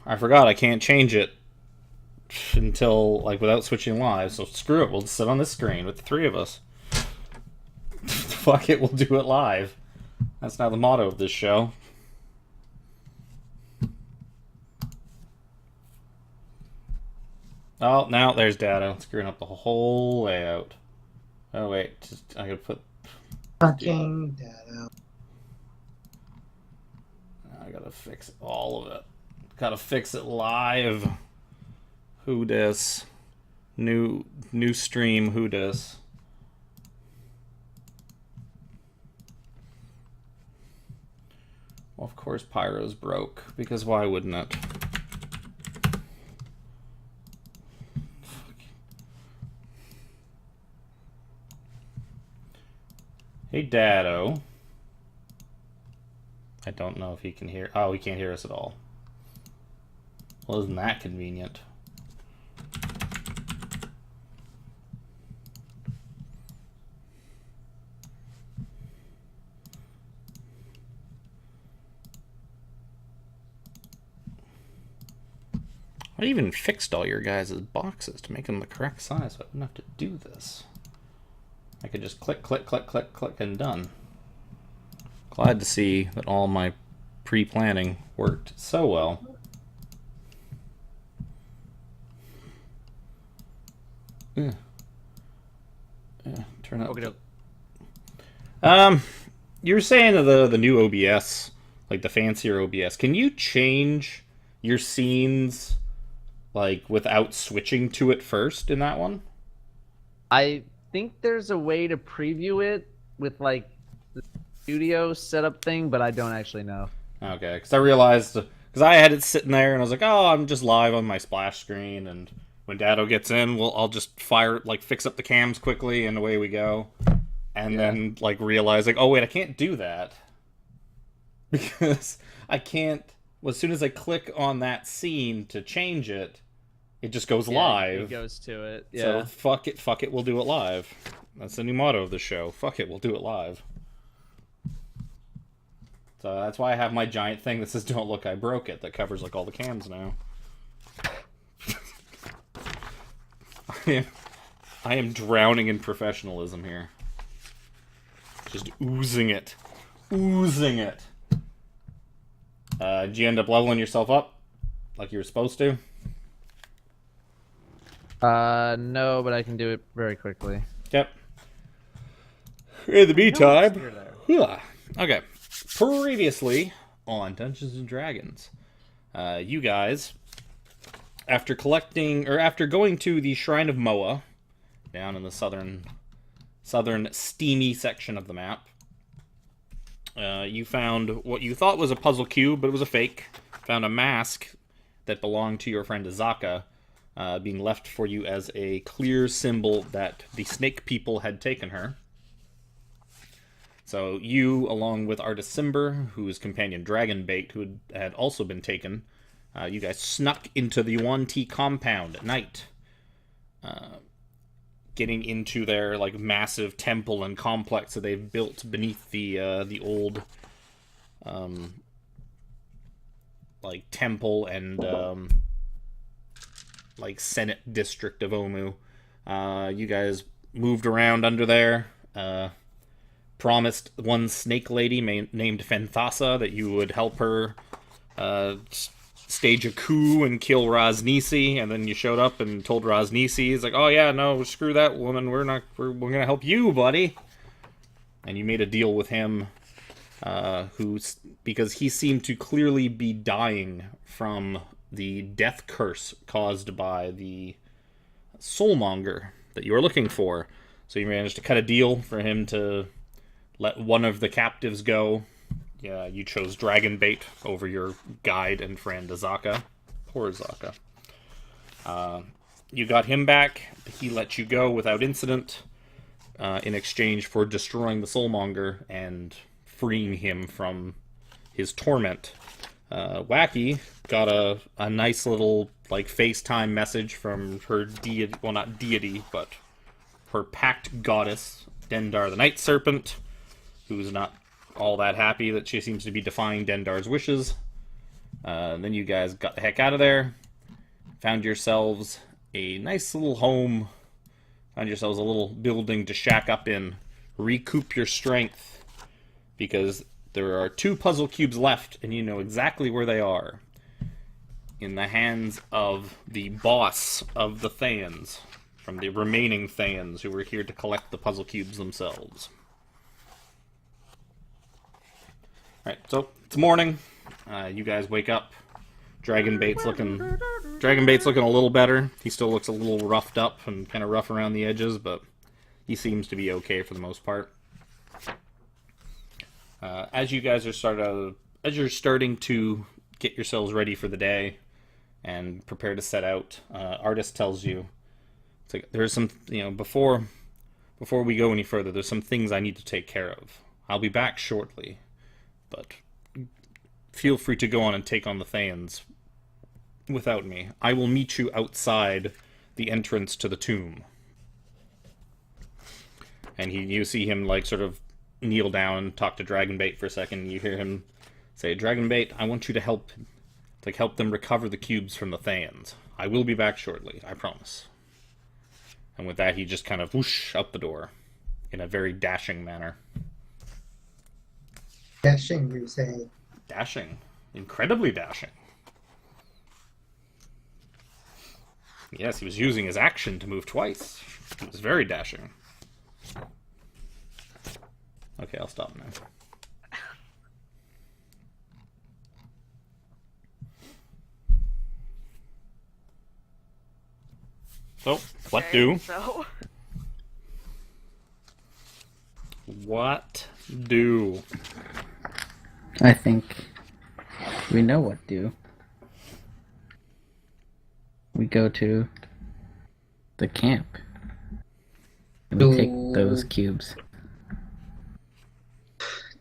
I forgot I can't change it until, like, without switching live, so screw it, we'll just sit on this screen with the three of us. Fuck it, we'll do it live. That's now the motto of this show. Oh, now there's data. Screwing up the whole layout. Oh, wait. I gotta put... Fucking data. I gotta fix all of it. Gotta fix it live. Who dis? New stream, who dis? Well, of course Pyro's broke, because why wouldn't it? Hey, Dado. I don't know if he can hear... Oh, he can't hear us at all. Well, isn't that convenient? I even fixed all your guys' boxes to make them the correct size, so I wouldn't have to do this. I could just click, click, click, click, click, and done. Glad to see that all my pre-planning worked so well. Yeah. Turn up. You were saying the new OBS, like the fancier OBS. Can you change your scenes like without switching to it first in that one? I think there's a way to preview it with like the studio setup thing, but I don't actually know. Okay, because I realized, because I had it sitting there and I was like, oh, I'm just live on my splash screen, and when Dado gets in, I'll just fix up the cams quickly and away we go. And then like realize like, oh wait, I can't do that because I can't. Well, as soon as I click on that scene to change it, it just goes live. It goes to it. Yeah. So fuck it, we'll do it live. That's the new motto of the show. Fuck it, we'll do it live. So that's why I have my giant thing that says "Don't look, I broke it" that covers like all the cams now. I am drowning in professionalism here. Just oozing it. Oozing it. Did you end up leveling yourself up like you were supposed to? No, but I can do it very quickly. Yep. In the meantime, okay. Previously on Dungeons and Dragons, you guys, after going to the Shrine of Moa, down in the southern steamy section of the map, you found what you thought was a puzzle cube, but it was a fake. Found a mask that belonged to your friend Azaka, being left for you as a clear symbol that the snake people had taken her. So you, along with Artisimber, whose companion Dragonbait, who had also been taken, you guys snuck into the Yuan Ti compound at night, getting into their like massive temple and complex that they've built beneath the old like temple and like Senate district of Omu. You guys moved around under there. Promised one snake lady named Fenthasa that you would help her stage a coup and kill Raznisi, and then you showed up and told Raznisi, he's like, oh yeah, no, screw that woman, we're gonna help you, buddy. And you made a deal with him, because he seemed to clearly be dying from the death curse caused by the soulmonger that you were looking for. So you managed to cut a deal for him to let one of the captives go. Yeah, you chose Dragonbait over your guide and friend Azaka. Poor Azaka. You got him back. He let you go without incident, in exchange for destroying the soulmonger and freeing him from his torment. Wacky got a nice little like FaceTime message from her deity, well, not deity, but her pact goddess, Dendar the Night Serpent, who's not all that happy that she seems to be defying Dendar's wishes. Then you guys got the heck out of there, found yourselves a nice little home, found yourselves a little building to shack up in, recoup your strength, because there are 2 puzzle cubes left, and you know exactly where they are. In the hands of the boss of the Thans, from the remaining Thans who were here to collect the puzzle cubes themselves. Alright, so it's morning. You guys wake up. Dragonbait's looking a little better. He still looks a little roughed up and kind of rough around the edges, but he seems to be okay for the most part. As you guys are starting to get yourselves ready for the day and prepare to set out, Artist tells you, it's like, there's some, before we go any further, there's some things I need to take care of. I'll be back shortly, but feel free to go on and take on the Thans without me. I will meet you outside the entrance to the tomb. And you see him sort of kneel down and talk to Dragonbait for a second. You hear him say, Dragonbait, I want you to help them recover the cubes from the Thans. I will be back shortly, I promise. And with that, he just kind of whoosh out the door in a very dashing manner. Dashing, you say? Dashing. Incredibly dashing. Yes, he was using his action to move twice. It was very dashing. Okay, I'll stop now. So, what do? What do? I think we know what do. We go to the camp and we take those cubes.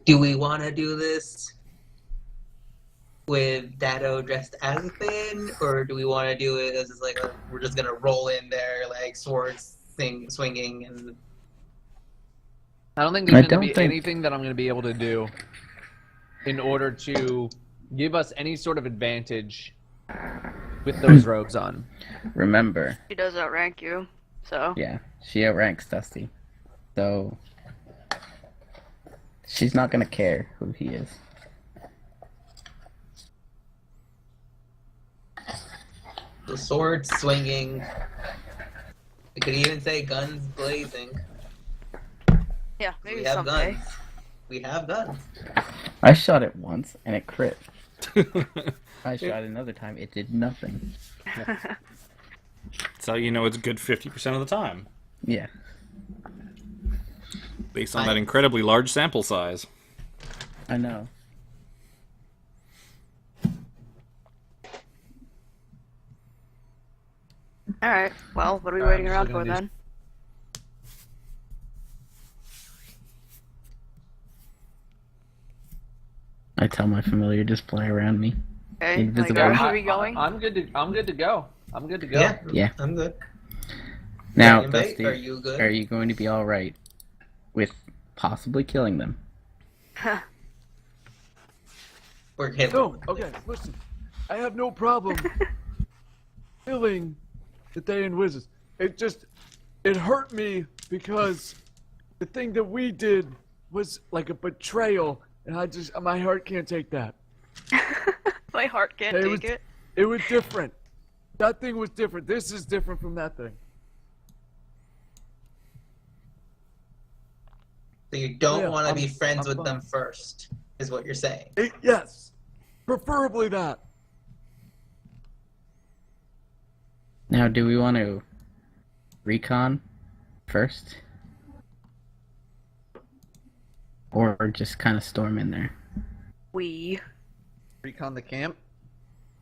Do we want to do this with Dado dressed as a Finn, or do we want to do it as just we're just gonna roll in there swords swinging and? I don't think there's going to be anything that I'm going to be able to do in order to give us any sort of advantage with those robes on. Remember. She does outrank you, so. Yeah, she outranks Dusty. So she's not going to care who he is. The swords swinging. We could even say guns blazing. Yeah, maybe we have someday. guns. We have guns. I shot it once and it crit. I shot it another time, it did nothing. That's how you know it's good 50% of the time. Yeah. Based on that incredibly large sample size. I know. Alright, well, what are we waiting around for then? I tell my familiar just fly around me. Okay, Invisible. where are we going? I'm good to go. I'm good to go. Yeah. I'm good. Now, Dragonbait, Dusty, are you good? are you going to be alright with possibly killing them? We're hit. No, okay, listen. I have no problem killing the Thayan wizards. It hurt me because the thing that we did was like a betrayal, and my heart can't take that. My heart can't take it. It was different. That thing was different. This is different from that thing. So you don't want to be friends I'm with fine. them first, is what you're saying. Yes. Preferably that. Now, do we want to recon first? Or just kind of storm in there? Recon the camp.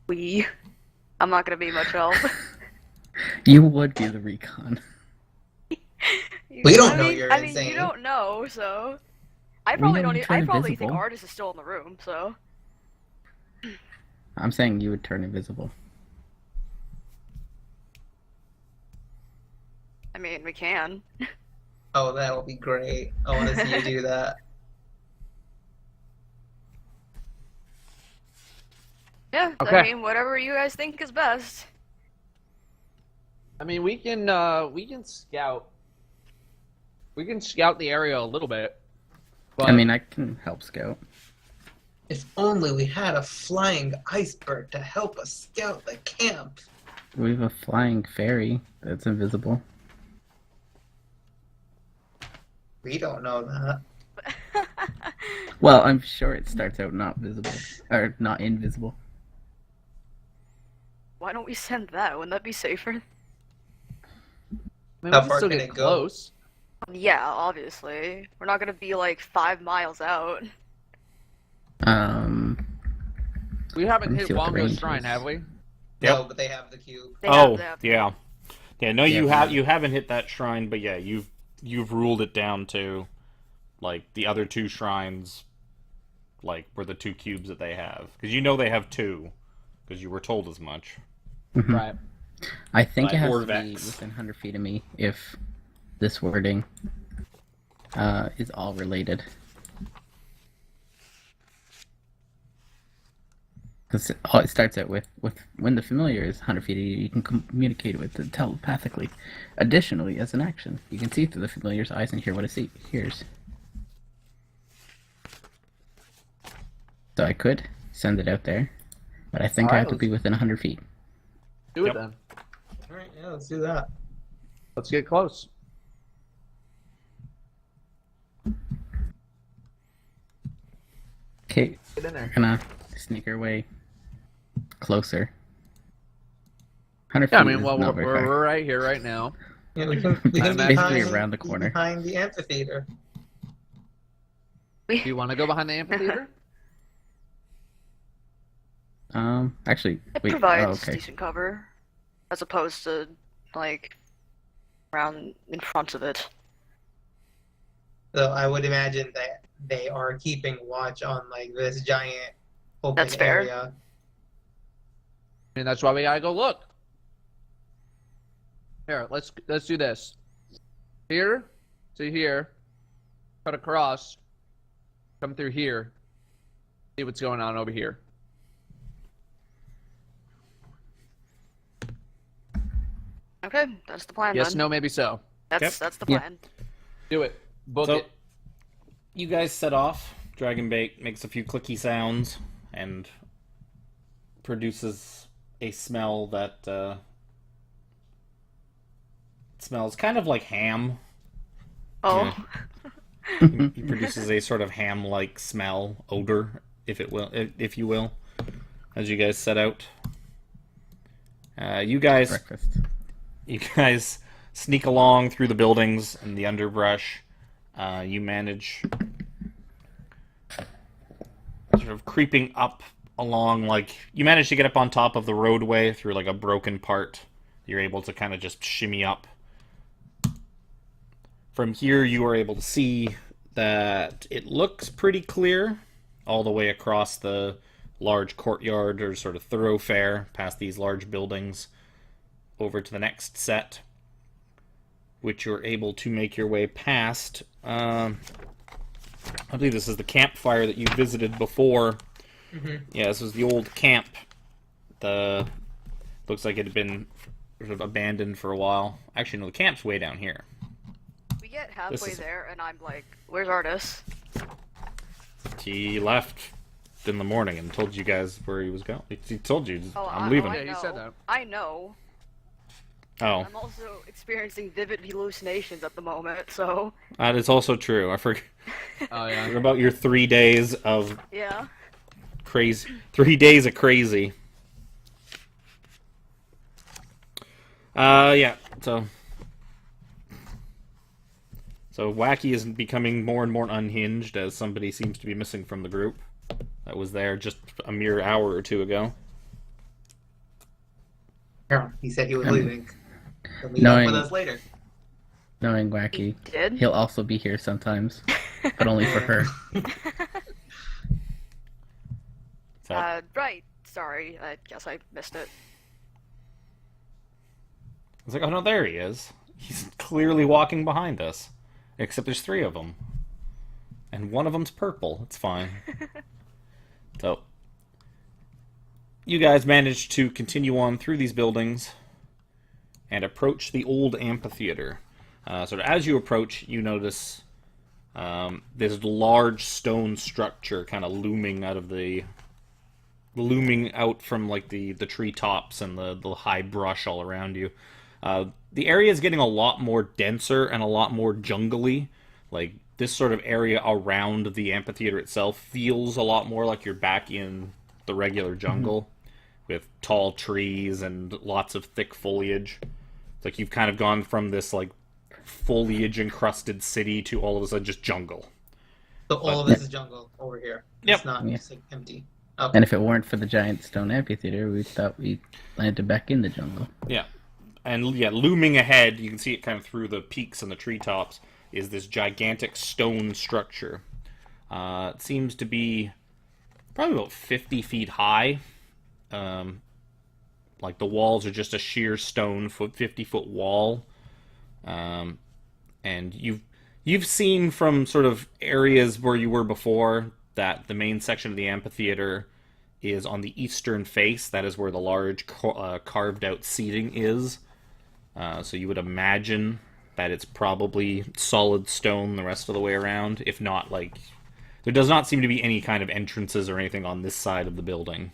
I'm not gonna be much help. You would be the recon. We don't know you're I insane. mean, you don't know, so. I We probably know don't. you I turn probably think invisible. Artis is still in the room, so. I'm saying you would turn invisible. I mean, we can. Oh, that'll be great. I want to see you do that. Yeah, Okay. I mean, whatever you guys think is best. I mean, we can scout. We can scout the area a little bit. But I mean, I can help scout. If only we had a flying iceberg to help us scout the camp. We have a flying fairy that's invisible. We don't know that. Well, I'm sure it starts out not visible or not invisible. Why don't we send that? Wouldn't that be safer? I mean, we How can far still can get it go? close. Yeah, obviously. We're not gonna be like 5 miles out. We haven't Let me hit see what the Wongo's range shrine, is. have we? No, but they have the cube. They Oh, have yeah. Yeah, no, Yeah, you haven't hit that shrine, but yeah, you've ruled it down to like the other two shrines, like were the two cubes that they have, because you know they have two, because you were told as much. Mhm. Right. I think By it has to Orvex. be within 100 feet of me if this wording is all related. Because it starts out with when the familiar is 100 feet of you, you can communicate with it telepathically. Additionally, as an action, you can see through the familiar's eyes and hear what it hears. So I could send it out there, but I think I Alright, have to be within 100 feet. Do it Yep. then. Alright, yeah, let's do that. Let's get close. Okay, Get in there. we're gonna sneak our way closer. 100 feet Yeah, I mean, is well, not we're, very far. we're right here, right now. Yeah, we can It's be basically behind, around the corner. behind the amphitheater. Do you want to go behind the amphitheater? Actually, It wait. provides Oh, okay. decent cover, as opposed to like around in front of it. So I would imagine that they are keeping watch on like this giant open That's fair. area. I mean, that's why we gotta go look. Here, let's do this. Here to here, cut across, come through here, see what's going on over here. Okay, that's the plan Yes, then. no, maybe so. That's the Yeah. plan. Do it. Book So- it. You guys set off. Dragonbait makes a few clicky sounds and produces a smell that smells kind of like ham. Oh, He produces a sort of ham-like smell, odor, if you will, as you guys set out. You guys sneak along through the buildings and the underbrush. You manage sort of creeping up along, like, you manage to get up on top of the roadway through like a broken part. You're able to kind of just shimmy up. From here, you are able to see that it looks pretty clear all the way across the large courtyard or sort of thoroughfare past these large buildings over to the next set, which you're able to make your way past. I believe this is the campfire that you visited before. Mm-hmm. Yeah, this was the old camp. Looks like it had been sort of abandoned for a while. Actually, no, the camp's way down here. we get halfway is- there, and I'm like, "Where's Artis?" He left in the morning and told you guys where he was going. He told you, Oh, I'm leaving. I Yeah, he know. said that. I know. Oh, I'm also experiencing vivid hallucinations at the moment, so that is also true. I forgot Oh yeah. about your 3 days of yeah. crazy. 3 days of crazy. Yeah. So Wacky is becoming more and more unhinged as somebody seems to be missing from the group that was there just a mere hour or two ago. Yeah, he said he was Um, leaving. He'll meet up knowing- with us later. Knowing Wacky, Did? he'll also be here sometimes, but only for her. So Right. Sorry, I guess I missed it. I was like, oh no, there he is. He's clearly walking behind us. Except there's 3 of them. And one of them's purple. It's fine. So, you guys manage to continue on through these buildings and approach the old amphitheater. So as you approach, you notice this large stone structure kind of looming out from like the treetops and the high brush all around you. The area is getting a lot more denser and a lot more jungly. Like, this sort of area around the amphitheater itself feels a lot more like you're back in the regular jungle, with tall trees and lots of thick foliage. It's like you've kind of gone from this like foliage encrusted city to all of a sudden just jungle. So all of this is jungle over here. Yep. It's not just like empty. Okay. And if it weren't for the giant stone amphitheater, we thought we landed back in the jungle. Yeah. And yeah, looming ahead, you can see it kind of through the peaks and the treetops, is this gigantic stone structure. It seems to be probably about 50 feet high. Like, the walls are just a sheer stone 50-foot wall. And you've seen from sort of areas where you were before that the main section of the amphitheater is on the eastern face. That is where the large carved out seating is. So you would imagine that it's probably solid stone the rest of the way around. If not, like, there does not seem to be any kind of entrances or anything on this side of the building.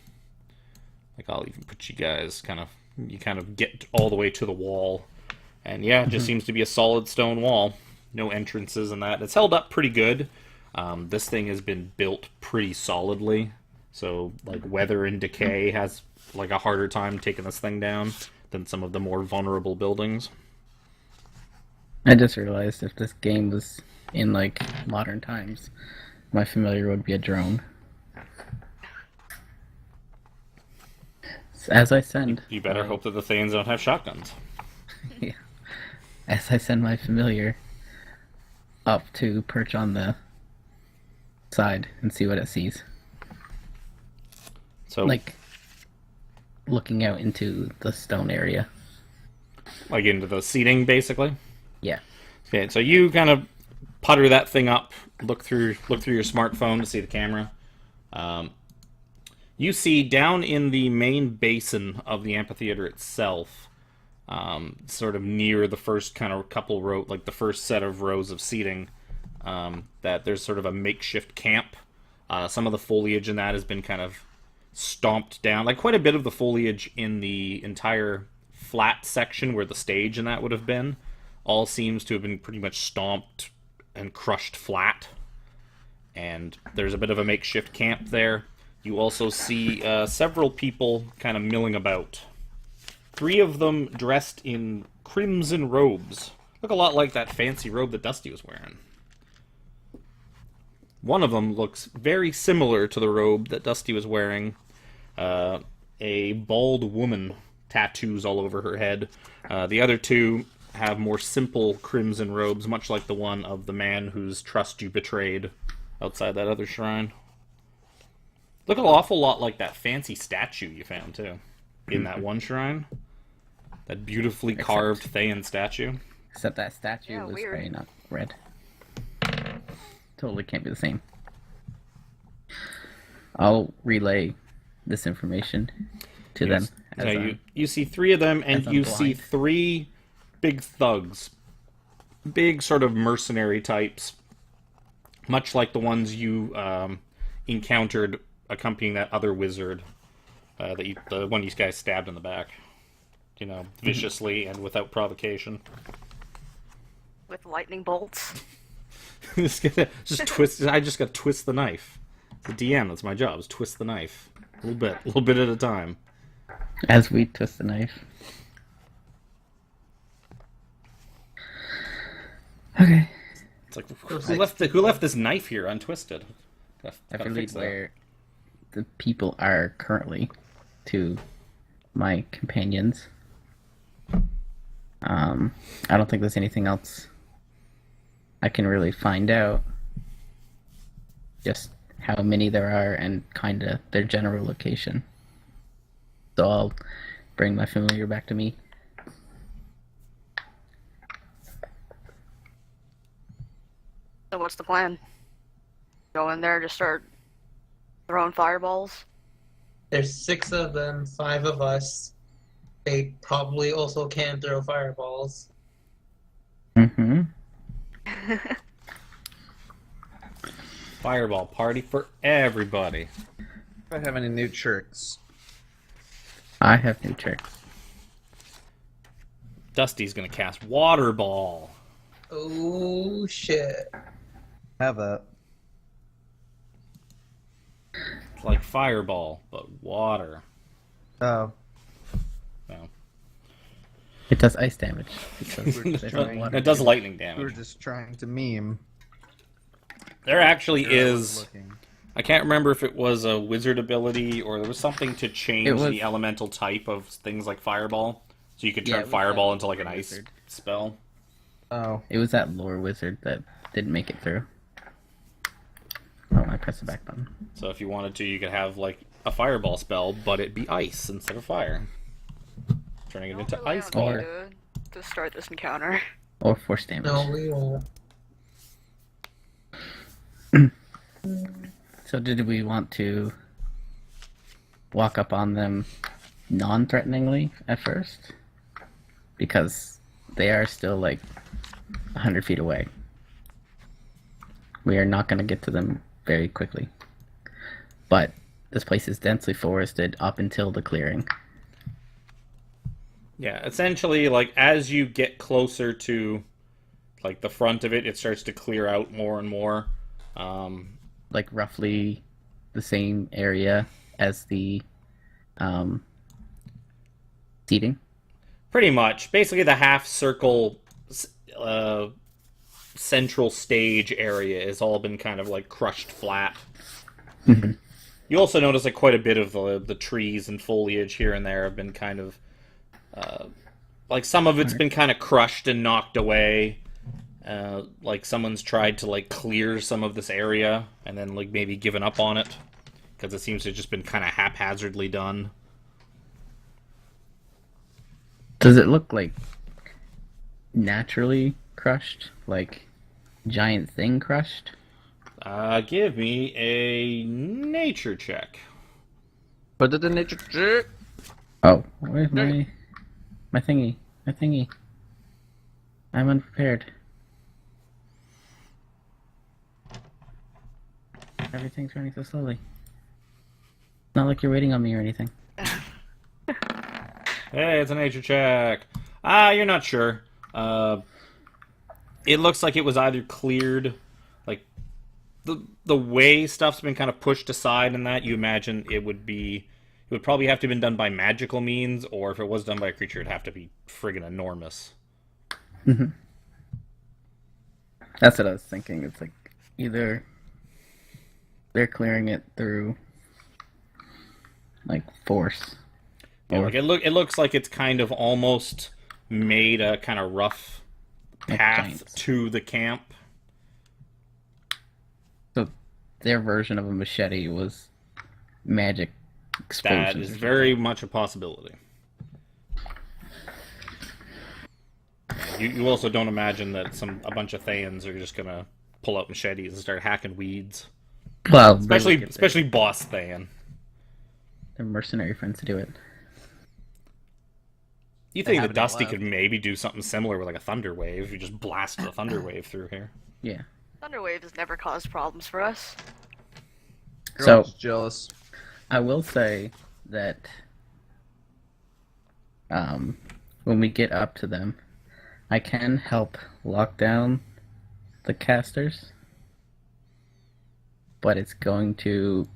Like, I'll even put you guys you kind of get all the way to the wall. And yeah, it just seems to be a solid stone wall. No entrances and that. It's held up pretty good. This thing has been built pretty solidly. So, like, weather and decay has, like, a harder time taking this thing down than some of the more vulnerable buildings. I just realized if this game was in, like, modern times, my familiar would be a drone. So as I send... You better hope that the Thanes don't have shotguns. Yeah. As I send my familiar up to perch on the side and see what it sees. So, like, looking out into the stone area. Like into the seating, basically? Yeah. Okay, so you kind of putter that thing up, look through your smartphone to see the camera. You see down in the main basin of the amphitheater itself, sort of near the first kind of couple like the first set of rows of seating, that there's sort of a makeshift camp. Some of the foliage in that has been kind of stomped down. Like, quite a bit of the foliage in the entire flat section where the stage and that would have been all seems to have been pretty much stomped and crushed flat. And there's a bit of a makeshift camp there. You also see several people kind of milling about. 3 of them dressed in crimson robes. Look a lot like that fancy robe that Dusty was wearing. One of them looks very similar to the robe that Dusty was wearing. A bald woman, tattoos all over her head. The other 2 have more simple crimson robes, much like the one of the man whose trust you betrayed outside that other shrine. Look an awful lot like that fancy statue you found, too, in that one shrine. That beautifully carved Thayan statue. Except that statue was weird. very not red. Totally can't be the same. I'll relay this information to them. You see 3 of them, and you see blind. 3 big thugs. Big sort of mercenary types. Much like the ones you encountered accompanying that other wizard. The one you guys stabbed in the back. You know, viciously and without provocation. With lightning bolts. just twist. I just got to twist the knife. It's a DM. That's my job. Is twist the knife a little bit at a time. As we twist the knife. Okay. It's like, who left this knife here untwisted? I believe where the people are currently to my companions. I don't think there's anything else I can really find out. Just how many there are and kind of their general location. So I'll bring my familiar back to me. So what's the plan? Go in there, just start throwing fireballs? There's 6 of them, 5 of us. They probably also can throw fireballs. Mm-hmm. Fireball party for everybody. Do I have any new tricks? I have new tricks. Dusty's gonna cast Water Ball. Oh shit. Have that. It's like Fireball, but water. Oh. No. It does ice damage. It does lightning We were damage. just trying to meme. There actually Sure, I was is... looking. I can't remember if it was a wizard ability or there was something to change It was- the elemental type of things like Fireball. So you could Yeah, turn it was Fireball that into like an lore ice wizard. spell. Oh. It was that lore wizard that didn't make it through. Oh, I pressed the back button. So if you wanted to, you could have like a Fireball spell, but it'd be ice instead of fire. Turning it Don't into rely ice on ball. me to start this encounter. Or force damage. No, we won't. So did we want to walk up on them non-threateningly at first? Because they are still like 100 feet away. We are not going to get to them very quickly. But this place is densely forested up until the clearing. Yeah, essentially, like as you get closer to like the front of it, it starts to clear out more and more. Like roughly the same area as the seating. Pretty much, basically the half circle central stage area has all been kind of like crushed flat. Mhm. You also notice like quite a bit of the trees and foliage here and there have been kind of like some of it's been kind of crushed and knocked away. Like someone's tried to like clear some of this area and then like maybe given up on it because it seems to have just been kind of haphazardly done. Does it look like naturally crushed? Like giant thing crushed? Give me a nature check. But the nature check. Oh, where's my thingy? My thingy. I'm unprepared. Everything's running so slowly. Not like you're waiting on me or anything. Hey, it's a nature check. You're not sure. It looks like it was either cleared, like the way stuff's been kind of pushed aside and that you imagine it would probably have to have been done by magical means, or if it was done by a creature, it'd have to be friggin' enormous. Mm-hmm. That's what I was thinking. It's like either they're clearing it through like force. Yeah, like it looks like it's kind of almost made a kind of rough Like path giants. to the camp. So their version of a machete was magic explosions. That is or something. very much a possibility. You also don't imagine that a bunch of Thayans are just gonna pull out machetes and start hacking weeds. Well, Especially Boss Thayan. their mercenary friends to do it. You think have that it out Dusty loud. could maybe do something similar with like a thunder wave? You just blast the thunder wave through here. Yeah. Thunderwave has never caused problems for us. So- Girl's jealous. I will say that when we get up to them, I can help lock down the casters, but it's going to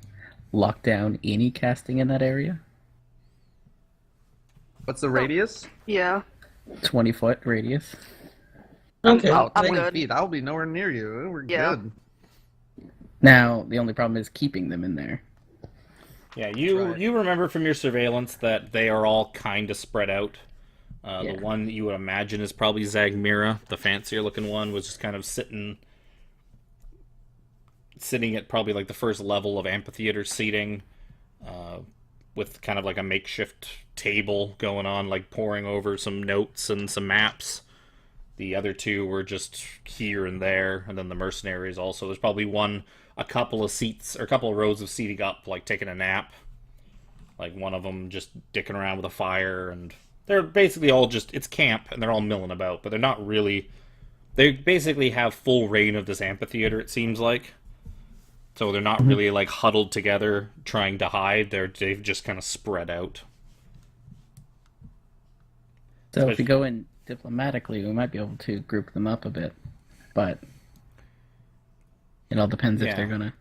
lock down any casting in that area. What's the radius? Yeah. 20-foot radius. Okay. I'm 20 good. feet. I'll be nowhere near you. We're Yeah. good. Now, the only problem is keeping them in there. Yeah, you remember from your surveillance that they are all kind of spread out. Yeah. The one that you would imagine is probably Zagmira, the fancier looking one, was just kind of sitting at probably like the first level of amphitheater seating, with kind of like a makeshift table going on, like poring over some notes and some maps. The other two were just here and there, and then the mercenaries also. There's probably a couple of seats or a couple of rows of seating up, like taking a nap. Like one of them just dicking around with a fire, and they're basically all just, it's camp, and they're all milling about, but they're not really, they basically have full reign of this amphitheater, it seems like. So they're not really like huddled together trying to hide, they've just kind of spread out. So if we go in diplomatically, we might be able to group them up a bit, but it all depends if they're gonna.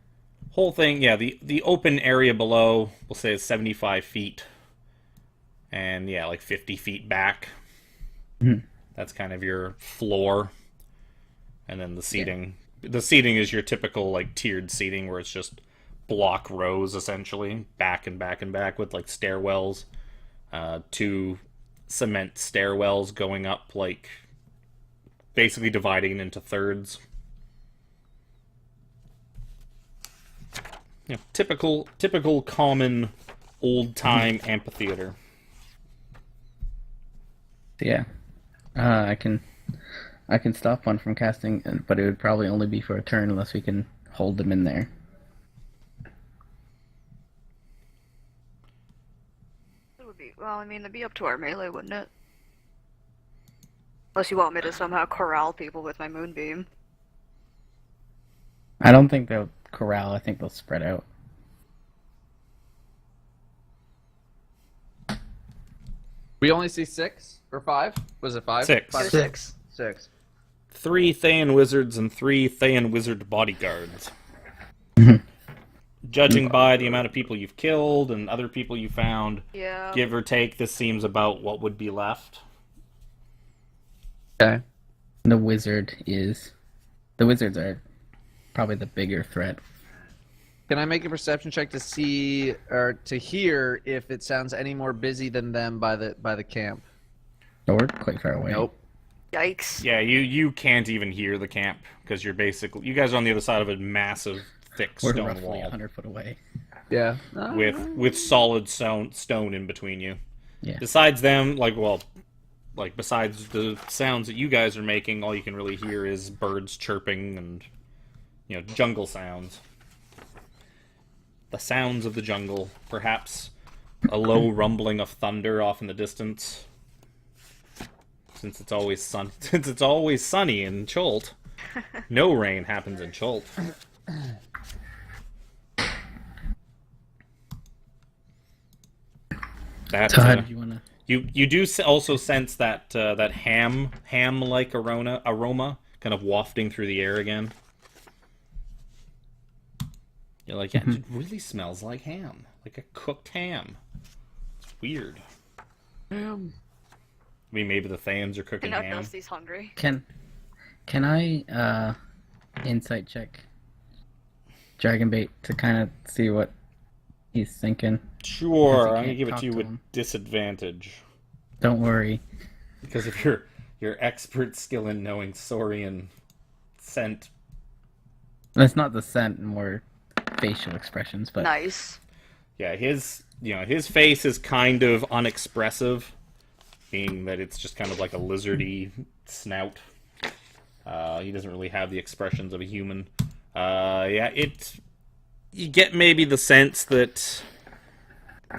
Whole thing, yeah. The open area below, we'll say, is 75 feet, and yeah, like 50 feet back. That's kind of your floor, and then the seating. The seating is your typical like tiered seating, where it's just block rows essentially, back and back and back, with like stairwells, 2 cement stairwells going up, like basically dividing into thirds. You know, typical common old time amphitheater. Yeah, I can stop one from casting, but it would probably only be for a turn unless we can hold them in there. It would be, well, I mean, it'd be up to our melee, wouldn't it? Unless you want me to somehow corral people with my moonbeam. I don't think they'll corral. I think they'll spread out. We only see 6 or 5? Was it 5? 6. 5 or 6. 6. 3 Thayan wizards and 3 Thayan wizard bodyguards. Judging by the amount of people you've killed and other people you found, Yeah. give or take, this seems about what would be left. Okay. The wizards are probably the bigger threat. Can I make a perception check to see or to hear if it sounds any more busy than them by the camp? So we're quite far away. Nope. Yikes. Yeah, you can't even hear the camp because you guys are on the other side of a massive, thick We're stone roughly wall 100 foot away. Yeah. with solid stone in between you. Yeah. Besides them, besides the sounds that you guys are making, all you can really hear is birds chirping and jungle sounds. The sounds of the jungle, perhaps a low rumbling of thunder off in the distance. Since it's always sunny in Chult, no rain happens in Chult. That's Todd, you wanna? you do also sense that that ham-like aroma kind of wafting through the air again. You're like, yeah, it really smells like ham, like a cooked ham. It's weird. Ham. I mean, maybe the Thayans are cooking Now ham. Dusty's hungry. Can I insight check Dragonbait to kind of see what he's thinking? Sure, Because I'm you gonna give it can't to you talk with to him. disadvantage Don't worry. because of your expert skill in knowing Saurian scent. That's not the scent, more facial expressions, but Nice. Yeah, his face is kind of unexpressive, being that it's just kind of like a lizardy snout. He doesn't really have the expressions of a human. You get maybe the sense that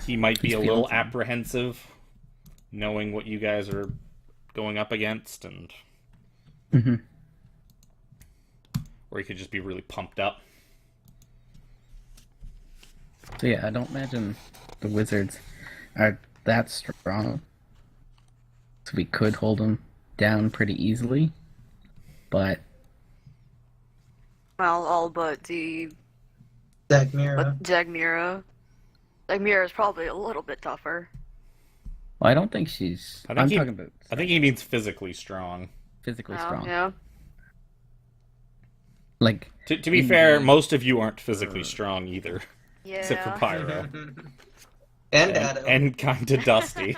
he might be He's a little feeling something. apprehensive, knowing what you guys are going up against, and or he could just be really pumped up. So yeah, I don't imagine the wizards are that strong. So we could hold them down pretty easily, but Well, all but the Zagmira. Zagmira. Zagmira is probably a little bit tougher. well, I don't think she's. I think I'm he- talking about I think he means physically strong. physically Oh, strong. yeah. Like To be in fair, the- most of you aren't physically strong either, Yeah. except for Pyro And Adam. and kind of Dusty.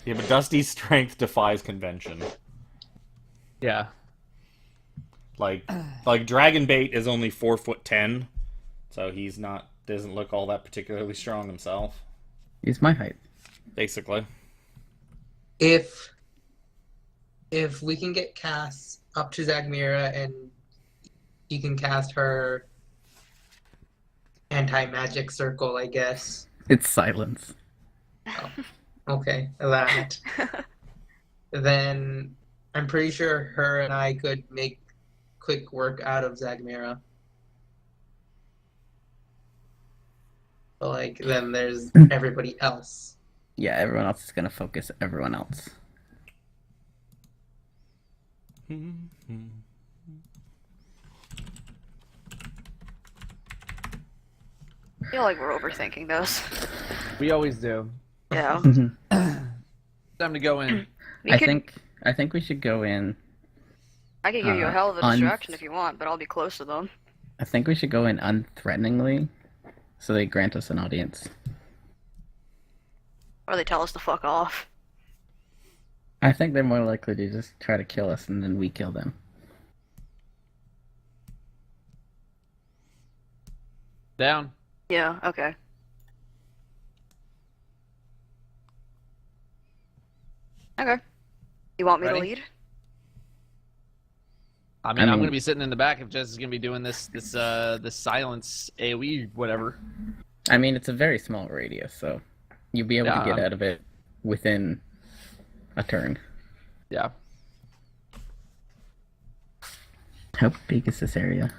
Yeah, but Dusty's strength defies convention. Yeah. Like Dragonbait is only 4'10", so he's doesn't look all that particularly strong himself. he's my height. Basically, if we can get Cass up to Zagmira and he can cast her anti-magic circle, I guess. It's silence. Okay, that. Then I'm pretty sure her and I could make quick work out of Zagmira. But like, then there's everybody else. Yeah, everyone else is gonna focus everyone else. I feel like we're overthinking this. We always do. Yeah. Time to go in. We could, I think we should go in. I could give you a hell of a distraction if you want, but I'll be close to them. I think we should go in unthreateningly, so they grant us an audience. Or they tell us to fuck off. I think they're more likely to just try to kill us and then we kill them. Down. Yeah, okay. Okay. You want me Ready? to lead? I'm gonna be sitting in the back if Jess is gonna be doing this silence AoE whatever. I mean, it's a very small radius, so you'll be able to get out of it within a turn. Yeah. How big is this area?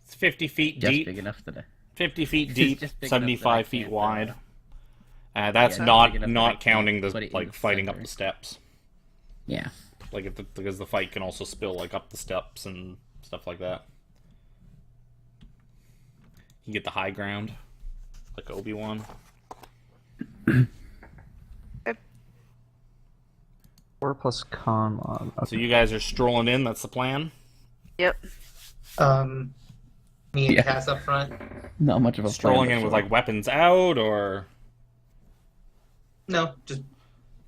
It's 50 feet Just deep. big enough to... 50 feet This is deep, just big enough that I 75 feet can't, wide. That's yeah, not big enough that I not can't counting put the it in like the fighting up center. the steps. Yeah. Like because the fight can also spill like up the steps and stuff like that. You get the high ground, like Obi-Wan. 4 plus con log. So you guys are strolling in. That's the plan. Yep. Me and Yeah. Cass up front. Not much of a Strolling plan, in but with sure. like weapons out, or No, just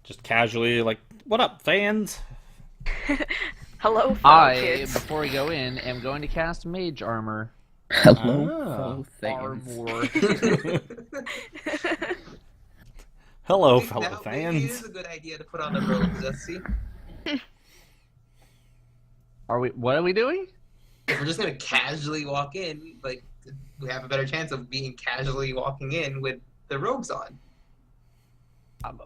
just casually like, "What up, fans?" Hello, fellow I, kids. before we go in, am going to cast Mage Armor. Hello, Ah. fellow Thans. Armor. Hello, Maybe fellow maybe it fans. is a good idea to put on the robes. Let's see. What are we doing? If we're just gonna casually walk in, like we have a better chance of being casually walking in with the robes on.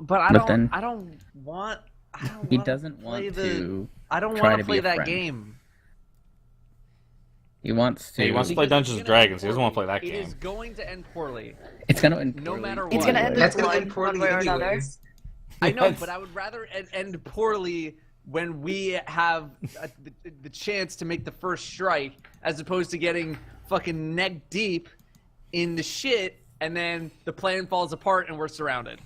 But I But don't. then- I don't want. I don't He want doesn't play want the, to... I don't try want to to be play a that friend. game. He He wants to... wants to play Because Dungeons and it's gonna Dragons. He doesn't want to play end that poorly. It game. is going to end poorly. It's gonna end No poorly. matter It's what. gonna end That's in gonna blood, end one poorly way or another. anyways. I know, Yes. but I would rather it end poorly when we have the chance to make the first strike, as opposed to getting fucking neck deep in the shit, and then the plan falls apart and we're surrounded.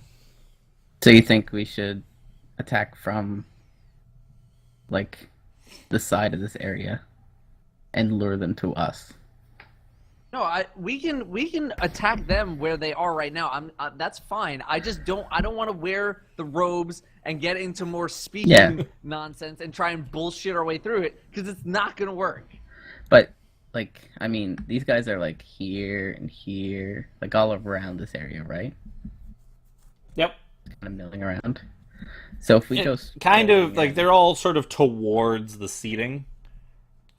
So you think we should attack from, like, the side of this area and lure them to us? No, we can attack them where they are right now. That's fine. I just don't want to wear the robes and get into more speaking nonsense and try and bullshit our way through it, because it's not gonna work. But, like, I mean, these guys are, like, here and here, like, all around this area, right? Yep. Kind of milling around. So if we It go... kind of strolling like in- they're all sort of towards the seating,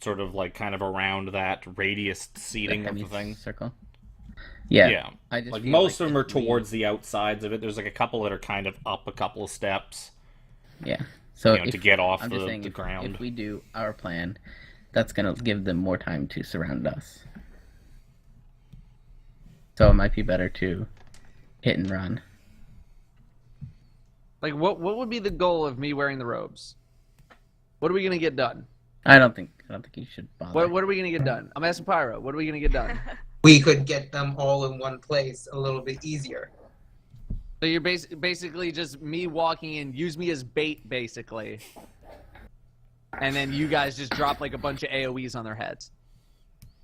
sort of like kind of around that radius seating of the thing. Circle? Yeah. Yeah. I just Like feel most of them are if we- towards the outsides of it. There's like a couple that are kind of up a couple of steps, Yeah. So you know, to get off I'm just the saying, ground. if we do our plan, that's gonna give them more time to surround us. So it might be better to hit and run. Like, what would be the goal of me wearing the robes? What are we gonna get done? I don't think you should bother. What are we gonna get done? I'm asking Pyro. What are we gonna get done? We could get them all in one place a little bit easier. So you're basically just me walking in, use me as bait, basically. And then you guys just drop like a bunch of AoEs on their heads.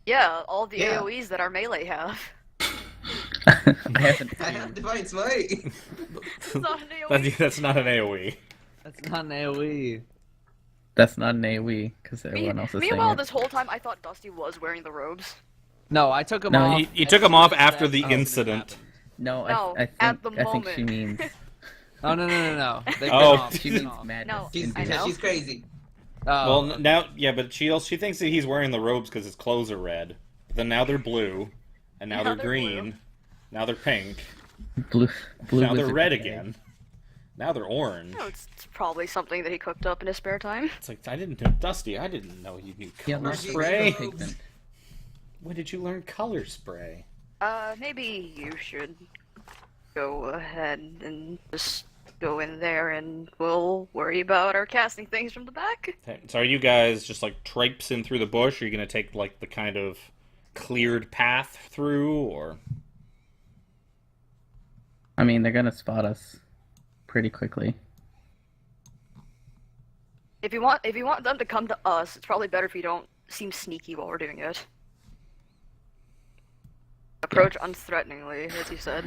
Yeah, all the Yeah. AoEs that our melee have. I haven't I have seen... Divine Smite. It's not an AoE. That's not an AoE. That's not an AoE. That's not an AoE, because everyone else is saying Meanwhile, it. this whole time I thought Dusty was wearing the robes. No, I took them No, off. You as took them soon off as after that the incident incident. happened. No, No, I at the think she moment. means... Oh, no. They've been Oh. off. She They've been means off. madness. No, She's, I know. she's crazy. Well, now, yeah, but she thinks that he's wearing the robes because his clothes are red. But then now they're blue, and now they're green. blue. Now they're pink. Blue Now they're wizard red today. again. Now they're orange. No, it's probably something that he cooked up in his spare time. It's like I didn't know, Dusty. I didn't know you knew Yeah, color let's spray. go pigment. When did you learn color spray? Maybe you should go ahead and just go in there and we'll worry about our casting things from the back. Okay, so are you guys just like traipsing through the bush? Or are you gonna take like the kind of cleared path through, or? I mean, they're gonna spot us pretty quickly. If you want them to come to us, it's probably better if you don't seem sneaky while we're doing it. Approach unthreateningly, as you said.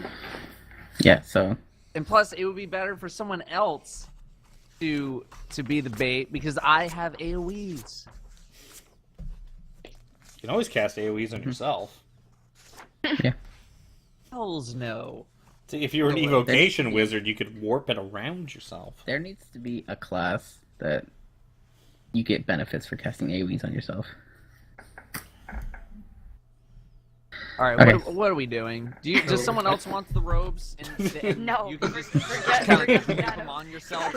Yeah, so And plus, it would be better for someone else to be the bait because I have AoEs. You can always cast AoEs on yourself. yeah. Hells no. See, if you were an evocation wizard, you could warp it around yourself. There needs to be a class that you get benefits for casting AoEs on yourself. All right, Okay. what are we doing? Does someone else want the robes? And No, you can just forget kind of that. keep them on yourself.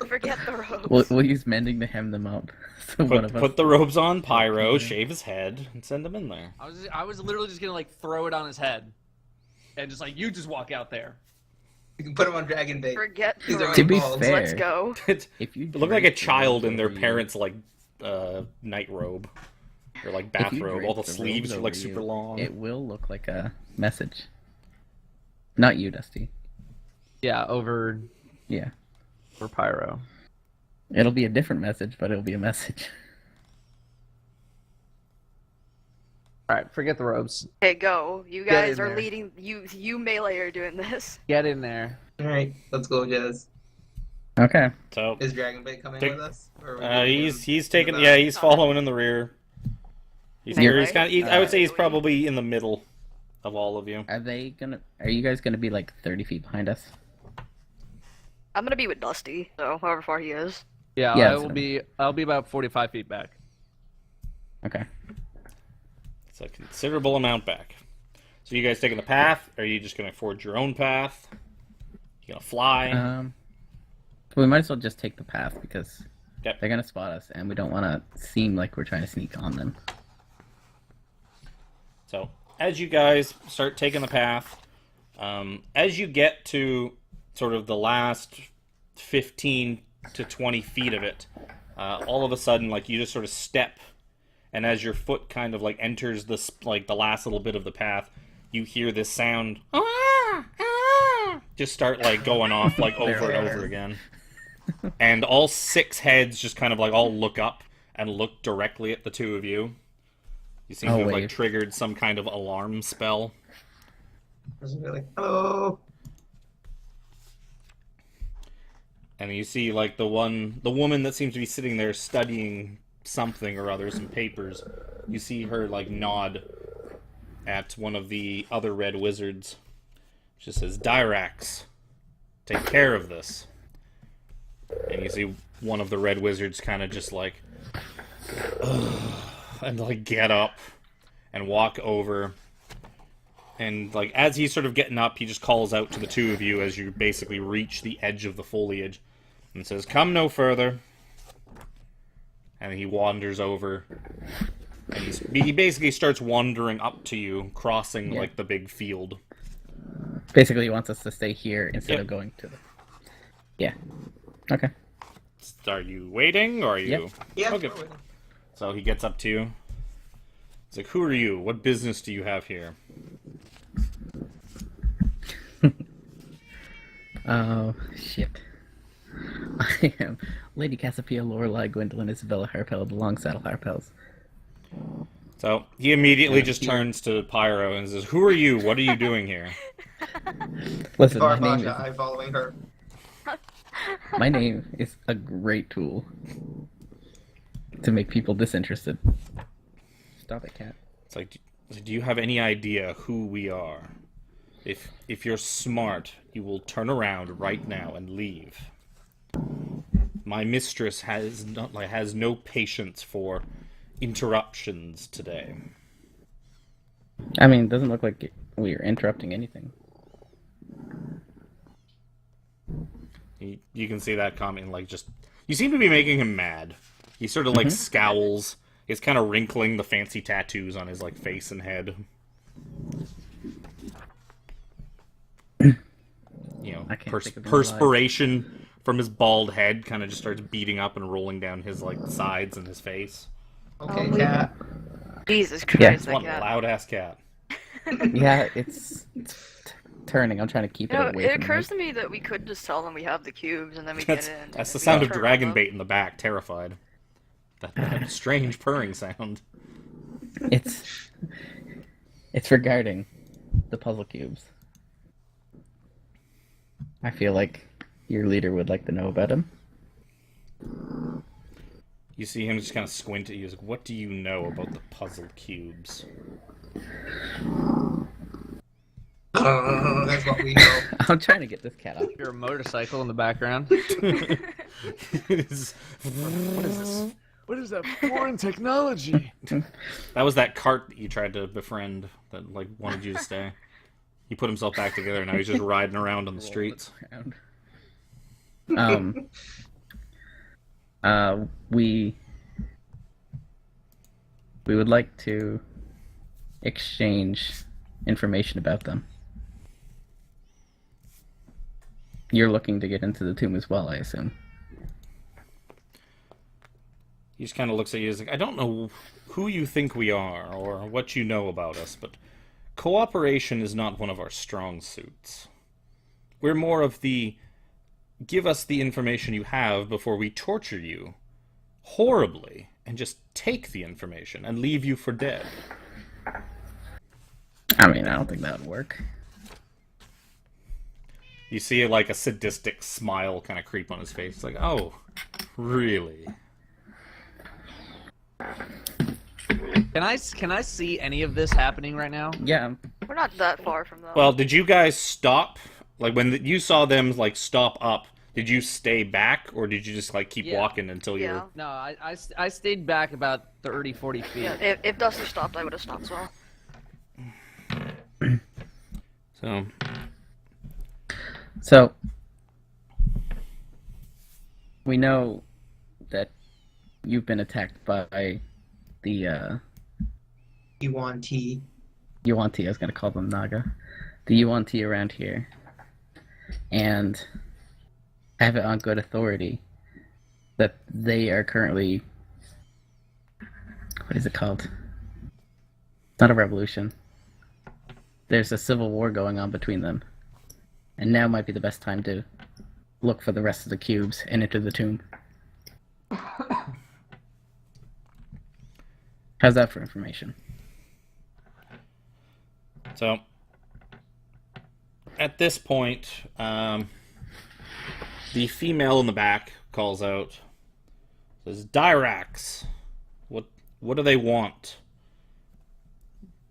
Forget the robes. We'll use mending to hem them up. So one of us. Put the robes on Pyro, shave his head, and send him in there. I was literally just gonna like throw it on his head, and just like you just walk out there. You can put him on Dragon Bait. Forget the These are robes. To be balls. fair, Let's go. if you Look like a drape the child robes in their over you- parents' like night robe or like if you bathrobe. drape All the the sleeves robes are like over super you, long. It will look like a message. Not you, Dusty. Yeah, over Yeah. Pyro. It'll be a different message, but it'll be a message. All right, forget the robes. Okay, go. You Get guys in are there. leading. You melee are doing this. Get in there. Alright, let's go, Jazz. Okay. So Is Dragon Bait coming Take- with us? Or are we gonna he's do taking the yeah back? he's following in the rear. He's You're- he's kind of I would say he's Uh, probably in the middle of all of you. Are you guys gonna be like 30 feet behind us? I'm gonna be with Dusty, so however far he is. Yeah, Yeah, I that's will what I be. I'll be about 45 feet back. Okay. It's a considerable amount back. So you guys taking the path? Or are you just gonna forge your own path? You gonna fly? We might as well just take the path because Yep. they're gonna spot us, and we don't want to seem like we're trying to sneak on them. So as you guys start taking the path, as you get to sort of the last 15 to 20 feet of it, all of a sudden, like you just sort of step, and as your foot kind of like enters this like the last little bit of the path, you hear this sound. Just start like going off like over and over again, and all six heads just kind of like all look up and look directly at the two of you. You seem Oh, to have like wait. triggered some kind of alarm spell. They're like, hello. And you see like the woman that seems to be sitting there studying something or other, some papers. You see her like nod at one of the other red wizards. She says, "Dyrax, take care of this." And you see one of the red wizards kind of just like, and like get up and walk over. And like as he's sort of getting up, he just calls out to the two of you as you basically reach the edge of the foliage, and says, "Come no further." And he wanders over, and he basically starts wandering up to you, crossing Yeah. like the big field. Basically, he wants us to stay here instead Yep. of going to the. Yeah. Okay. Are you waiting, or are you? Yep. Yeah, Okay. we're waiting. So he gets up to you. He's like, "Who are you? What business do you have here?" Oh shit. I am Lady Cassiopeia, Lorelei, Gwendolyn, Isabella, Harpel, the Long Saddle Harpels. So he immediately just turns to Pyro and says, "Who are you? What are you doing here?" Listen, my name, Barbasha, I'm following her. my name is a great tool to make people disinterested. Stop it, cat. It's like, do you have any idea who we are? If you're smart, you will turn around right now and leave. My mistress has no patience for interruptions today. I mean, it doesn't look like we're interrupting anything. You can see that comment, like, just... You seem to be making him mad. He sort of, like, scowls. He's kind of wrinkling the fancy tattoos on his, like, face and head. You know, perspiration from his bald head kind of just starts beating up and rolling down his, like, sides and his face. Okay, cat. Jesus Christ, Yeah. It's one loud-ass cat. Yeah, it's turning. I'm trying to keep it away it from occurs me. to me that we could just tell them we have the cubes and then we get in. That's the We sound of turn dragon them. bait in the back, terrified. That strange purring sound. It's regarding the puzzle cubes. I feel like your leader would like to know about them. You see him just kind of squint at you. He's like, what do you know about the puzzle cubes? That's what we know. I'm trying to get this cat off. Your motorcycle in the background. What is that foreign technology? That was that cart that you tried to befriend that, like, wanted you to stay. He put himself back together, and now he's just riding around on the streets. We would like to exchange information about them. You're looking to get into the tomb as well, I assume. He just kind of looks at you. He's like, I don't know who you think we are or what you know about us, but cooperation is not one of our strong suits. We're more of the give us the information you have before we torture you horribly and just take the information and leave you for dead. I mean, I don't think that would work. You see, like, a sadistic smile kind of creep on his face. It's like, oh, really? Can I see any of this happening right now? Yeah, We're not that far from them. Well, did you guys stop? Like, when you saw them, like, stop up, did you stay back, or did you just, like, keep Yeah. walking until you Yeah. were... No, I stayed back about 30, 40 feet. Yeah, if Dusty stopped, I would have stopped as well. so we know that you've been attacked by the You want tea? Yuan-Ti. I was going to call them Naga. The Yuan-Ti around here. And I have it on good authority that they are currently... What is it called? It's not a revolution. There's a civil war going on between them. And now might be the best time to look for the rest of the cubes and enter the tomb. How's that for information? So, at this point, the female in the back calls out, says, Dyrax, what do they want?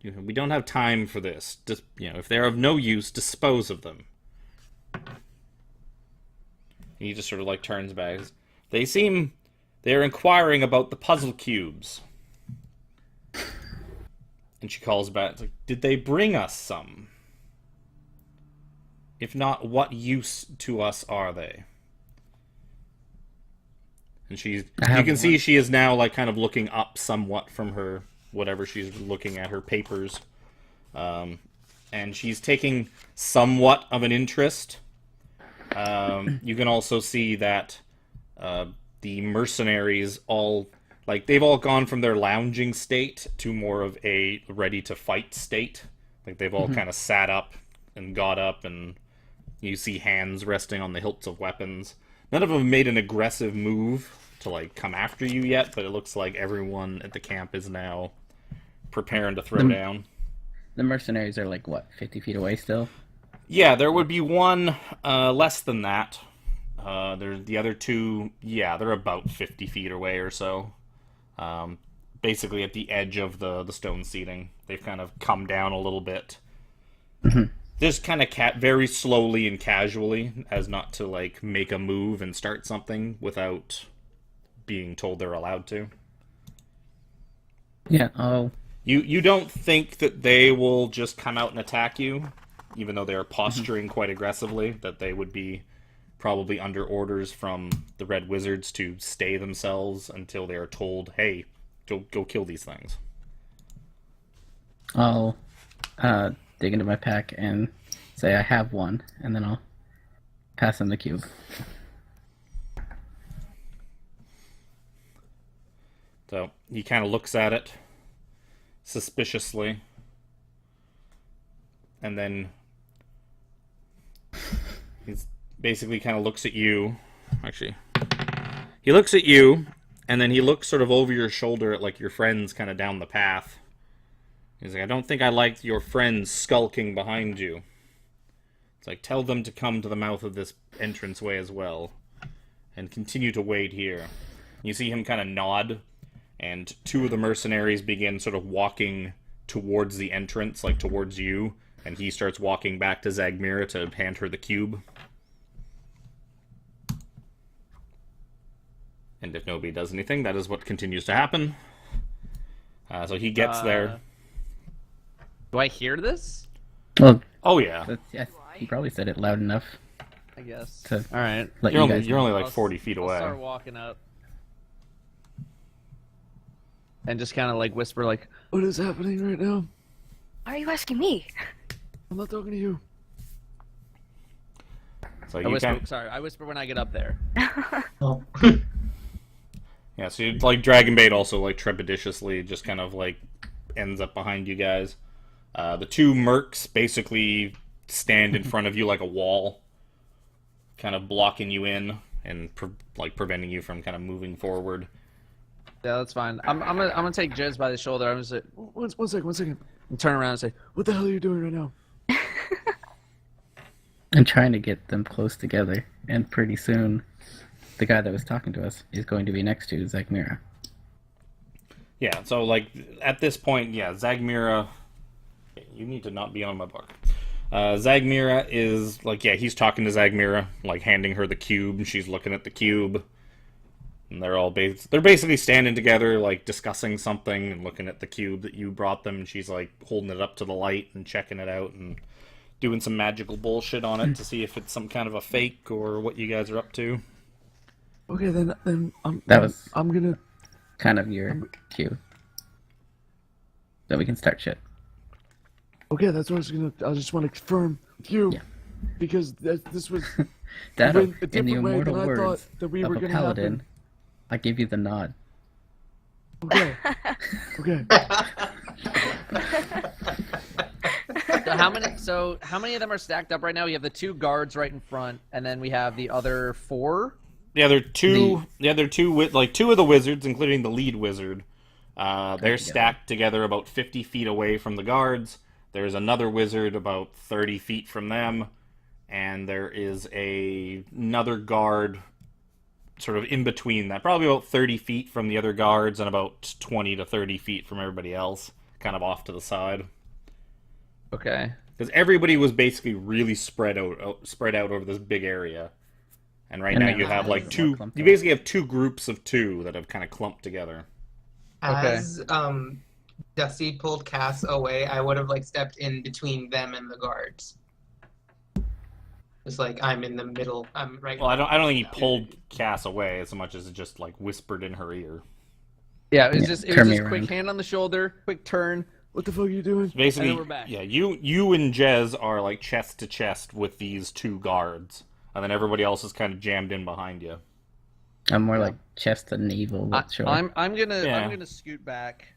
We don't have time for this. Just, if they're of no use, dispose of them. And he just sort of, like, turns back. They're inquiring about the puzzle cubes. And she calls back, like, did they bring us some? If not, what use to us are they? And you can see she is now, like, kind of looking up somewhat from her, whatever she's looking at, her papers. And she's taking somewhat of an interest. You can also see that the mercenaries they've all gone from their lounging state to more of a ready-to-fight state. Like, they've all kind of sat up and got up, and you see hands resting on the hilts of weapons. None of them made an aggressive move to, like, come after you yet, but it looks like everyone at the camp is now preparing to throw down. The mercenaries are, like, what, 50 feet away still? Yeah, there would be one less than that. There's the other two, yeah, they're about 50 feet away or so. Basically at the edge of the stone seating. They've kind of come down a little bit. just kind of very slowly and casually, as not to like make a move and start something without being told they're allowed to. Yeah. Oh. You don't think that they will just come out and attack you, even though they are posturing quite aggressively, that they would be probably under orders from the Red Wizards to stay themselves until they are told, hey, go kill these things. I'll dig into my pack and say I have one, and then I'll pass him the cube. So he kind of looks at it suspiciously, and then he's basically kind of looks at you. Actually, he looks at you, and then he looks sort of over your shoulder at like your friends kind of down the path. He's like, I don't think I like your friends skulking behind you. It's like, tell them to come to the mouth of this entranceway as well, and continue to wait here. You see him kind of nod, and two of the mercenaries begin sort of walking towards the entrance, like towards you, and he starts walking back to Zagmira to hand her the cube. And if nobody does anything, that is what continues to happen. So he gets there. Do I hear this? Well, Oh yeah, he probably said it loud enough I guess. to All right. let you're you only guys you're know. only like 40 feet I'll away. start walking up. And just kind of like whisper like, What is happening right now? Why are you asking me? I'm not talking to you. So I you whisper, kind sorry, I whisper when I get up there. Oh. yeah. So you, like Dragonbait also like trepidatiously just kind of like ends up behind you guys. The two mercs basically stand in front of you like a wall, kind of blocking you in and preventing you from kind of moving forward. Yeah, that's fine. I'm gonna take Jez by the shoulder. I'm gonna say, One second. and turn around and say, What the hell are you doing right now? I'm trying to get them close together, and pretty soon, the guy that was talking to us is going to be next to Zagmira. Yeah. So like at this point, yeah, Zagmira. You need to not be on my book. Zagmira is like, yeah, he's talking to Zagmira, like handing her the cube. She's looking at the cube. And they're all they're basically standing together, like discussing something and looking at the cube that you brought them. And she's like holding it up to the light and checking it out and doing some magical bullshit on it to see if it's some kind of a fake or what you guys are up to. Okay, then I'm gonna. Kind of your cue. So we can start shit. Okay, that's what I was gonna. I just want to confirm with you, Yeah. because this was That went a in the different way immortal than I thought words that we of were a gonna paladin, happen. I give you the nod. Okay. Okay. so how many of them are stacked up right now? We have the two guards right in front, and then we have the other four. The other two with like two of the wizards, including the lead wizard. They're stacked together about 50 feet away from the guards. There's another wizard about 30 feet from them, and there is another guard sort of in between that, probably about 30 feet from the other guards and about 20 to 30 feet from everybody else, kind of off to the side. Okay. Because everybody was basically really spread out over this big area. And right And now the you have guys like are two. more clumped You up. basically have two groups of two that have kind of clumped together. As Dusty pulled Cass away, I would have like stepped in between them and the guards. It's like I'm in the middle. I'm right. Well, I don't think he pulled Cass away as much as it just like whispered in her ear. Yeah, it was Yeah, just it turn was me just quick around. hand on the shoulder, quick turn. What the fuck are you doing? Basically, And then we're back. yeah, you and Jez are like chest to chest with these two guards, and then everybody else is kind of jammed in behind you. I'm more like chest to navel. But sure. I'm gonna Yeah. I'm gonna scoot back.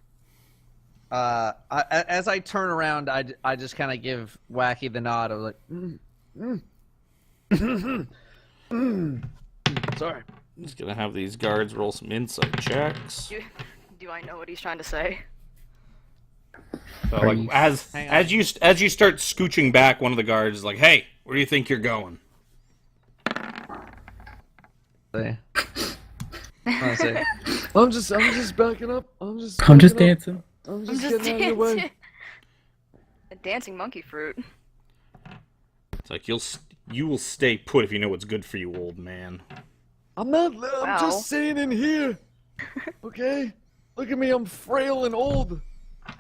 As I turn around, I just kind of give Wacky the nod. I was like, Sorry. Just gonna have these guards roll some insight checks. Do I know what he's trying to say? So, Are like you- Hang on. as you start scooching back, one of the guards is like, "Hey, where do you think you're going?" say, I say, I'm just backing up. I'm just I'm just backing up. dancing. I'm I'm just just getting out of your way. dancing. A dancing monkey fruit. like you will stay put if you know what's good for you, old man. I'm not. I'm Wow. just saying in here. Okay? Look at me. I'm frail and old. I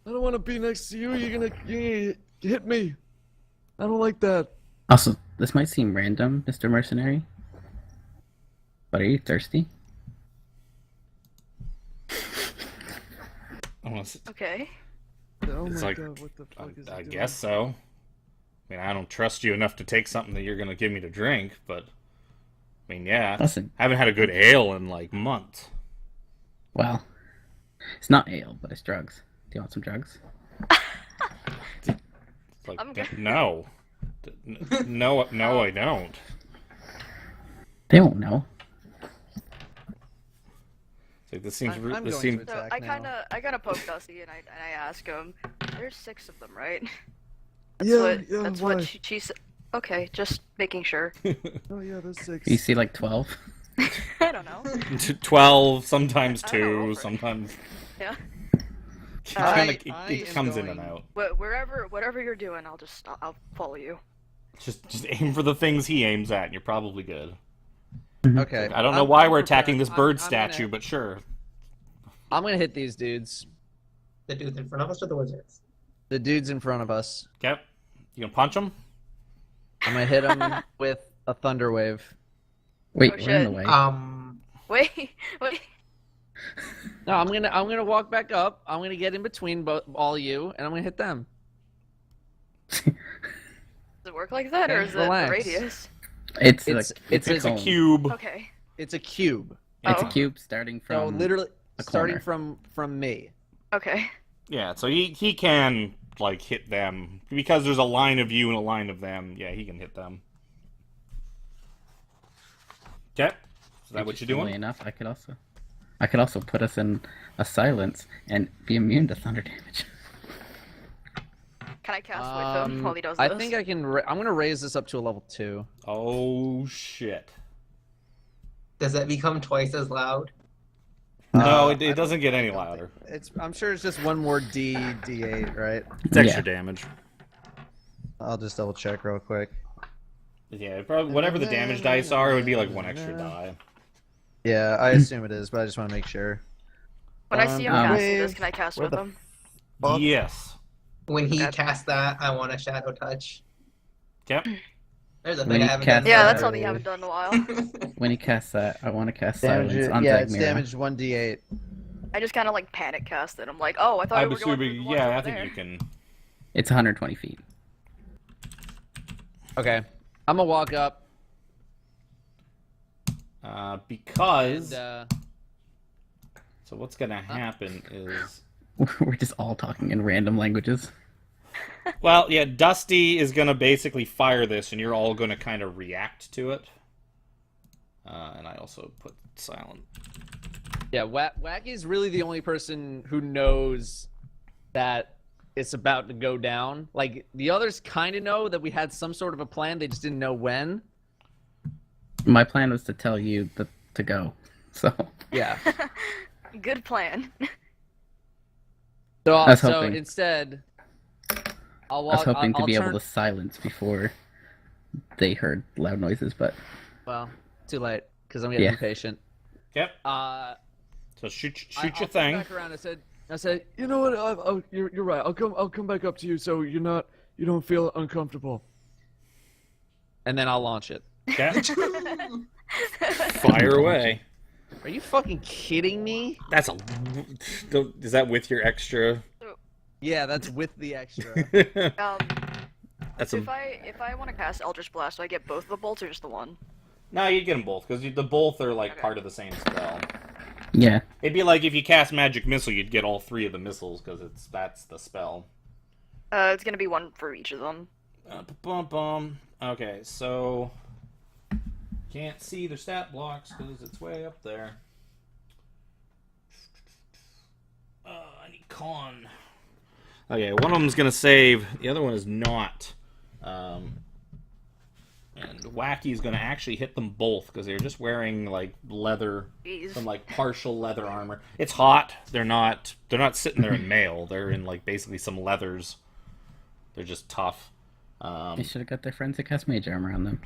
don't want to be next to you. You're gonna hit me. I don't like that. Also, this might seem random, Mr. Mercenary, but are you thirsty? I wanna s- Okay. Oh It's my like, god, what the fuck is he I doing? guess so. I mean, I don't trust you enough to take something that you're gonna give me to drink, but I mean, yeah, Listen, I haven't had a good ale in like months. well, it's not ale, but it's drugs. Do you want some drugs? It's like, I'm good. no, no, I don't. They won't know. It's like, this seems, I'm this going seems. to So attack now. I kinda poke Dusty and I ask him. There's 6 of them, right? Yeah, That's why? what she said. Okay, just making sure. Oh yeah, there's 6. You see like 12? I don't know. 12, sometimes I don't know, 2, over. sometimes. Yeah. It I it am comes in going- and out. Whatever you're doing, I'll follow you. Just aim for the things he aims at, and you're probably good. Okay. I don't know why I'm we're prepared. attacking this I'm bird gonna- statue, but sure. I'm gonna hit these dudes. The dudes in front of us or the wizards? The dudes in front of us. Yep. You gonna punch him? I'm gonna hit them with a thunder wave. Wait, Oh, we're in the shit. way. Wait. No, I'm gonna walk back up. I'm gonna get in between all you, and I'm gonna hit them. Does it work like that, or Okay, is relax. it the radius? It's It's- like it's It's a cone. cube. Okay. It's a cube. It's Oh. a cube starting from. No, literally a starting corner. from me. Okay. Yeah, so he can like hit them because there's a line of you and a line of them. Yeah, he can hit them. Okay. Is that what you're Funnily doing? enough, I could also put us in a silence and be immune to thunder damage. Can I cast with him while he does I this? think I can. I'm gonna raise this up to a level 2. Oh shit. Does that become twice as loud? No, I it doesn't get any louder. I'm sure it's just one more D8, right? It's extra Yeah. damage. I'll just double check real quick. Yeah, probably whatever the damage dice are, it would be like one extra die. Yeah, I assume it is, but I just want to make sure. when I see him Um, casting this, can I cast where with the him? Fuck. Yes. When he Okay. casts that, I want a shadow touch. Yep. There's a When thing I he haven't casts done. Yeah, that- that's something you haven't done in a while. When he casts that, I want to cast Damage. silence on Yeah, it's Dagmira. damaged 1d8. I just kind of like panic cast it. I'm like, oh, I thought we I'm were going assuming. through the ones Yeah, over I think there. you can. It's 120 feet. Okay, I'm gonna walk up. Because. And, So what's gonna happen is. We're just all talking in random languages. Well, yeah, Dusty is gonna basically fire this, and you're all gonna kind of react to it. And I also put silent. yeah, Wacky's really the only person who knows that it's about to go down. Like the others kind of know that we had some sort of a plan. They just didn't know when. My plan was to tell you to go. So Yeah. Good plan. So, I was so hoping- instead, I'll I walk. was hoping to I'll be turn... able to silence before they heard loud noises, but Well, too late because I'm getting Yeah. impatient. Yep. So So shoot I'll your turn thing. Back around. I said, You know what? You're right. I'll come back up to you so you don't feel uncomfortable. and then I'll launch it. Okay. Fire away. Are you fucking kidding me? That's a. Is that with your extra? Yeah, that's with the extra. That's If I want to cast Eldritch Blast, do I get both of the bolts or just the one? No, you get them both because the both are like Okay. part of the same spell. yeah. It'd be like if you cast Magic Missile, you'd get all 3 of the missiles because that's the spell. It's gonna be one for each of them. Bum. Okay, so can't see their stat blocks because it's way up there. I need con. Okay, one of them's gonna save. The other one is not. And Wacky's gonna actually hit them both because they're just wearing like leather, Jeez. some like partial leather armor. It's hot. They're not sitting there in mail. They're in like basically some leathers. They're just tough. They should have got their friends that cast mage armor on them.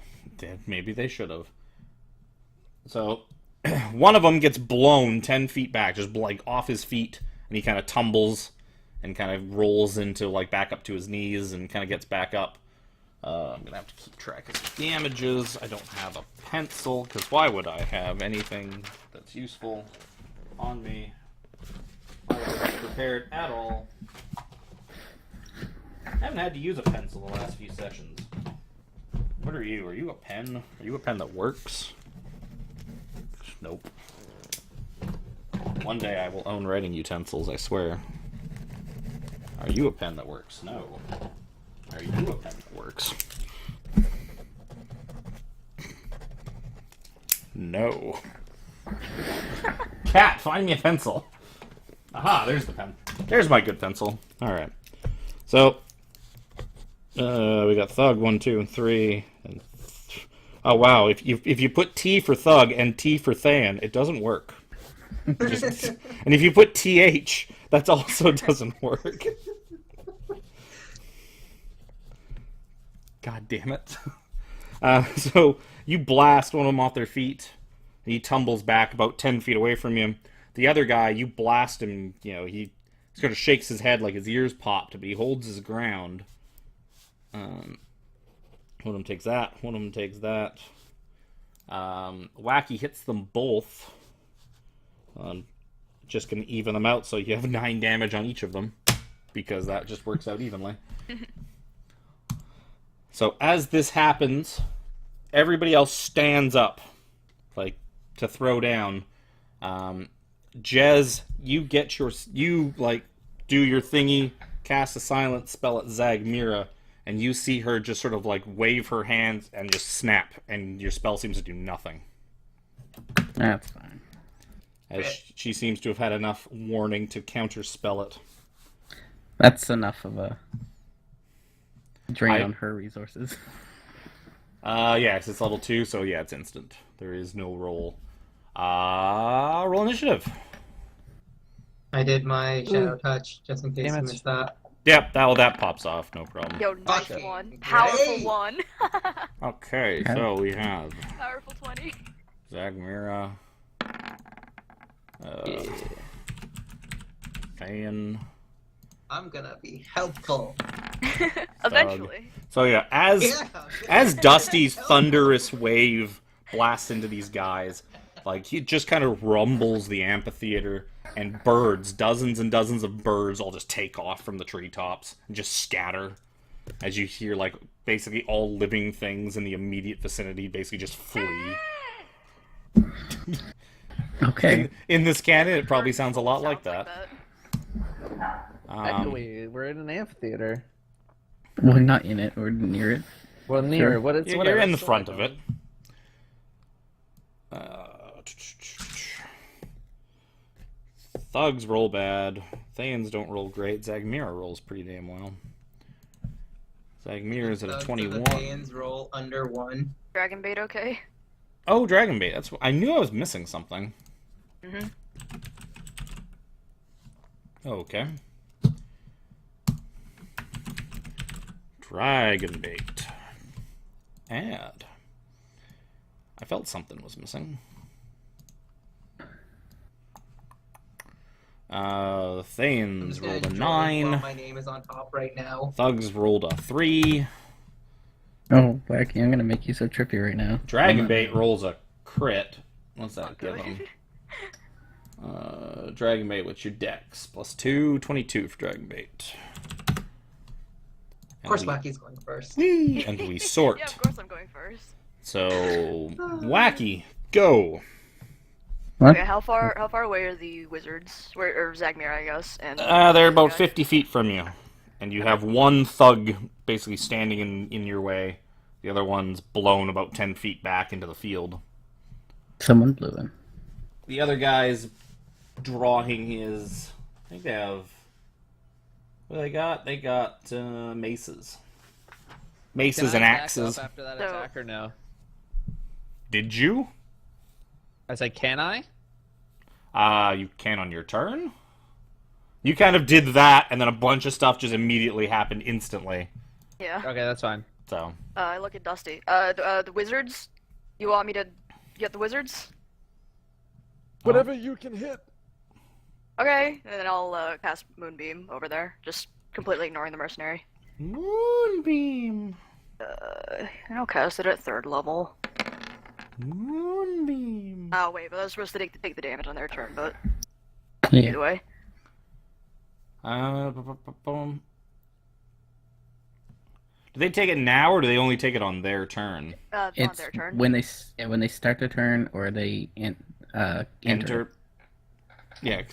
Maybe they should have. So, one of them gets blown 10 feet back, just like off his feet, and he kind of tumbles and kind of rolls into like back up to his knees and kind of gets back up. I'm gonna have to keep track of the damages. I don't have a pencil, because why would I have anything that's useful on me? I wasn't prepared at all. I haven't had to use a pencil the last few sessions. What are you? Are you a pen? Are you a pen that works? Nope. One day I will own writing utensils, I swear. Are you a pen that works? No. Are you a pen that works? No. Cat, find me a pencil. Aha, there's the pen. There's my good pencil. Alright. So, we got Thug 1, 2, and 3. And oh wow! If you put T for Thug and T for Than, it doesn't work. And if you put TH, that also doesn't work. God damn it! So you blast one of them off their feet. And he tumbles back about 10 feet away from you. The other guy, you blast him. You know he sort of shakes his head like his ears popped, but he holds his ground. One of them takes that. One of them takes that. Wacky hits them both. Just gonna even them out, so you have 9 damage on each of them, because that just works out evenly. So as this happens, everybody else stands up, like to throw down. Jez, you do your thingy, cast a silent spell at Zagmira. And you see her just sort of like wave her hands and just snap, and your spell seems to do nothing. That's fine. As she seems to have had enough warning to counterspell it. That's enough of a drain on her resources. Yes, it's level 2, so yeah, it's instant. There is no roll. Roll initiative. I did my shadow touch just in case you missed that. Yep, that pops off, no problem. Yo, nice Okay. one. Powerful Great. one. Okay, so we have Powerful 20. Zagmira, Fan. I'm gonna be helpful. Eventually. So yeah, as Dusty's thunderous wave blasts into these guys, like he just kind of rumbles the amphitheater, and birds, dozens and dozens of birds, all just take off from the treetops and just scatter. As you hear, like, basically all living things in the immediate vicinity basically just flee. Okay. In this canon, it probably sounds a lot like that. Actually, we're in an amphitheater. We're not in it. We're near it. Well, near, but it's You're whatever. in the front of it. Thugs roll bad. Thans don't roll great. Zagmira rolls pretty damn well. Zagmira's at a 21. The roll under 1. Dragon bait okay? Oh, Dragon Bait. That's. I knew I was missing something. Mm-hmm. Okay. Dragon Bait. Add. I felt something was missing. Thanes rolled a 9. While my name is on top right now. Thugs rolled a 3. Oh, Wacky, I'm gonna make you so trippy right now. Dragon Bait rolls a crit. What's that give Okay. him? Dragon Bait, what's your dex? Plus 2, 22 for Dragon Bait. Of course, Wacky's going first. And we sort. Yeah, of course I'm going first. So, Wacky, go. What? Okay, how far away are the wizards? Or Zagmir, I guess. And They're about 50 feet from you. And you have one thug basically standing in your way. The other one's blown about 10 feet back into the field. Someone blew him. The other guy's drawing his... I think they have... What do they got? They got maces. Maces Can and I back axes. up after that No. attack or no? Did you? I said, can I? You can on your turn? You kind of did that, and then a bunch of stuff just immediately happened instantly. Yeah. Okay, that's fine. So I look at Dusty. The wizards? You want me to get the wizards? Whatever you can hit. Okay, and then I'll cast Moonbeam over there, just completely ignoring the mercenary. Moonbeam. I'll cast it at 3rd level. Moonbeam. Oh wait, but I was supposed to take the damage on their turn, but Yeah. either way. Do they take it now, or do they only take it on their turn? On It's their turn. when they start the turn or they enter. Yeah.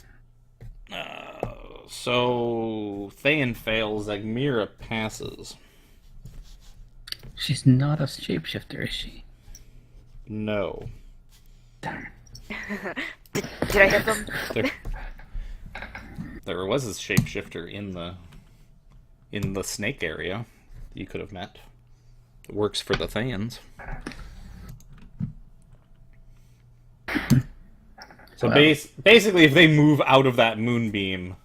So Thayan fails. Agmira passes. She's not a shapeshifter, is she? No. Darn. Did I hit them? There was a shapeshifter in the snake area you could have met. It works for the Thayans. So Wow. basically, if they move out of that moonbeam,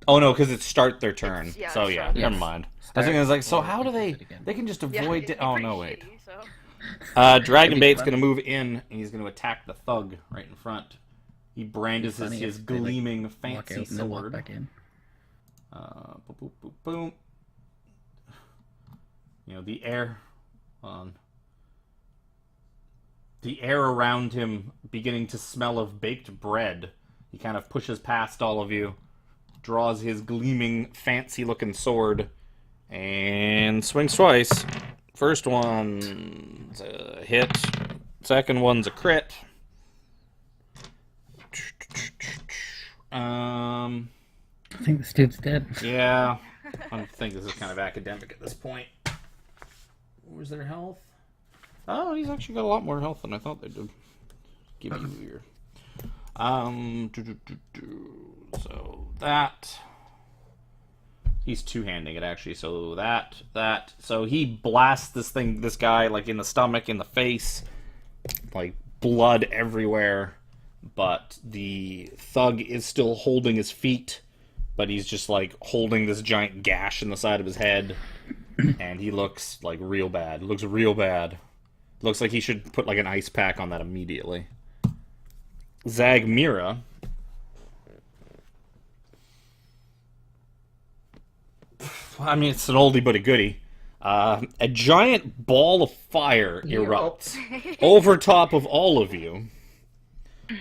oh no, because it start their turn. Yeah, So it's yeah, start. never Yes. mind. I was Start thinking, I was like, so or how do they? exit again. They can just Yeah, avoid. it'd be Oh pretty no, wait. shitty, so. Dragon Bait's fun. gonna move in, and he's gonna attack the thug right in front. He brandishes Funny his if they, like, gleaming Walk fancy out and then walk sword. back in. Boom, boom, boom, boom. You know, the air around him beginning to smell of baked bread. He kind of pushes past all of you, draws his gleaming, fancy-looking sword, and swings twice. First one's a hit. Second one's a crit. I think this dude's dead. Yeah, I think this is kind of academic at this point. Where's their health? Oh, he's actually got a lot more health than I thought they did. Give you your. So that. He's two-handing it actually. So that. So he blasts this guy like in the stomach, in the face, like blood everywhere. But the thug is still holding his feet. But he's just like holding this giant gash in the side of his head. And he looks like real bad. Looks real bad. Looks like he should put like an ice pack on that immediately. Zagmira. I mean, it's an oldie but a goodie. A giant ball of fire erupts over top of all of you.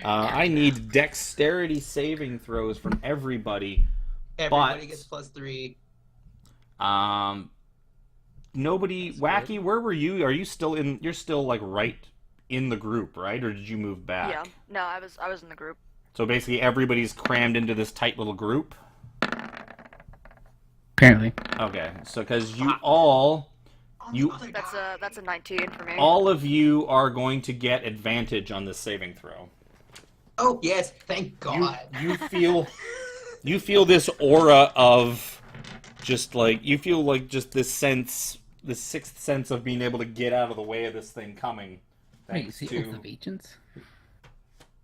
I need dexterity saving throws from everybody. Everybody gets +3. Nobody. Wacky, where were you? Are you still in? You're still like right in the group, right? Or did you move back? Yeah. No, I was in the group. So basically, everybody's crammed into this tight little group. Apparently. Okay, so because you all, That's a 19 for me. all of you are going to get advantage on this saving throw. Oh yes, thank God. You feel this aura of just like you feel like just this sense, this sixth sense of being able to get out of the way of this thing coming. Wait, Thanks is he Oath to of Agents?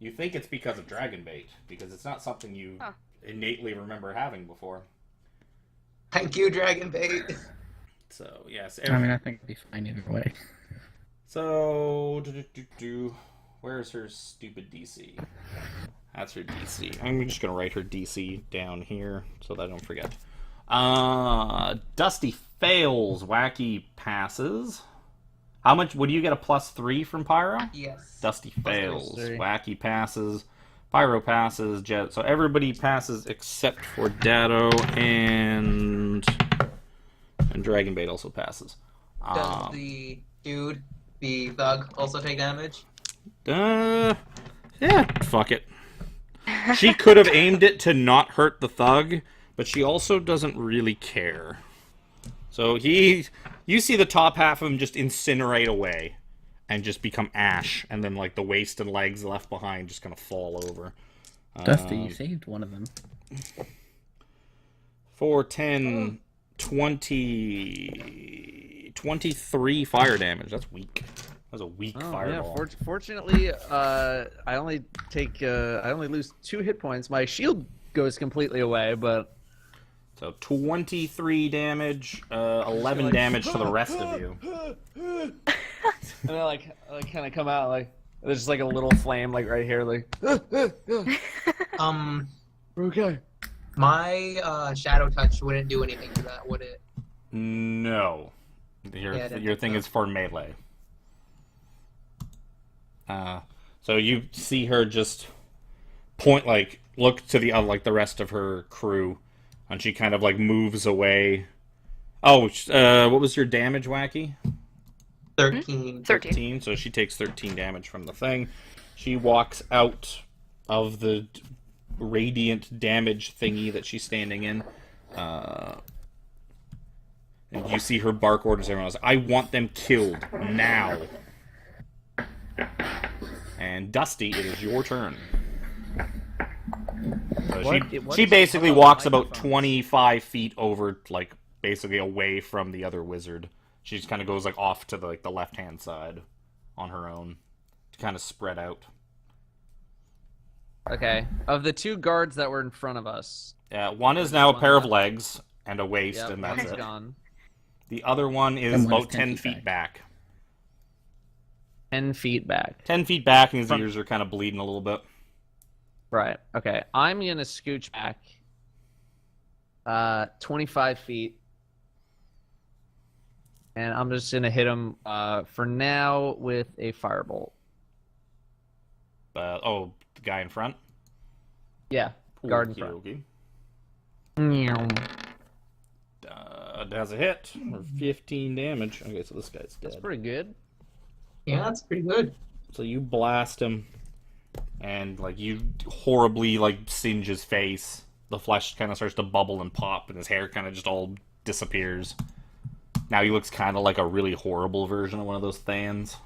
you think it's because of Dragon Bait because it's not something you innately remember having before. Thank you, Dragon Bait. So yes, I mean, I think it'd be fine either way. So, where's her stupid DC? That's her DC. I'm just gonna write her DC down here so that I don't forget. Dusty fails. Wacky passes. How much? Would you get a +3 from Pyro? Yes. Dusty fails. +3. Wacky passes. Pyro passes. Jet. So everybody passes except for Datto and Dragon Bait also passes. Does the dude, the thug, also take damage? Yeah, fuck it. She could have aimed it to not hurt the thug, but she also doesn't really care. So you see the top half of him just incinerate away and just become ash, and then like the waist and legs left behind just kind of fall over. Dusty, you saved one of them. 4, 10, 20, 23 fire damage. That's weak. That was a weak fireball. Yeah, fortunately, I only lose 2 hit points. My shield goes completely away, but So 23 damage, 11 damage to the rest of you. And I like kind of come out like there's just like a little flame like right here like. Okay. My shadow touch wouldn't do anything to that, would it? No. Yeah, I didn't Your think thing so. is for melee. So you see her just point, like, look to the like the rest of her crew, and she kind of like moves away. Oh, what was your damage, Wacky? 13. 13. So she takes 13 damage from the thing. She walks out of the radiant damage thingy that she's standing in. And you see her bark orders everyone else. I want them killed now. And Dusty, it is your turn. So she basically walks about 25 feet over, like, basically away from the other wizard. She just kind of goes, like, off to the, like, the left-hand side on her own to kind of spread out. Okay. Of the 2 guards that were in front of us. One is now a pair of legs and a waist, Yep, and that's one's it. gone. The other one is And one's about 10 feet back. 10 feet back. 10 feet back, and his ears are kind of bleeding a little bit. Right. Okay. I'm gonna scooch back 25 feet. And I'm just gonna hit him for now with a firebolt. The guy in front? Yeah. Guard in Okie front. dokie. Has a hit for 15 damage. Okay, so this guy's dead. That's pretty good. Yeah, that's pretty good. So you blast him, and like you horribly like singe his face. The flesh kind of starts to bubble and pop, and his hair kind of just all disappears. Now he looks kind of like a really horrible version of one of those Thans.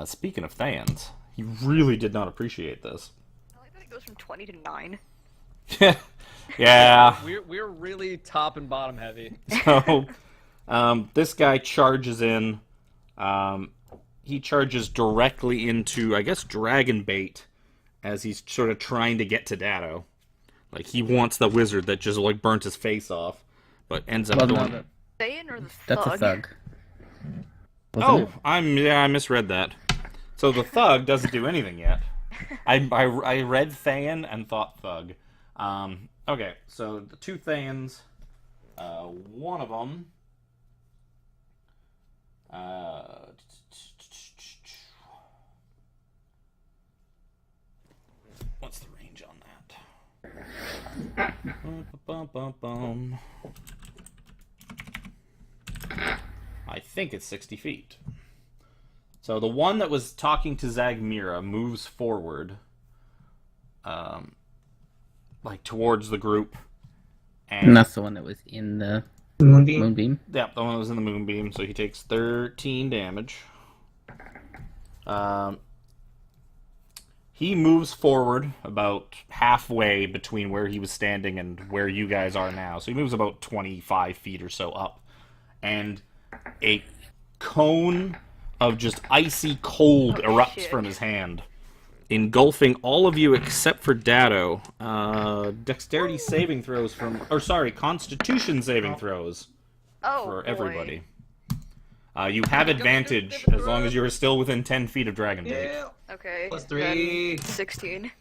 Speaking of Thans, he really did not appreciate this. I like that it goes from 20 to 9. Yeah. We're really top and bottom heavy. So, this guy charges in. He charges directly into, I guess, Dragon Bait, as he's sort of trying to get to Datto. Like, he wants the wizard that just, like, burnt his face off, but ends up doing... Thayan or the That's thug? a thug. Oh, I misread that. So the thug doesn't do anything yet. I read Thayan and thought thug. Okay, so the 2 Thans, one of them, what's the range on that? I think it's 60 feet. So the one that was talking to Zagmira moves forward, like towards the group, And that's the one that was in the Moonbeam. moonbeam. yeah, the one that was in the moonbeam. So he takes 13 damage. He moves forward about halfway between where he was standing and where you guys are now. So he moves about 25 feet or so up, and a cone of just icy cold erupts shit. from his hand, engulfing all of you except for Datto. Dexterity saving throws Constitution saving throws Oh, for boy. everybody. You have advantage as long as you're still within 10 feet of Dragon Bait. Yeah. Okay. Plus 3. then 16.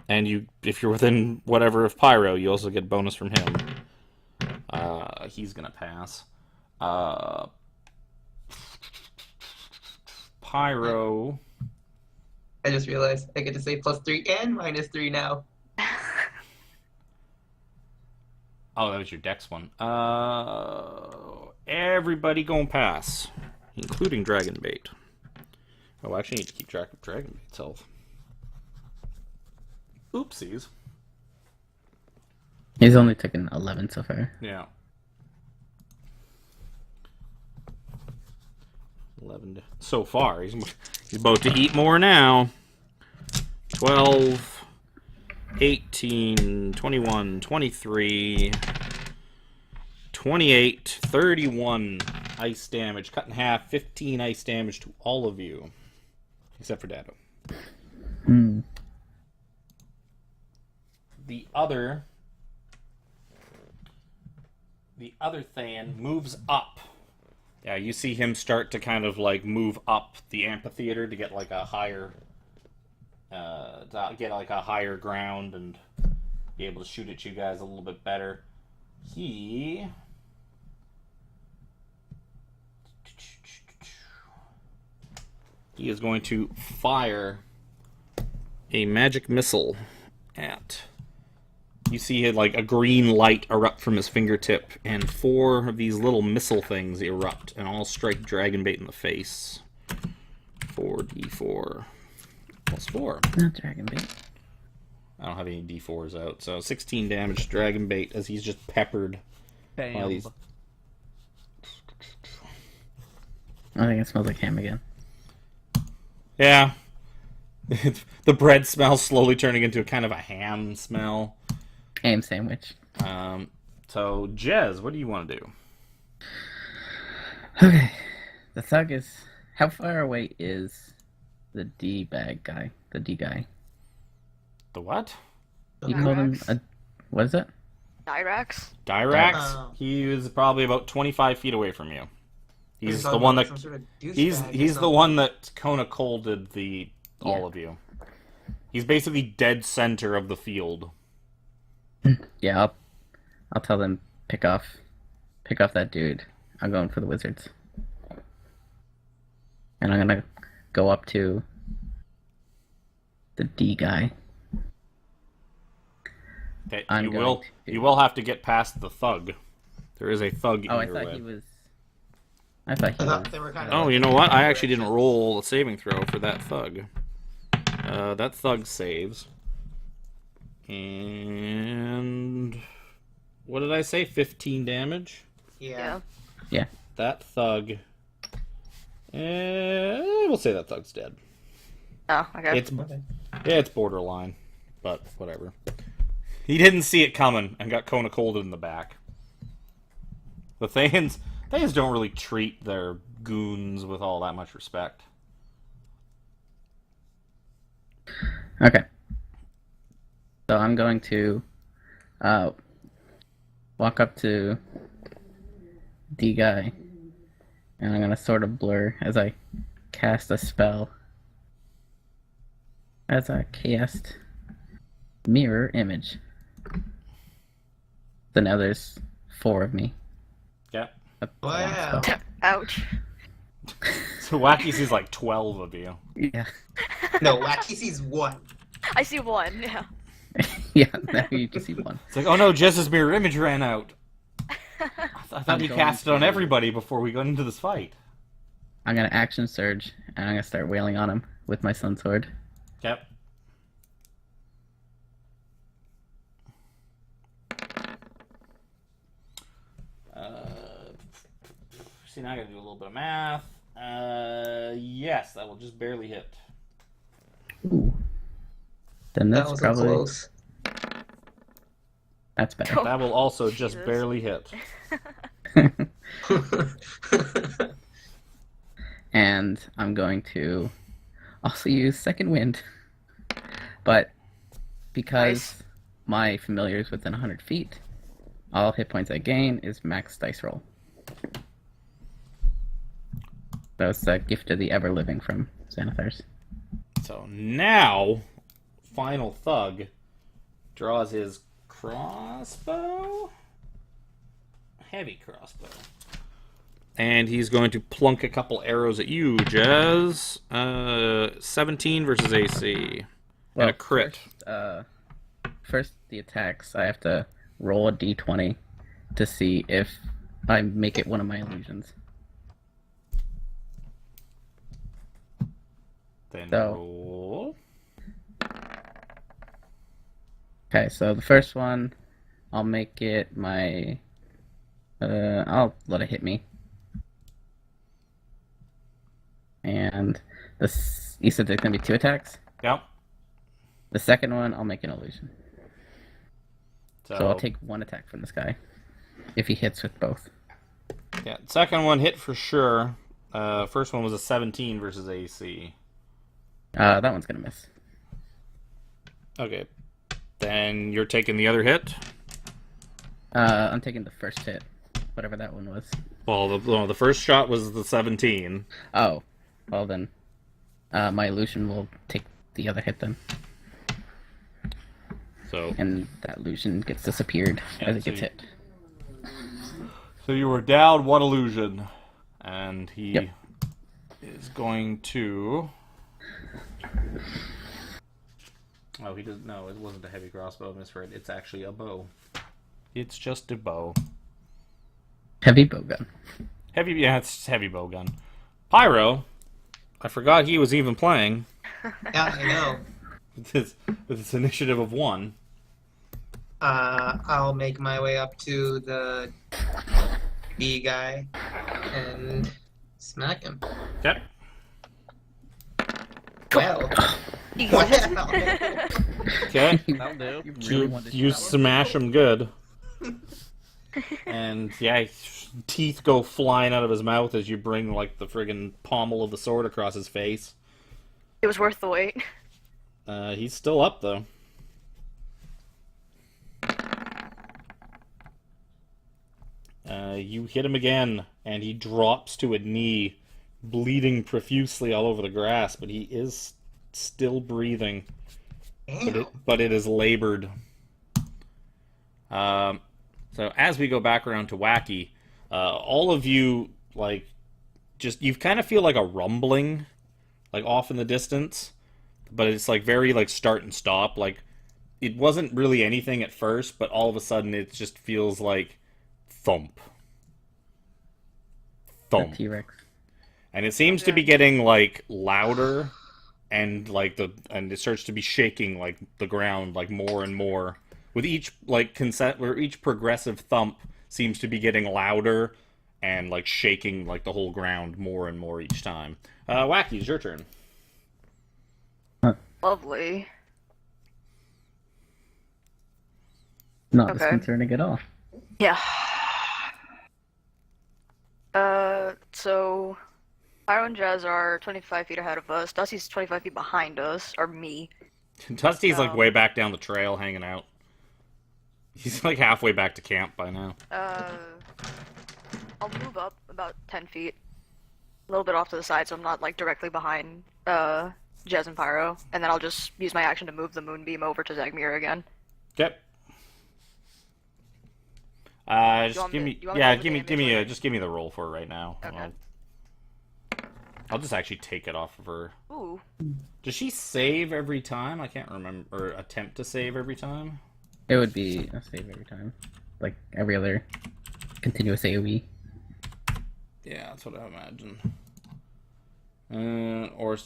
And if you're within whatever of Pyro, you also get bonus from him. He's gonna pass. Pyro. I just realized I get to say plus 3 and minus 3 now. Oh, that was your Dex one. Everybody gonna pass, including Dragon Bait. Oh, I actually need to keep track of Dragon Bait's health. Oopsies. He's only taken 11 so far. Yeah. 11 so far. He's about to eat more now. 12, 18, 21, 23, 28, 31 ice damage. Cut in half, 15 ice damage to all of you. Except for Datto. the other Than moves up. Yeah, you see him start to kind of like move up the amphitheater to get like a higher ground and be able to shoot at you guys a little bit better. He is going to fire a magic missile at. You see like a green light erupt from his fingertip, and 4 of these little missile things erupt, and all strike Dragonbait in the face. 4d4 plus 4. Not Dragonbait. I don't have any d4s out, so 16 damage to Dragonbait as he's just peppered by Bam. these. I think it smells like ham again. Yeah. The bread smell slowly turning into a kind of a ham smell. Ham sandwich. So, Jez, what do you want to do? Okay. The thug is... How far away is the D-bag guy? The D guy? The what? You called him a... What is it? Dyrax? Dyrax? Oh. He is probably about 25 feet away from you. He's You're the one that... some sort of He's douchebag or the something. one that Kona colded all Yeah. of you. He's basically dead center of the field. Yeah, I'll tell them pick off that dude. I'm going for the wizards. And I'm gonna go up to the D guy. Okay, I'm you going will to- you will have to get past the thug. There is a thug Oh, in I your thought way. he was... I thought he I thought was... they were kind of Oh, you know what? I actually didn't roll a saving throw for that thug. That thug saves. And... What did I say? 15 damage? Yeah. Yeah. That thug... we'll say that thug's dead. Oh, okay. It's borderline, but whatever. He didn't see it coming and got Kona colded in the back. The Thans don't really treat their goons with all that much respect. Okay. So I'm going to walk up to D guy, and I'm going to sort of blur as I cast a spell. As I cast Mirror Image. So now there's 4 of me. Yeah. Wow. Ouch. So Wacky sees like 12 of you. Yeah. No, Wacky sees 1. I see 1, yeah. Yeah, now you just see 1. It's like, oh no, Jess's mirror image ran out. I thought he going cast it on to- everybody before we got into this fight. I'm going to action surge, and I'm going to start wailing on him with my sun sword. Yep. See, now I gotta do a little bit of math. Yes, that will just barely hit. Ooh. Then That that's was probably... close. That's better. That will also just Jesus. barely hit. And I'm going to also use Second Wind. But because Nice. my familiar is within 100 feet, all hit points I gain is max dice roll. That's the gift of the ever living from Xanathars. So now, final thug draws his crossbow? Heavy crossbow. And he's going to plunk a couple arrows at you, Jez. 17 versus AC. And a crit. First, the attacks, I have to roll a d20 to see if I make it one of my illusions. Then So- roll. Okay, so the first one, I'll make it my... I'll let it hit me. And this, you said there's going to be 2 attacks? Yep. The second one, I'll make an illusion. So I'll take 1 attack from this guy, if he hits with both. Yeah, second one hit for sure. First one was a 17 versus AC. That one's going to miss. Okay. Then you're taking the other hit. I'm taking the first hit, whatever that one was. Well, the first shot was the 17. Oh, well then, my illusion will take the other hit then, So and that illusion gets disappeared as it gets hit. So you were down one illusion, and he Yep. is going to. Oh, he doesn't. No, it wasn't a heavy crossbow, misread. It's actually a bow. It's just a bow. Heavy bowgun. Heavy, yeah, it's heavy bow gun. Pyro, I forgot he was even playing. Yeah, I know. With his initiative of 1. I'll make my way up to the B guy and smack him. Okay. Well. Jesus. Well. Okay. That'll do. You smash him good. And yeah, teeth go flying out of his mouth as you bring like the friggin' pommel of the sword across his face. It was worth the wait. He's still up though. You hit him again, and he drops to a knee, bleeding profusely all over the grass, but he is still breathing. But it is labored. So as we go back around to Wacky, all of you, like, you kind of feel like a rumbling, like, off in the distance. But it's, like, very, like, start and stop. Like, it wasn't really anything at first, but all of a sudden it just feels like thump. Thump. T-Rex. And it seems to be getting, like, louder, and, like, and it starts to be shaking, like, the ground, like, more and more. With each, like, where each progressive thump seems to be getting louder and, like, shaking, like, the whole ground more and more each time. Wacky, it's your turn. Lovely. Not Okay. disconcerting at all. Yeah. So Pyro and Jazz are 25 feet ahead of us. Dusty's 25 feet behind us, or me. Dusty's, like, way back down the trail hanging out. He's, like, halfway back to camp by now. I'll move up about 10 feet. A little bit off to the side so I'm not, like, directly behind, Jazz and Pyro. And then I'll just use my action to move the moonbeam over to Zagmira again. Okay. Just give me, yeah, give me the roll for it right now. Okay. I'll just actually take it off of her. Ooh. Does she save every time? I can't remember, or attempt to save every time? It would be a save every time, like every other continuous AOE. Yeah, that's what I imagine. Or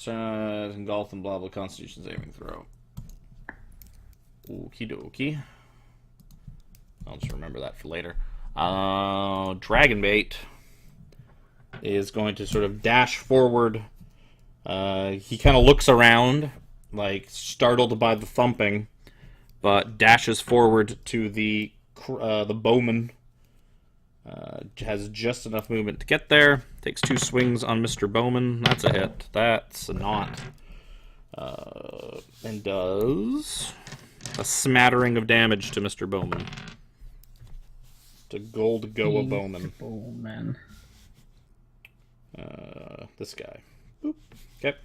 engulfed and blah blah Constitution saving throw. Okie dokie. I'll just remember that for later. Dragonbait is going to sort of dash forward. He kind of looks around, like startled by the thumping, but dashes forward to the bowman. Has just enough movement to get there. Takes 2 swings on Mr. Bowman. That's a hit. That's a not. And does a smattering of damage to Mr. Bowman. To Gold Goa Bowman. Bowman. This guy. Boop. Okay.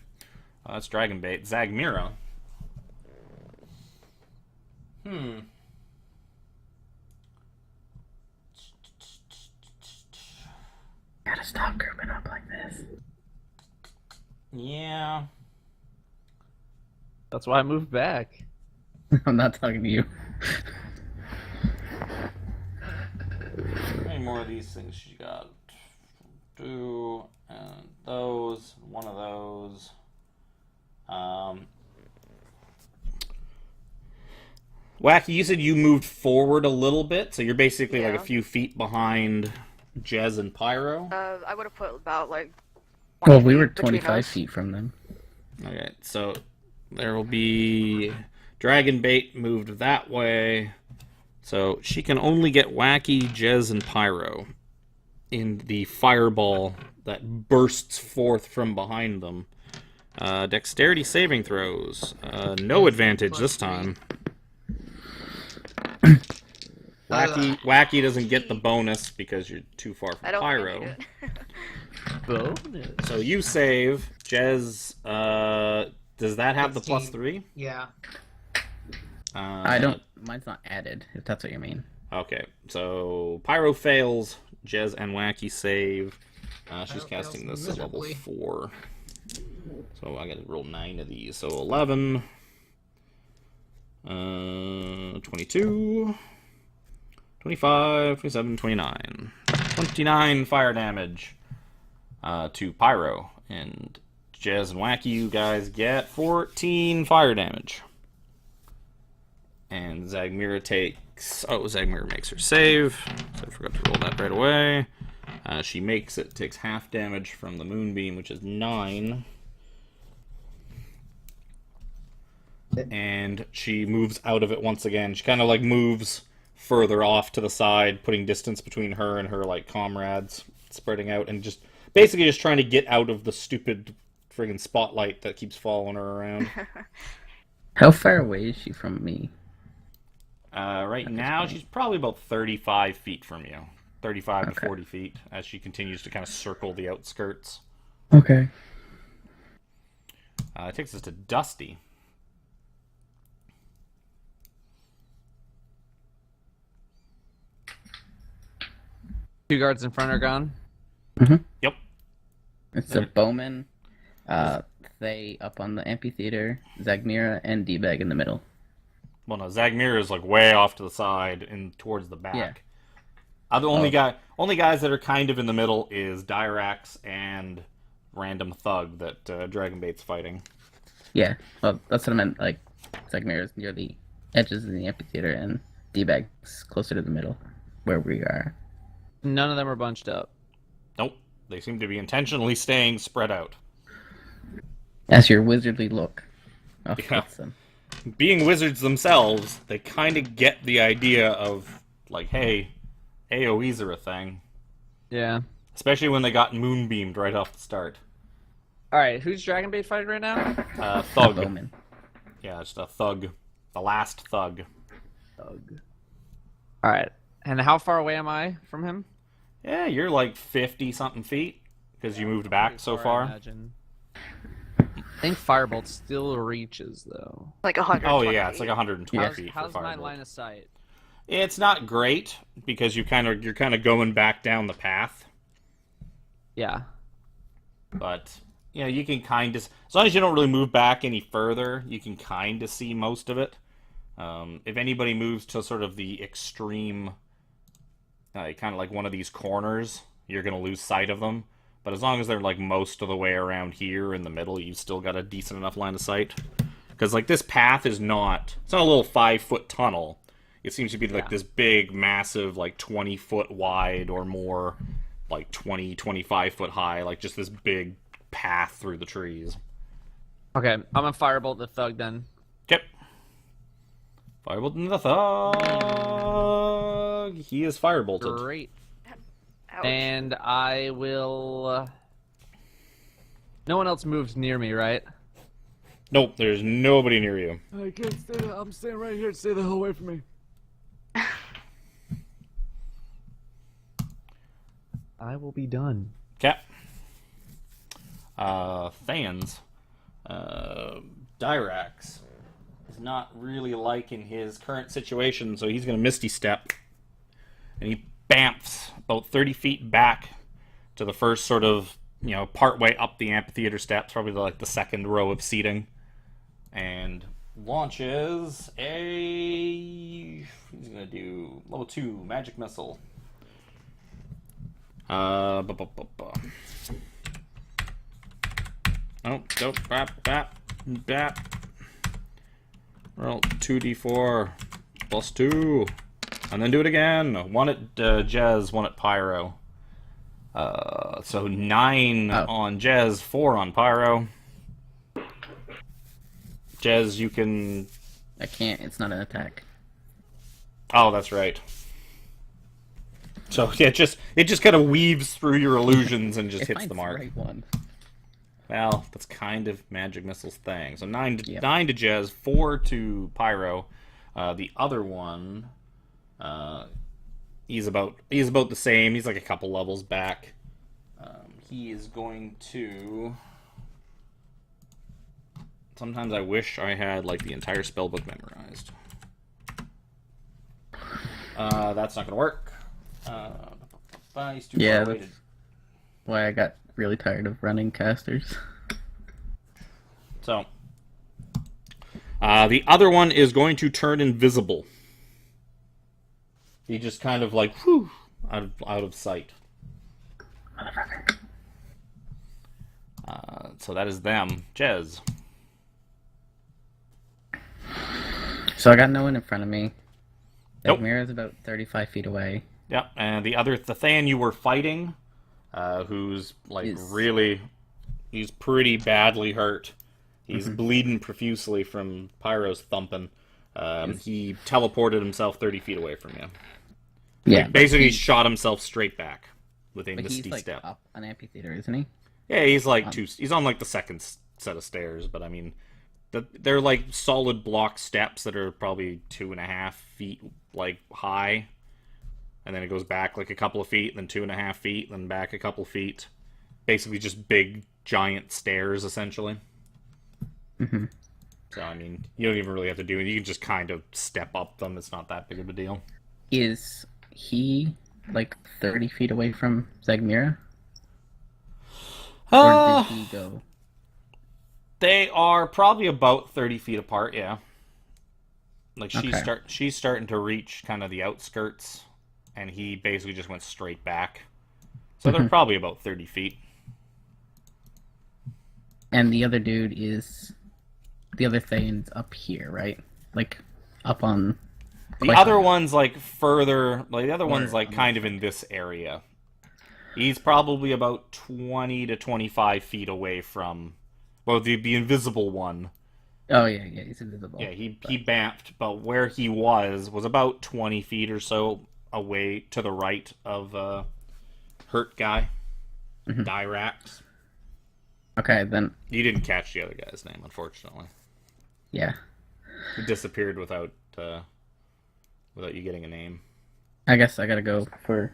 That's Dragonbait. Zagmira. Gotta stop grouping up like this. Yeah. That's why I moved back. I'm not talking to you. How many more of these things you got? 2, and those, 1 of those. Wacky, you said you moved forward a little bit, so you're basically like a few feet behind Jez and Pyro. I would have put about, like, Well, 20 we were feet between 25 us. feet from them. Okay, so there will be Dragonbait moved that way. So she can only get Wacky, Jez, and Pyro in the fireball that bursts forth from behind them. Dexterity saving throws. No advantage this time. Wacky doesn't get the bonus because you're too far I from don't think I Pyro. need it. Bonus. So you save. Jez, does that have the 16. +3? Yeah. I don't. Mine's not added. If that's what you mean. Okay, so Pyro fails. Jez and Wacky save. She's Pyro casting fails this at level miserably. 4. So I gotta roll 9 of these. So 11. 22. 25, 27, 29. 29 fire damage to Pyro. And Jez and Wacky, you guys get 14 fire damage. And Zagmira takes... Oh, Zagmira makes her save. So I forgot to roll that right away. She makes it, takes half damage from the Moonbeam, which is 9. And she moves out of it once again. She kind of, like, moves further off to the side, putting distance between her and her, like, comrades, spreading out, and just basically just trying to get out of the stupid friggin' spotlight that keeps following her around. How far away is she from me? Right now, she's probably about 35 feet from you. 35 to 40 feet, as she continues to kind of circle the outskirts. Okay. It takes us to Dusty. Two guards in front are gone. Yep. It's a bowman. They up on the amphitheater. Zagmira and D-Bag in the middle. Well, no, Zagmira is like way off to the side and towards the back. Yeah. The only guys that are kind of in the middle is Dyrax and random thug that Dragonbait's fighting. Yeah. Well, that's what I meant. Like, Zagmira's near the edges of the amphitheater, and D-Bag's closer to the middle, where we are. None of them are bunched up. Nope. They seem to be intentionally staying spread out. As your wizardly look. Oh, Yeah. that's them. Being wizards themselves, they kind of get the idea of, like, hey, AoEs are a thing. Yeah. Especially when they got moonbeamed right off the start. All right, who's Dragonbait fighting right now? Thug. Bowman. Yeah, just a thug. The last thug. Thug. All right, and how far away am I from him? Yeah, you're like 50-something feet, because you moved back so I far. imagine. I think Firebolt still reaches, though. Like 100. Oh, yeah, it's like 120 How's, feet for how's my Firebolt. line of sight? It's not great, because you're kind of going back down the path. Yeah. But, you know, you can kind of... As long as you don't really move back any further, you can kind of see most of it. If anybody moves to sort of the extreme, kind of like one of these corners, you're going to lose sight of them. But as long as they're, like, most of the way around here in the middle, you've still got a decent enough line of sight. Because, like, this path is not... It's not a little 5-foot tunnel. It seems to be, like, this big, massive, like, 20-foot wide or more, like, 20, 25-foot high. Like, just this big path through the trees. Okay, I'm gonna Firebolt the Thug then. Yep. Firebolt into the thug. He is firebolted. Great. Ouch. And I will... No one else moves near me, right? Nope, there's nobody near you. I can't stay there. I'm staying right here. Stay the hell away from me. I will be done. Okay. Fans. Dyrax is not really liking his current situation, so he's going to Misty Step. And he bamfs about 30 feet back to the first sort of, you know, part way up the amphitheater steps, probably like the second row of seating. And launches a... He's going to do level 2 magic missile. Oh, nope, bap. Roll 2d4 plus 2. And then do it again. One at Jez, one at Pyro. So 9 on Jez, 4 on Pyro. Jez, you can... I can't. It's not an attack. Oh, that's right. So yeah, it just kind of weaves through your illusions and just If hits mine's the mark. Right one. Well, that's kind of Magic Missile's thing. So 9 to Jez, 4 to Pyro. The other one He's about the same. He's like a couple levels back. He is going to. Sometimes I wish I had like the entire spellbook memorized. That's not gonna work. He's too Yeah, far away that's why I got really tired of running casters. So, the other one is going to turn invisible. He just kind of like, whew, out of sight. Motherfucker. So that is them. Jez. So I got no one in front of me. Nope. Mira's about 35 feet away. Yep, and the Than you were fighting, who's like really, he's pretty badly hurt. He's bleeding profusely from Pyro's thumping. He teleported himself 30 feet away from you. Yeah, Like, basically shot himself straight back with a but misty he's like step. up an amphitheater, isn't he? Yeah, he's like he's on like the second set of stairs, but I mean, they're like solid block steps that are probably 2.5 feet like high, and then it goes back like a couple of feet, then 2.5 feet, then back a couple feet. Basically, just big giant stairs, essentially. Mm-hmm. So I mean, you don't even really have to do it. You can just kind of step up them. It's not that big of a deal. Is he like 30 feet away from Zagmira? Or did he go? They are probably about 30 feet apart, yeah. Like she's starting to reach kind of the outskirts, and he basically just went straight back. So they're probably about 30 feet. And the other dude is the other Thane's up here, right? Like up on The other one's like further, like the other one's like kind of in this area. He's probably about 20 to 25 feet away from, well, the invisible one. Oh yeah, he's invisible. Yeah, he bamped, but where he was about 20 feet or so away to the right of hurt guy, Dyrax. Okay, then. You didn't catch the other guy's name, unfortunately. Yeah. He disappeared without you getting a name. I guess I gotta go for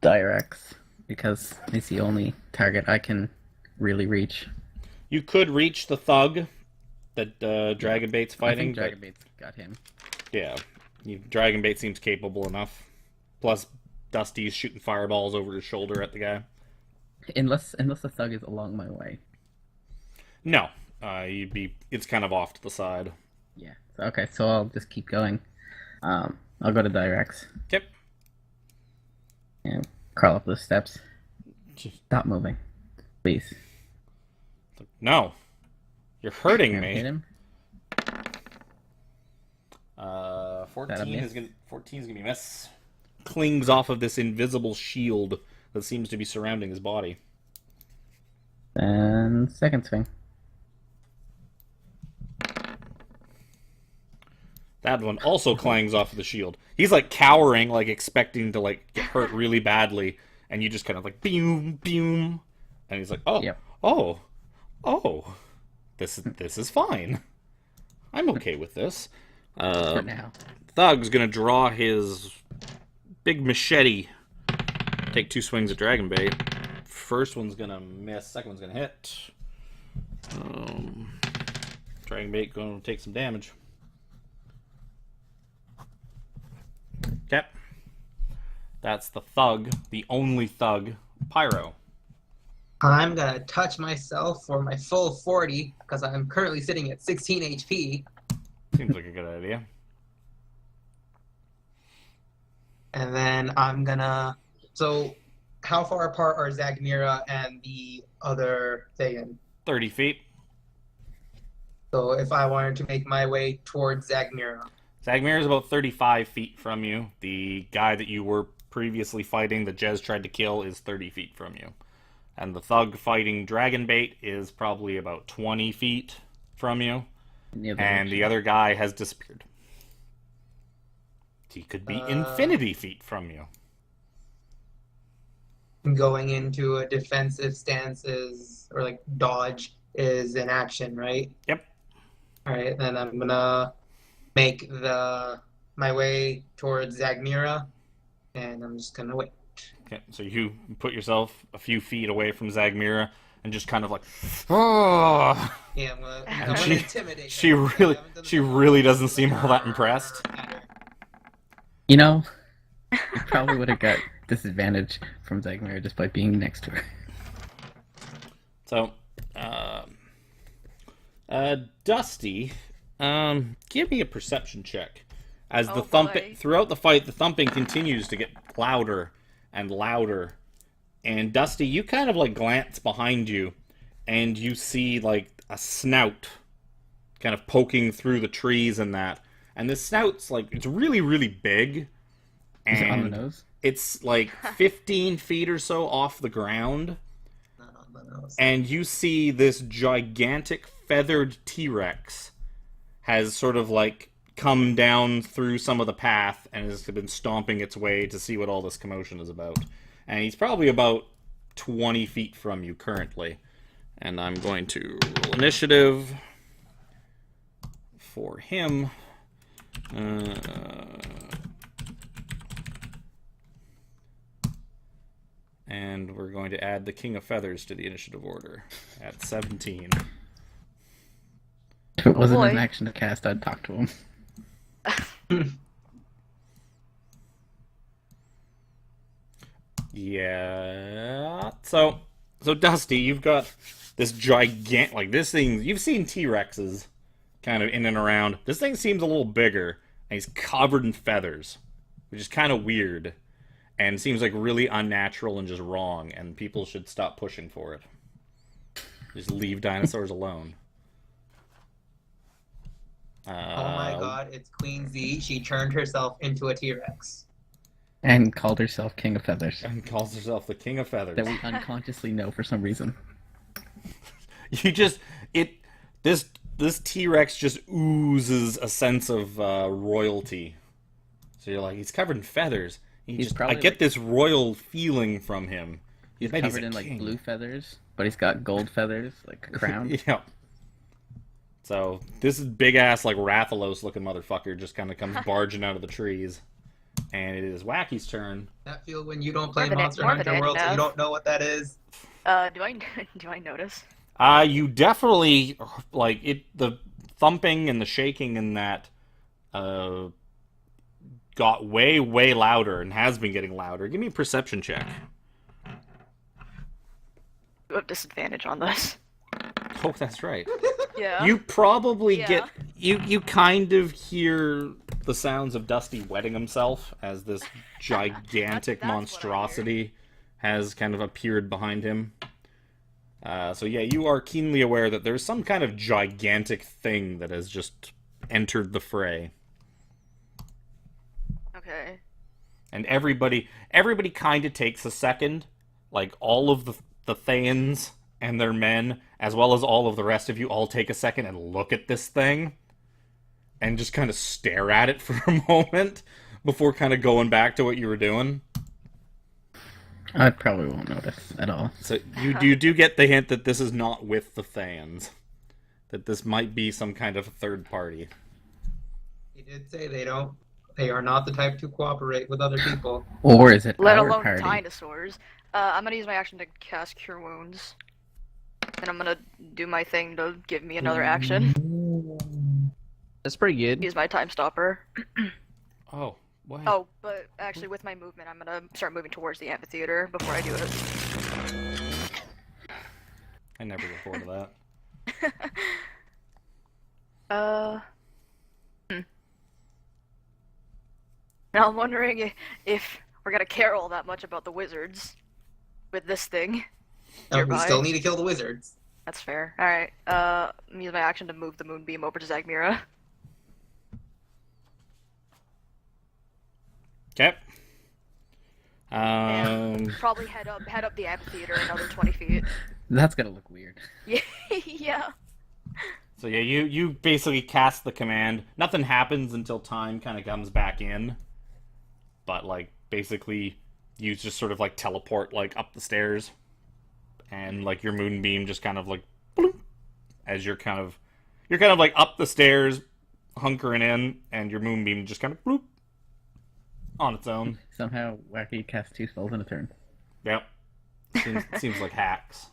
Dyrax because he's the only target I can really reach. You could reach the thug that Dragonbait's fighting. I think Dragonbait's got him. Yeah, Dragonbait seems capable enough. Plus, Dusty's shooting fireballs over his shoulder at the guy. Unless the thug is along my way. No, it's kind of off to the side. Yeah. Okay, so I'll just keep going. I'll go to Dyrax. Yep. And crawl up the steps. Stop moving, please. No, you're hurting me. Hit him. 14 is gonna be miss. Clings off of this invisible shield that seems to be surrounding his body. And second swing. That one also clangs off of the shield. He's like cowering, like expecting to like get hurt really badly, and you just kind of like boom, boom, and he's like, oh, Yep. oh, this is fine. I'm okay with this. For now. Thug's gonna draw his big machete. Take 2 swings at Dragonbait. First one's gonna miss. Second one's gonna hit. Dragonbait gonna take some damage. Okay. That's the thug, the only thug, Pyro. I'm gonna touch myself for my full 40 because I'm currently sitting at 16 HP. Seems like a good idea. And then I'm gonna. So, how far apart are Zagmira and the other Thayan? 30 feet. So, if I wanted to make my way towards Zagmira. Zagmir is about 35 feet from you. The guy that you were previously fighting, that Jez tried to kill, is 30 feet from you. And the thug fighting Dragonbait is probably about 20 feet from you. And the other guy has disappeared. He could be infinity feet from you. Going into a defensive stance or like dodge is an action, right? Yep. Alright, then I'm gonna make my way towards Zagmira And I'm just gonna wait. Okay, so you put yourself a few feet away from Zagmira and just kind of like, oh. Yeah, I'm gonna And intimidate. she her. she really doesn't seem all that impressed. You know, you probably would have got disadvantage from Zagmira just by being next to her. So, Dusty, give me a perception check. As the thumping throughout the fight, the thumping continues to get louder and louder. And Dusty, you kind of like glance behind you, and you see like a snout kind of poking through the trees and that. And this snout's like, it's really, really big. Is it on the And nose? it's like 15 feet or so off the ground. Not on the nose. And you see this gigantic feathered T-Rex has sort of like come down through some of the path and has been stomping its way to see what all this commotion is about. And he's probably about 20 feet from you currently. And I'm going to roll initiative for him. And we're going to add the King of Feathers to the initiative order at 17. If it wasn't boy. an action to cast, I'd talk to him. Yeah. So Dusty, you've got this gigantic, like this thing. You've seen T-Rexes kind of in and around. This thing seems a little bigger, and he's covered in feathers, which is kind of weird, and seems like really unnatural and just wrong. And people should stop pushing for it. Just leave dinosaurs alone. Oh my god, it's Queen Z. She turned herself into a T-Rex. And called herself King of Feathers. And calls herself the King of Feathers. That we unconsciously know for some reason. This T-Rex just oozes a sense of royalty. So you're like, he's covered in feathers. I get this royal feeling from him. He's covered in like blue feathers, but he's got gold feathers, like a crown. Yeah. So this big ass like Rathalos looking motherfucker just kind of comes barging out of the trees, and it is Wacky's turn. That feel when you don't play More Monster than Hunter World, so you enough. don't know what that is. Do I notice? You definitely like it. The thumping and the shaking and that got way louder and has been getting louder. Give me a perception check. You have disadvantage on this. Oh, that's right. Yeah. You probably Yeah. get you kind of hear the sounds of Dusty wetting himself as this gigantic That's what I monstrosity has kind of appeared behind him. So yeah, you are keenly aware that there's some kind of gigantic thing that has just entered the fray. Okay. And everybody kind of takes a second, like all of the Thanes and their men, as well as all of the rest of you, all take a second and look at this thing, and just kind of stare at it for a moment before kind of going back to what you were doing. I probably won't notice at all. So you do get the hint that this is not with the Thans, that this might be some kind of third party. He did say they are not the type to cooperate with other people. Or is it Let our alone party? dinosaurs. I'm gonna use my action to cast Cure Wounds. And I'm gonna do my thing to give me another action. That's pretty good. Use my time stopper. Oh, what? Oh, but actually with my movement, I'm gonna start moving towards the amphitheater before I do it. I never get bored of that. Now I'm wondering if we're gonna care all that much about the wizards with this thing. We Nearby. still need to kill the wizards. That's fair. Alright, use my action to move the moonbeam over to Zagmira. Okay. And probably head up the amphitheater another 20 feet. That's gonna look weird. Yeah, yeah. So yeah, you basically cast the command. Nothing happens until time kind of comes back in. But like basically, you just sort of like teleport like up the stairs, and like your moonbeam just kind of like bloop, as you're kind of like up the stairs, hunkering in, and your moonbeam just kind of bloop on its own. Somehow, Wacky cast 2 spells in a turn. Yep. Seems like hacks.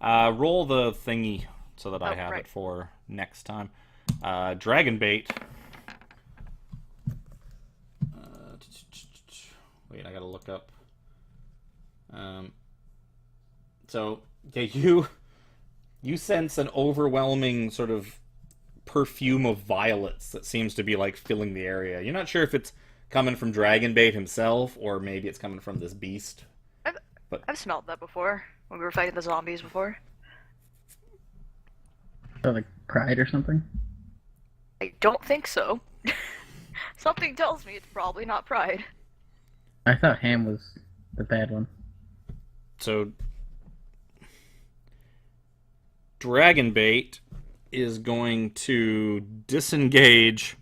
Roll the thingy so that I have it for next time. Dragon bait. Wait, I gotta look up. So, yeah, you sense an overwhelming sort of perfume of violets that seems to be like filling the area. You're not sure if it's coming from Dragonbait himself or maybe it's coming from this beast. I've smelled that before when we were fighting the zombies before. So, like, pride or something? I don't think so. Something tells me it's probably not pride. I thought Ham was the bad one. So, Dragonbait is going to disengage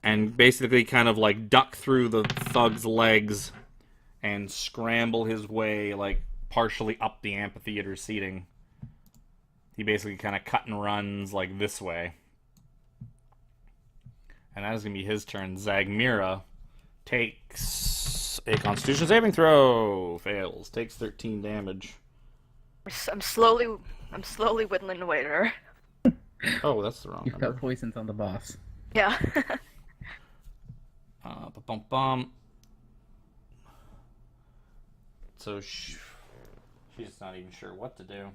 and basically kind of like duck through the thug's legs and scramble his way like partially up the amphitheater seating. He basically kind of cut and runs like this way. And that is going to be his turn. Zagmira takes a Constitution saving throw. Fails. Takes 13 damage. I'm slowly whittling away at her. Oh, that's the wrong You've number. got poisons on the boss. Yeah. Bum. So she's not even sure what to do.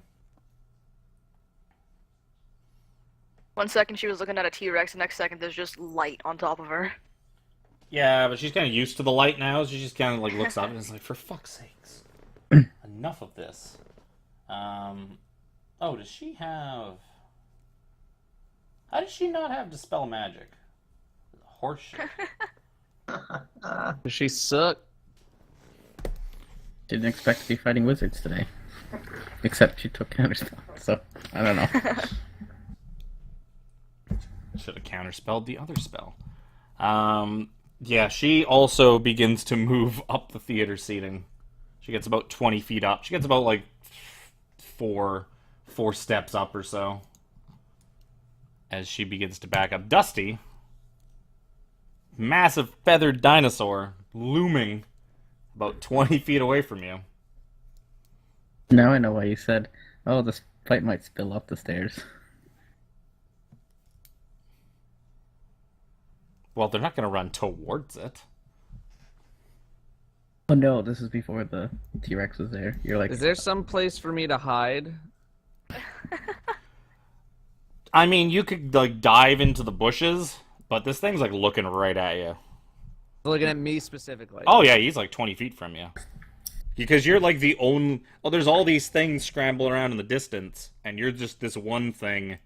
1 second she was looking at a T-Rex, the next second there's just light on top of her. Yeah, but she's kind of used to the light now, so she just kind of like looks up and is like, for fuck's sakes, enough of this. Oh, does she have... How does she not have Dispel Magic? Horseshit. Does she suck? Didn't expect to be fighting wizards today. Except she took counterspell, so I don't know. Should have counterspelled the other spell. Yeah, she also begins to move up the theater seating. She gets about 20 feet up. She gets about like four steps up or so. As she begins to back up. Dusty, massive feathered dinosaur, looming about 20 feet away from you. Now I know why you said, oh, this fight might spill up the stairs. Well, they're not going to run towards it. Oh no, this is before the T-Rex was there. You're like, Is there some place for me to hide? I mean, you could like dive into the bushes, but this thing's like looking right at you. Looking at me specifically. Oh yeah, he's like 20 feet from you. Because you're like the only... Oh, there's all these things scrambling around in the distance, and you're just this one thing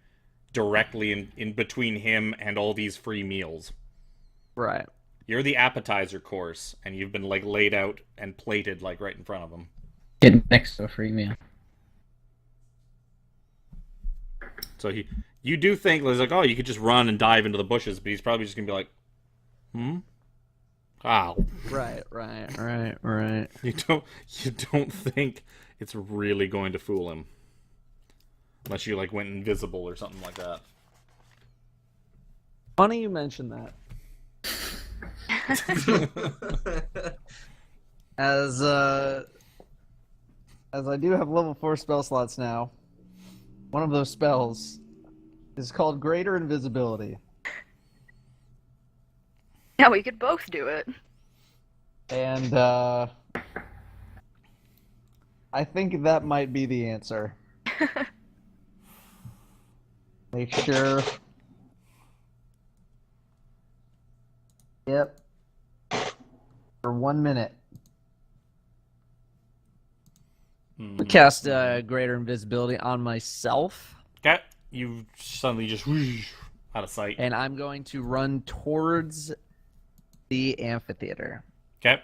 directly in between him and all these free meals. Right. You're the appetizer course, and you've been like laid out and plated like right in front of him. get next to a free meal. So you do think like, oh, you could just run and dive into the bushes, but he's probably just gonna be like, wow. Right. You don't think it's really going to fool him, unless you like went invisible or something like that. Funny you mentioned that. As I do have level 4 spell slots now, one of those spells is called Greater Invisibility. Yeah, we could both do it. And I think that might be the answer. Make sure. Yep. For 1 minute. Cast Greater Invisibility on myself. Okay, you suddenly just whoosh, out of sight. And I'm going to run towards the amphitheater. Okay,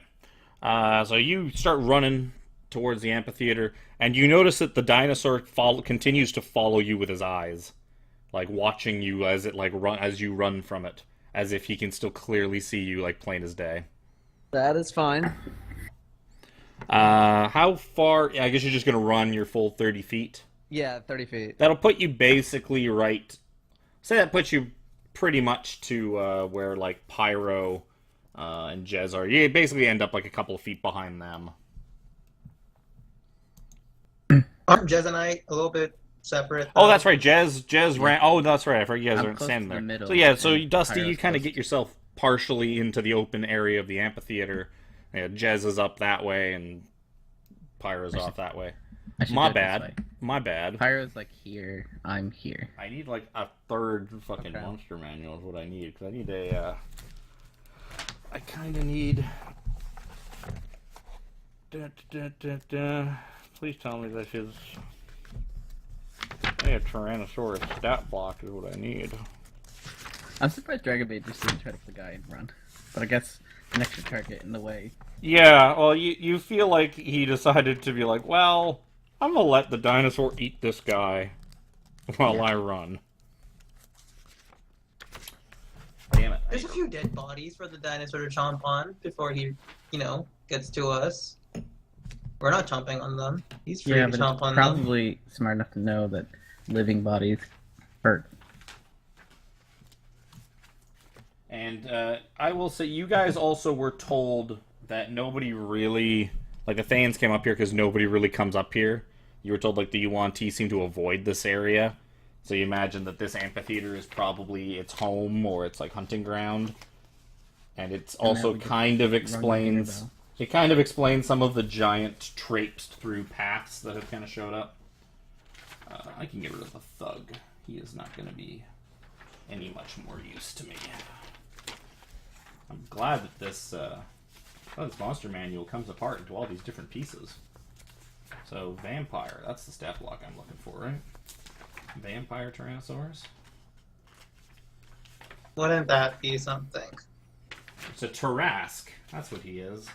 so you start running towards the amphitheater, and you notice that the dinosaur continues to follow you with his eyes, like watching you as it as you run from it, as if he can still clearly see you, like plain as day. That is fine. How far? I guess you're just gonna run your full 30 feet. Yeah, 30 feet. That'll put you basically right. Say that puts you pretty much to where like Pyro and Jez are. You basically end up like a couple of feet behind them. Aren't Jez and I a little bit separate? Oh, though? that's right. Jez ran. Oh, that's right. I forgot you guys I'm aren't close standing to the there. middle, So yeah, so and Dusty, you Pyro's kind of close. get yourself partially into the open area of the amphitheater. Yeah, Jez is up that way, and Pyro's off that way. I should My do it this bad. way. My bad. Pyro's like here. I'm here. I need like a third fucking Okay. monster manual is what I need, because I need a, I kind of need... Please tell me this is... Hey, a Tyrannosaurus stat block is what I need. I'm surprised Dragon Bait just didn't try to fly guy and run. But I guess an extra target in the way. Yeah, well, you feel like he decided to be like, well, I'm gonna let the dinosaur eat this guy while I run. Damn it. There's a few dead bodies for the dinosaur to chomp on before he, gets to us. We're not chomping on them. He's free Yeah, to but chomp it's on them. probably smart enough to know that living bodies hurt. And I will say, you guys also were told that nobody really... Like, the Thanes came up here because nobody really comes up here. You were told, like, the Yuan-Ti seem to avoid this area. So you imagine that this amphitheater is probably its home or its, like, hunting ground. And it's also kind of explains... It kind of explains some of the giant traipsed through paths that have kind of showed up. I can get rid of the thug. He is not going to be any much more use to me. I'm glad that this monster manual comes apart into all these different pieces. So, vampire. That's the stat block I'm looking for, right? Vampire Tyrannosaurus? Wouldn't that be something? It's a Tarask. That's what he is.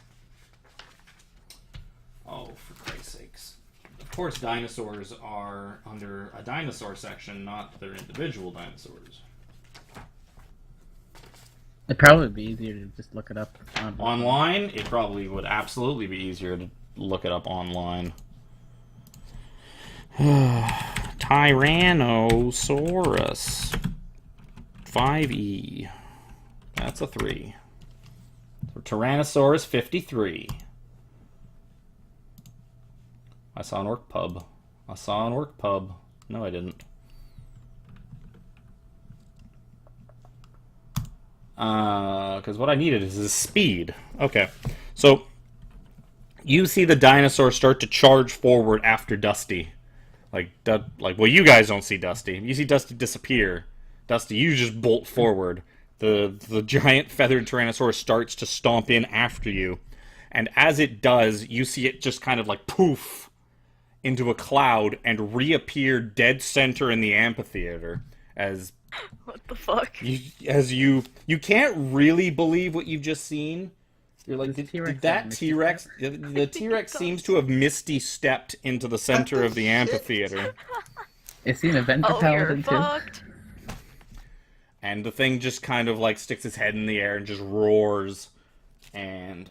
Oh, for Christ's sakes. Of course, dinosaurs are under a dinosaur section, not their individual dinosaurs. It'd probably be easier to just look it up Online, it probably would absolutely be easier to look it up online. Tyrannosaurus 5E. That's a 3. So Tyrannosaurus 53. I saw an orc pub. No, I didn't. Because what I needed is his speed. Okay, so you see the dinosaur start to charge forward after Dusty. Well, you guys don't see Dusty. You see Dusty disappear. Dusty, you just bolt forward. The giant feathered Tyrannosaurus starts to stomp in after you. And as it does, you see it just kind of like poof into a cloud and reappear dead center in the amphitheater as... What the fuck? You can't really believe what you've just seen. You're like, did that T-Rex... The T-Rex seems to have misty stepped into the center of the amphitheater. Is he an Avenger Oh, you're Paladin too? fucked. And the thing just kind of like sticks its head in the air and just roars. And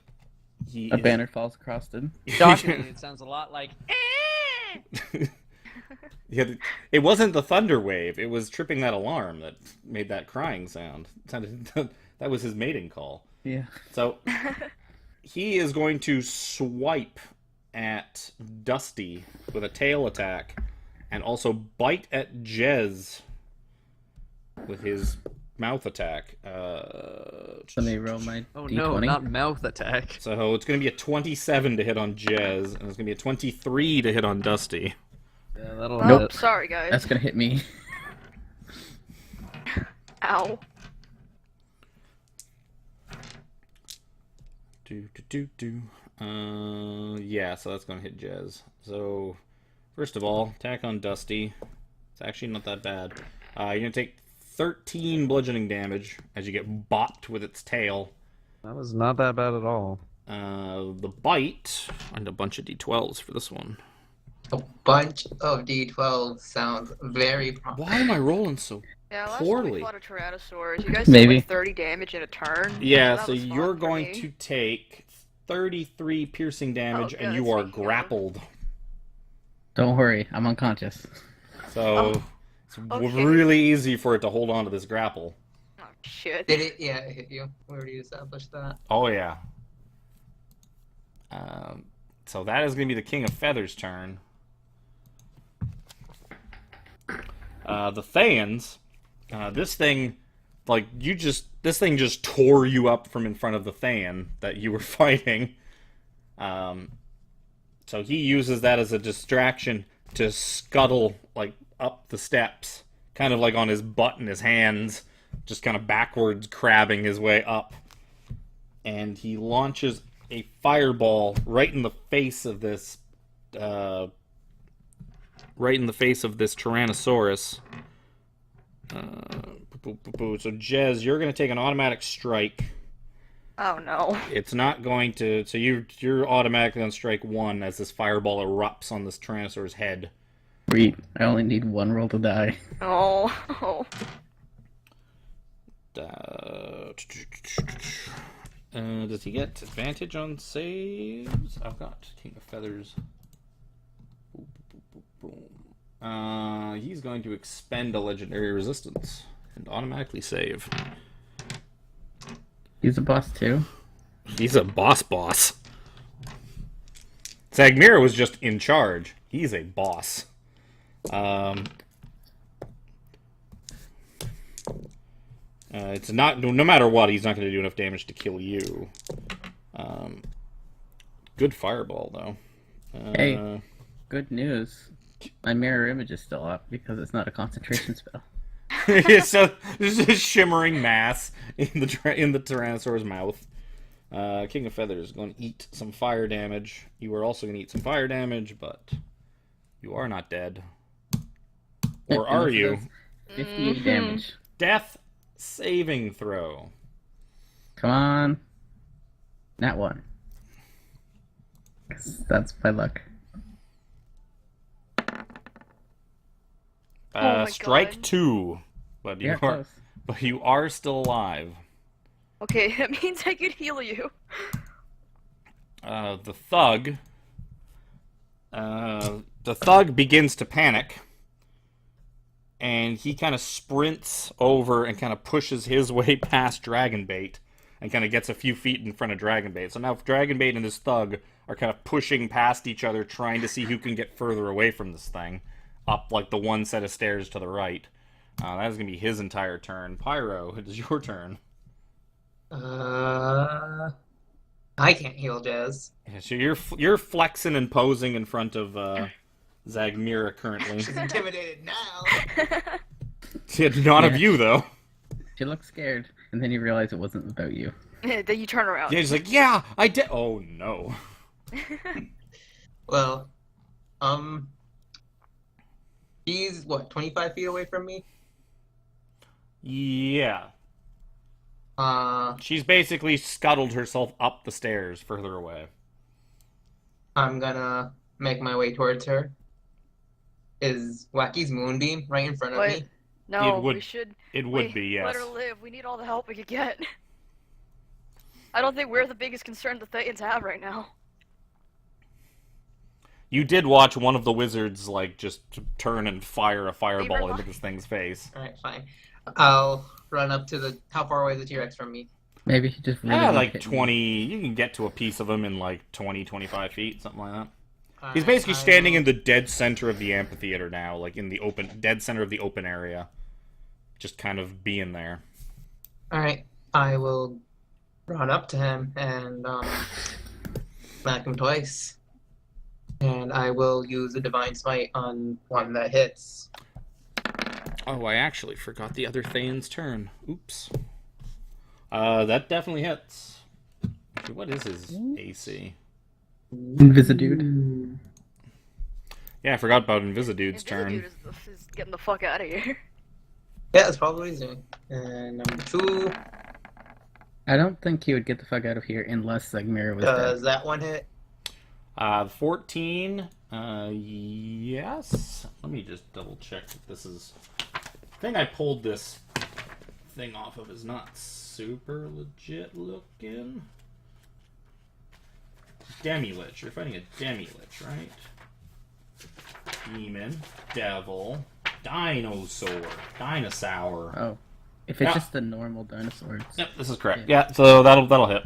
A banner falls across him. Shockingly, it sounds a lot like. Yeah, it wasn't the thunder wave. It was tripping that alarm that made that crying sound. That was his mating call. Yeah. So he is going to swipe at Dusty with a tail attack, and also bite at Jez with his mouth attack. Let me roll my Oh D20. no, not mouth attack. So it's going to be a 27 to hit on Jez, and it's going to be a 23 to hit on Dusty. Yeah, that'll Oh, hit. sorry guys. That's gonna hit me. Ow. Yeah, so that's going to hit Jez. So, first of all, attack on Dusty. It's actually not that bad. You're going to take 13 bludgeoning damage as you get bopped with its tail. That was not that bad at all. The bite, and a bunch of d12s for this one. A bunch of D12 sounds very promising. Why am I rolling so Yeah, last time poorly? we fought a Tyrannosaurus, you guys Maybe. did like 30 damage in a turn. Yeah, that so was fun you're for going me. to take 33 piercing damage, Oh, and good, you are speaking of. grappled. Don't worry, I'm unconscious. So, it's okay. really easy for it to hold on to this grapple. Shit. Did it? Yeah, it hit you. We already established that. Oh, yeah. So that is going to be the King of Feathers' turn. The Thans, this thing, like, this thing just tore you up from in front of the Than that you were fighting. So he uses that as a distraction to scuttle, like, up the steps, kind of like on his butt and his hands, just kind of backwards crabbing his way up. And he launches a fireball right in the face of this, Tyrannosaurus. So Jez, you're going to take an automatic strike. Oh no. It's not going to. So you're automatically on strike 1 as this fireball erupts on this Tyrannosaurus head. Sweet. I only need 1 roll to die. Oh. Does he get advantage on saves? I've got King of Feathers. He's going to expend a legendary resistance and automatically save. He's a boss too. He's a boss. Zagmira was just in charge. He's a boss. It's not. No matter what, he's not going to do enough damage to kill you. Good fireball though. Hey, good news. My mirror image is still up because it's not a concentration spell. So there's a shimmering mass in the Tyrannosaurus mouth. King of Feathers is going to eat some fire damage. You are also going to eat some fire damage, but you are not dead. Or are you? 58 damage. Death saving throw. Come on. Nat 1. That's my luck. Oh my Strike God. 2. But you Yeah, are close. but you are still alive. Okay, that means I could heal you. The thug begins to panic, and he kind of sprints over and kind of pushes his way past Dragonbait and kind of gets a few feet in front of Dragonbait. So now Dragonbait and his thug are kind of pushing past each other, trying to see who can get further away from this thing, up like the one set of stairs to the right. That is going to be his entire turn. Pyro, it is your turn. I can't heal Jez. Yeah, so you're flexing and posing in front of Zagmira currently. She's intimidated now. Not of you though. She looked scared, and then you realize it wasn't about you. Then you turn around. Yeah, he's like, yeah, I did. Oh no. Well, he's what, 25 feet away from me? Yeah. She's basically scuttled herself up the stairs further away. I'm gonna make my way towards her. Is Wacky's moonbeam right in front of me? No, It would- we should. It would wait, be, yes. Let her live. We need all the help we could get. I don't think we're the biggest concern the Thayans have right now. You did watch one of the wizards, like, just turn and fire a fireball Beaver into this thing's face. Alright, fine. I'll run up to the... How far away is the T-Rex from me? Maybe he just really Yeah, wanted like to hit 20... You can get to a piece of him in, like, 20, 25 feet, something like that. He's Alright, basically standing I in the dead center of the amphitheater now, like, in the dead center of the open area. Just kind of being there. Alright, I will run up to him and, smack him twice. And I will use a Divine Smite on one that hits. Oh, I actually forgot the other Thane's turn. Oops. That definitely hits. What is his AC? Invisidude. Yeah, I forgot about Invisidude's turn. Dude is getting the fuck out of here. Yeah, that's probably what he's doing. And number 2, I don't think he would get the fuck out of here unless Zagmira was does dead. that one hit? 14. Yes. Let me just double check that this is... I think I pulled this thing off of is not super legit looking. Demi-Lich. You're fighting a Demi-Lich, right? Demon. Devil. Dinosaur. Oh. If it's Yeah. just the normal dinosaurs. Yep, this is correct. Yeah, so that'll hit.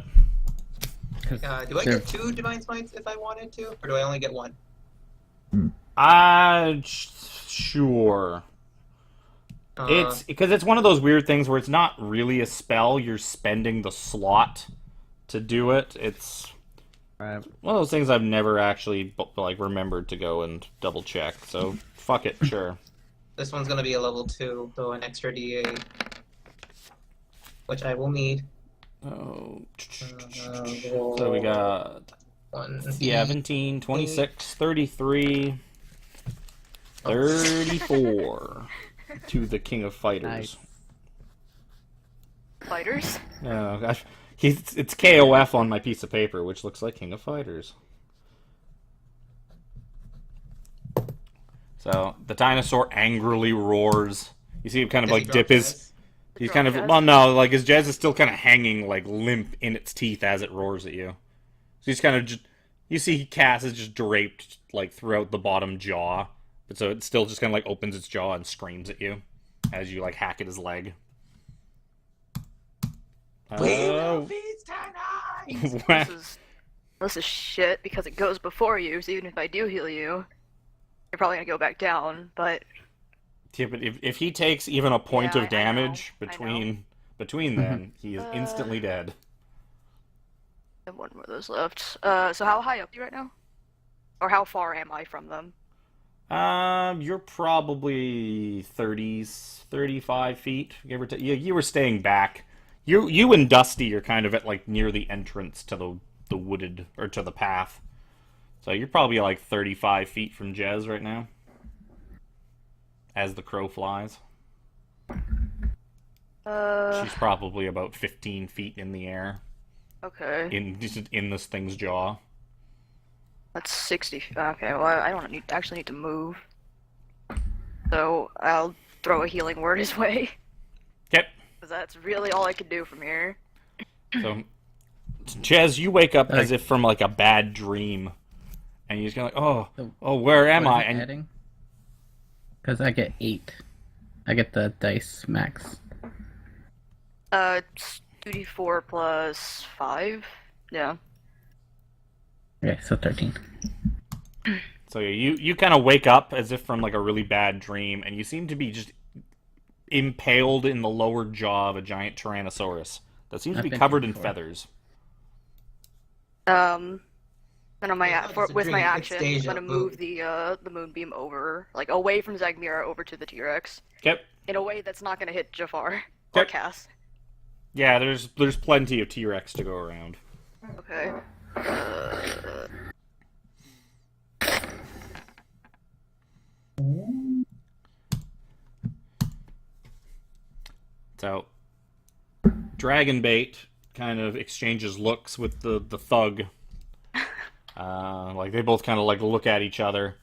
'Cause Do I they're- get 2 Divine Smites if I wanted to, or do I only get 1? Sure. Uh, It's because it's one of those weird things where it's not really a spell. You're spending the slot to do it. It's Right. one of those things I've never actually like remembered to go and double check. So fuck it, sure. This one's gonna be a level 2, so an extra D8, which I will need. Oh, So so we got 17, 26, 33, 34 to the King of Fighters. Nice. Fighters. Oh gosh, it's KOF on my piece of paper, which looks like King of Fighters. So the dinosaur angrily roars. You see him kind of Does he like drop dip his. dice? He's Drop kind of Jez? well, no, like his Jez is still kind of hanging like limp in its teeth as it roars at you. So he's kind of just. You see, Cass is just draped like throughout the bottom jaw, but so it still just kind of like opens its jaw and screams at you as you like hack at his leg. Oh. This is shit because it goes before you. So even if I do heal you, you're probably gonna go back down. But Yeah, but if he takes even a point Yeah, of I damage know. between them, he is instantly dead. I have one more of those left. So how high up are you right now? Or how far am I from them? You're probably 30s, 35 feet, give or take. You were staying back. You and Dusty are kind of at like near the entrance to the wooded or to the path. So you're probably like 35 feet from Jez right now. As the crow flies. She's probably about 15 feet in the air. Okay. In this thing's jaw. That's 60. Okay, well, I don't actually need to move. So I'll throw a healing word his way. Yep. Because that's really all I can do from here. So, Jez, you wake up as if from like a bad dream, and you're just kind of like, oh, where am I? And because I get 8. I get the dice max. It's 2d4 plus 5. Yeah. Okay, so 13. So you kind of wake up as if from like a really bad dream, and you seem to be just impaled in the lower jaw of a giant Tyrannosaurus that seems to be covered in feathers. Then on my It's a with my dream. It's action, I'm deja gonna vu. move the moonbeam over, like away from Zagmira over to the T-Rex, Yep. in a way that's not gonna hit Jafar or Yep. Cass. Yeah, there's plenty of T-Rex to go around. Okay. So, Dragonbait kind of exchanges looks with the thug. Like they both kind of like look at each other,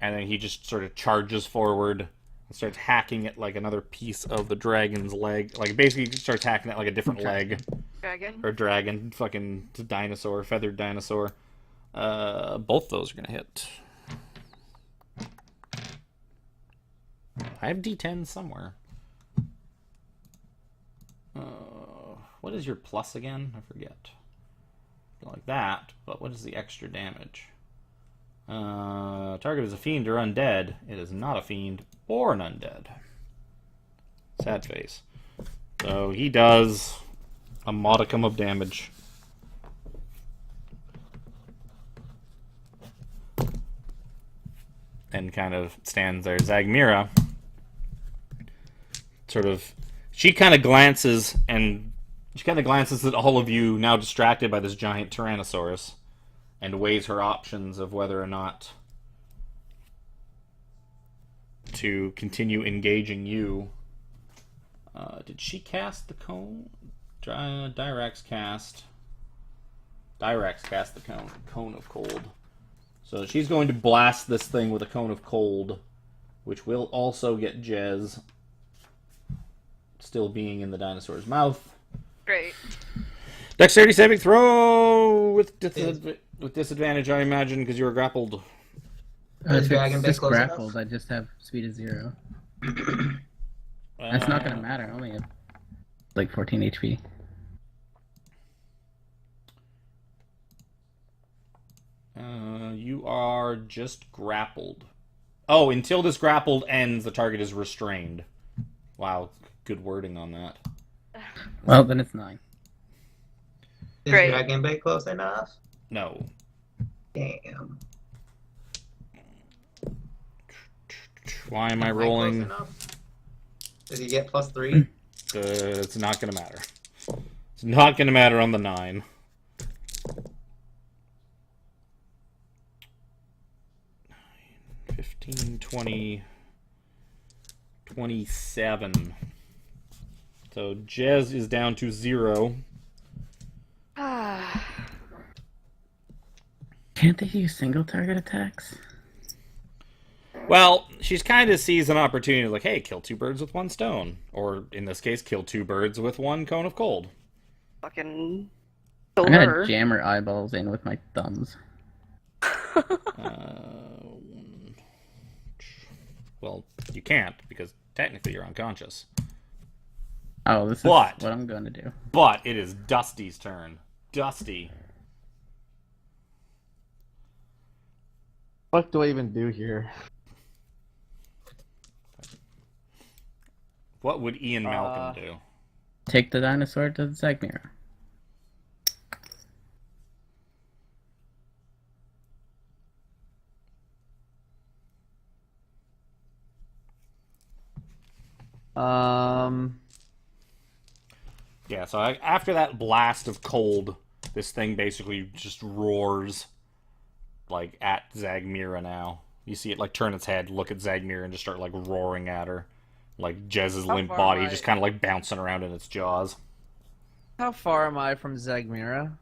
and then he just sort of charges forward and starts hacking at like another piece of the dragon's leg. Like basically, he starts hacking at like a different leg Dragon. or dragon, fucking dinosaur, feathered dinosaur. Both those are gonna hit. I have D10 somewhere. What is your plus again? I forget. Like that, but what is the extra damage? Target is a fiend or undead. It is not a fiend or an undead. Sad face. So he does a modicum of damage. And kind of stands there. Zagmira sort of she kind of glances at all of you now distracted by this giant Tyrannosaurus and weighs her options of whether or not to continue engaging you. Did she cast the cone? Dyrax cast the cone of cold. So she's going to blast this thing with a cone of cold, which will also get Jez still being in the dinosaur's mouth. Great. Dexterity saving throw with disadvantage, I imagine, because you were grappled. Is If Dragon it's Bait just close grappled, enough? I just have speed of 0. That's not gonna matter. Only like 14 HP. You are just grappled. Oh, until this grappled ends, the target is restrained. Wow, good wording on that. Well, then it's 9. Is Great. Dragon Bait close enough? No. Damn. Why am I Close rolling? enough? Does he get +3? It's not gonna matter. It's not gonna matter on the 9. 15, 20, 27. So Jez is down to 0. Can't they use single target attacks? Well, she's kind of sees an opportunity like, hey, kill 2 birds with 1 stone. Or, in this case, kill 2 birds with 1 cone of cold. Fucking. I'm gonna Lure. jam her eyeballs in with my thumbs. Well, you can't, because technically you're unconscious. Oh, this is What? what I'm gonna do. But it is Dusty's turn. Dusty. What do I even do here? What would Ian Malcolm do? Take the dinosaur to the Zegmir. Yeah, so after that blast of cold, this thing basically just roars, like, at Zagmira now. You see it, like, turn its head, look at Zagmira, and just start, like, roaring at her. Like, Jez's limp far body am I- just kind of, like, bouncing around in its jaws. How far am I from Zagmira?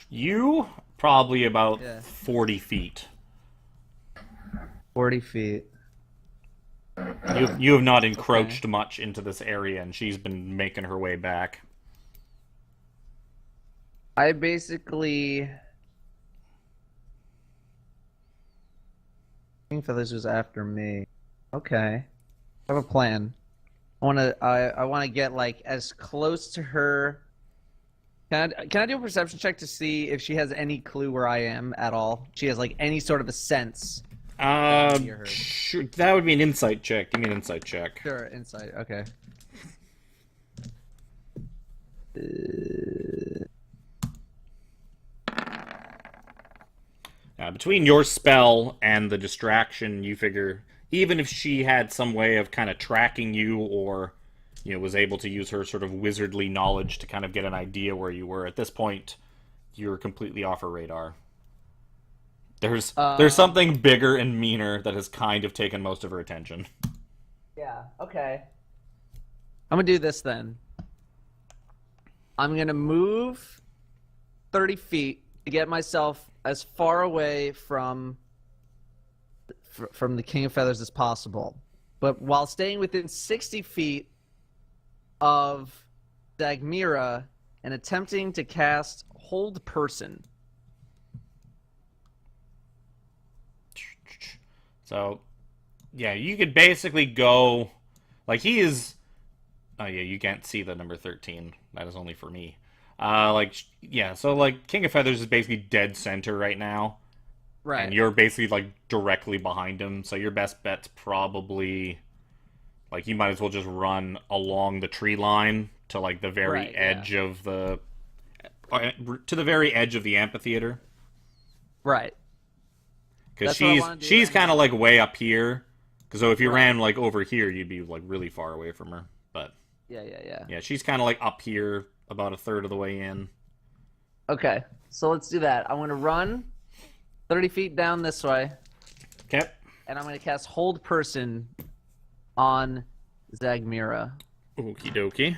You, probably about Yeah. 40 feet. 40 feet. You have not encroached much into this area, and she's been making her way back. I basically. King Feathers was after me. Okay. I have a plan. I wanna get like as close to her. Can I do a perception check to see if she has any clue where I am at all? She has like any sort of a sense. Near her. Sure, that would be an insight check. Give me an insight check. Sure, insight. Okay. Between your spell and the distraction, you figure even if she had some way of kind of tracking you, or was able to use her sort of wizardly knowledge to kind of get an idea where you were, at this point, you're completely off her radar. There's something bigger and meaner that has kind of taken most of her attention. Yeah. Okay. I'm gonna do this then. I'm gonna move 30 feet to get myself as far away from the King of Feathers as possible, but while staying within 60 feet of Dagmira and attempting to cast Hold Person. So, yeah, you could basically go, like, he is. Oh yeah, you can't see the number 13. That is only for me. So like King of Feathers is basically dead center right now. Right. And you're basically like directly behind him, so your best bet's probably like you might as well just run along the tree line to like the very edge of the to the very edge of the amphitheater. Right. Because she's kind of like way up here. Because so if you ran like over here, you'd be like really far away from her. But yeah, she's kind of like up here, about a third of the way in. Okay, so let's do that. I'm gonna run 30 feet down this way. Okay. And I'm gonna cast Hold Person on Zagmira. Okie dokie.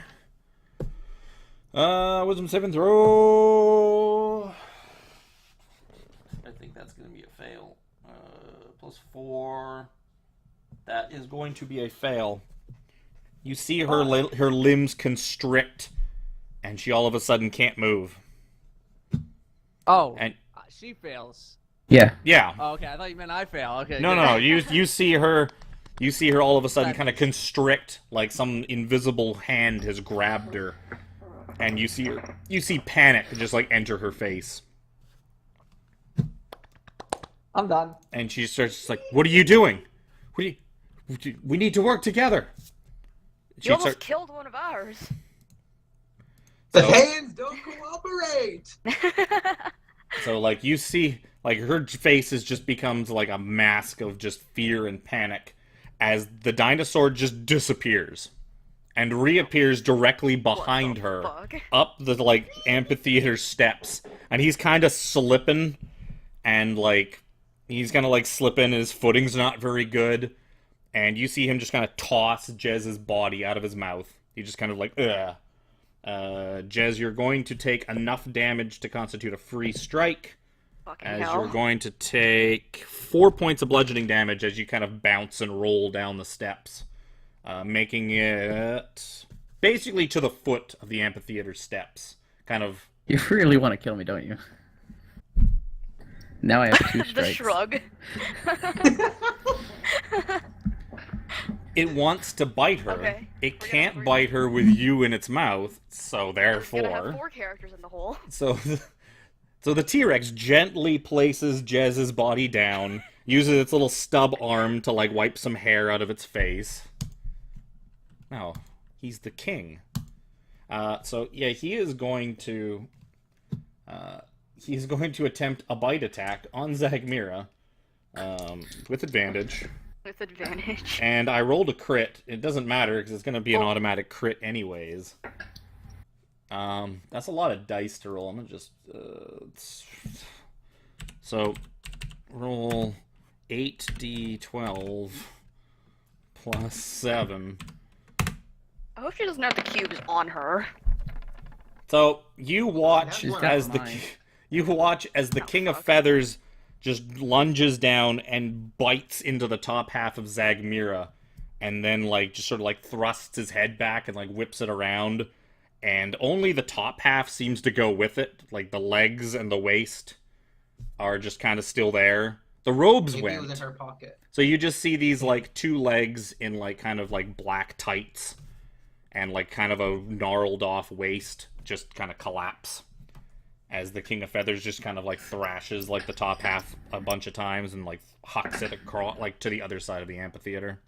Wisdom saving throw. I think that's going to be a fail. +4. That is going to be a fail. You see her her limbs constrict, and she all of a sudden can't move. Oh, And she fails. Yeah. yeah, Oh, okay, I thought you meant I fail. Okay. no, good. no. You see her You see her all of a sudden kind of constrict, like some invisible hand has grabbed her. And you see panic just like enter her face. I'm done. And she starts just like, "What are you doing? We need to work together." You almost killed one of ours. The hands don't cooperate! So, like, you see, like, her face just becomes, like, a mask of just fear and panic as the dinosaur just disappears and reappears directly behind her fuck? up the, like, amphitheater steps. And he's kind of slipping and, like, he's gonna, like, slip in and his footing's not very good. And you see him just kind of toss Jez's body out of his mouth. He just kind of, like, ugh. Jez, you're going to take enough damage to constitute a free strike. Fucking As hell. you're going to take 4 points of bludgeoning damage as you kind of bounce and roll down the steps. Making it basically to the foot of the amphitheater steps. Kind of... You really want to kill me, don't you? Now I have 2 The strikes. shrug. It wants to bite her. Okay. It We're can't gonna- bite her with you in its mouth, so We're gonna have therefore... 4 characters in the hole. So the T-Rex gently places Jez's body down, uses its little stub arm to, like, wipe some hair out of its face. Oh, he's the king. So, yeah, he is going to... he's going to attempt a bite attack on Zagmira, with advantage. With advantage. And I rolled a crit. It doesn't matter, because it's going to be an automatic crit anyways. That's a lot of dice to roll. I'm going to just... So, roll 8d12 plus 7. I hope she doesn't have the cubes on her. So, you watch She's got as mine. you watch as the Oh, King of fuck. Feathers just lunges down and bites into the top half of Zagmira, and then, like, just sort of, like, thrusts his head back and, like, whips it around, and only the top half seems to go with it. Like, the legs and the waist are just kind of still there. The robes Maybe it was went. in her pocket. So you just see these, like, 2 legs in, like, kind of, like, black tights and, like, kind of a gnarled off waist just kind of collapse as the King of Feathers just kind of, like, thrashes, like, the top half a bunch of times and, like, hucks it across, like, to the other side of the amphitheater.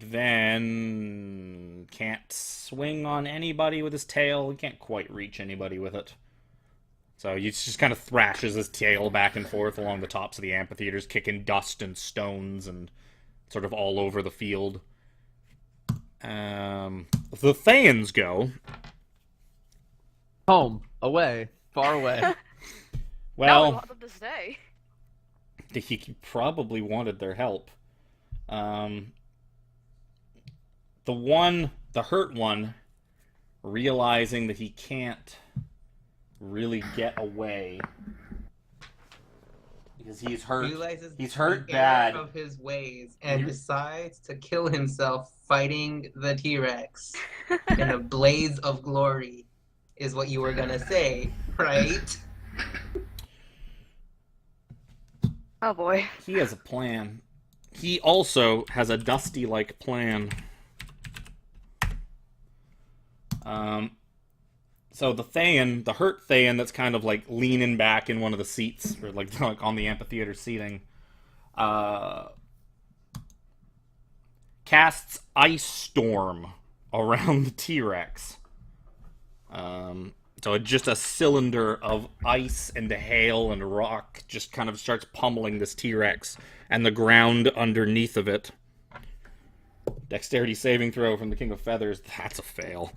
Then can't swing on anybody with his tail. He can't quite reach anybody with it. So he just kind of thrashes his tail back and forth along the tops of the amphitheaters, kicking dust and stones and sort of all over the field. The Thayans go. Home, away, far away. No, we Well, want them to stay. he probably wanted their help. The hurt one, realizing that he can't really get away because he's hurt. Realizes He's hurt the error bad. of his ways and You- decides to kill himself fighting the T-Rex in a blaze of glory, is what you were gonna say, right? Oh boy. He has a plan. He also has a Dusty-like plan. So the Thayan, the hurt Thayan that's kind of like leaning back in one of the seats, or like on the amphitheater seating, casts Ice Storm around the T-Rex. So just a cylinder of ice and hail and rock just kind of starts pummeling this T-Rex and the ground underneath of it. Dexterity saving throw from the King of Feathers. That's a fail.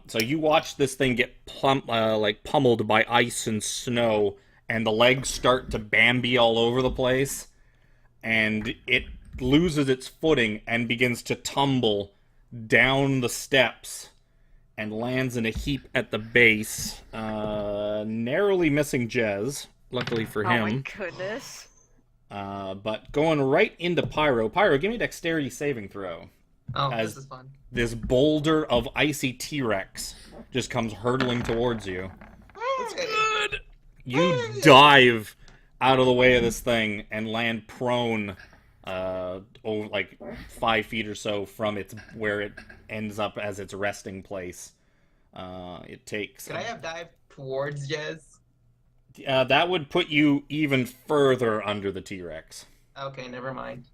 So you watch this thing get pummeled by ice and snow, and the legs start to Bambi all over the place, and it loses its footing and begins to tumble down the steps and lands in a heap at the base, narrowly missing Jez, luckily for Oh my him. goodness. But going right into Pyro. Pyro, give me a dexterity saving throw. Oh, As- this is fun. This boulder of icy T-Rex just comes hurtling towards you. Okay. You dive out of the way of this thing and land prone, over like 5 feet or so from its where it ends up as its resting place. It takes. Could I have dived towards Jez? That would put you even further under the T-Rex. Okay, never mind.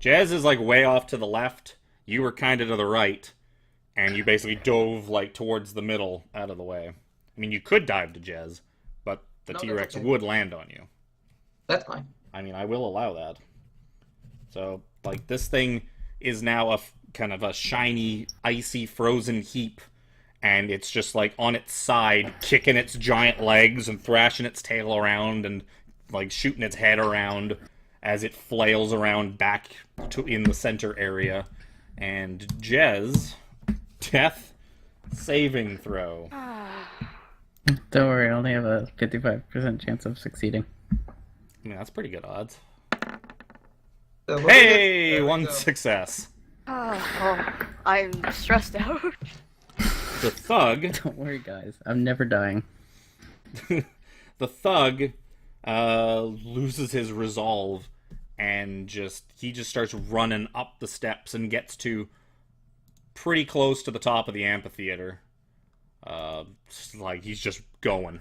Jez is like way off to the left. You were kind of to the right, and you basically dove like towards the middle out of the way. I mean, you could dive to Jez, but the No, that's T-Rex okay. would land on you. That's fine. I mean, I will allow that. So, like, this thing is now a kind of a shiny, icy, frozen heap, and it's just like on its side, kicking its giant legs and thrashing its tail around and like shooting its head around as it flails around back to in the center area. And Jez, death saving throw. Don't worry, I only have a 55% chance of succeeding. I mean, that's pretty good odds. So what Hey, we get- one so- success. I'm stressed out. The thug, Don't worry, guys. I'm never dying. the thug, loses his resolve and he just starts running up the steps and gets to pretty close to the top of the amphitheater. Like he's just going.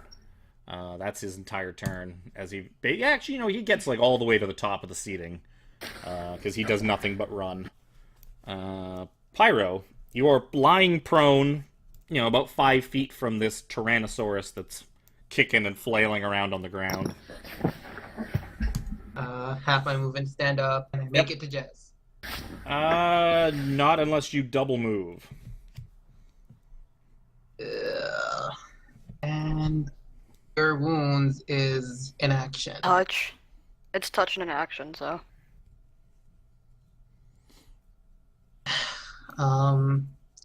That's his entire turn. Actually, he gets like all the way to the top of the seating because he does nothing but run. Pyro, you are lying prone, about 5 feet from this Tyrannosaurus that's kicking and flailing around on the ground. Half my movement, stand up, and I make it to Jez. Not unless you double move. And your wounds is in action. Touch. It's touching an action, so.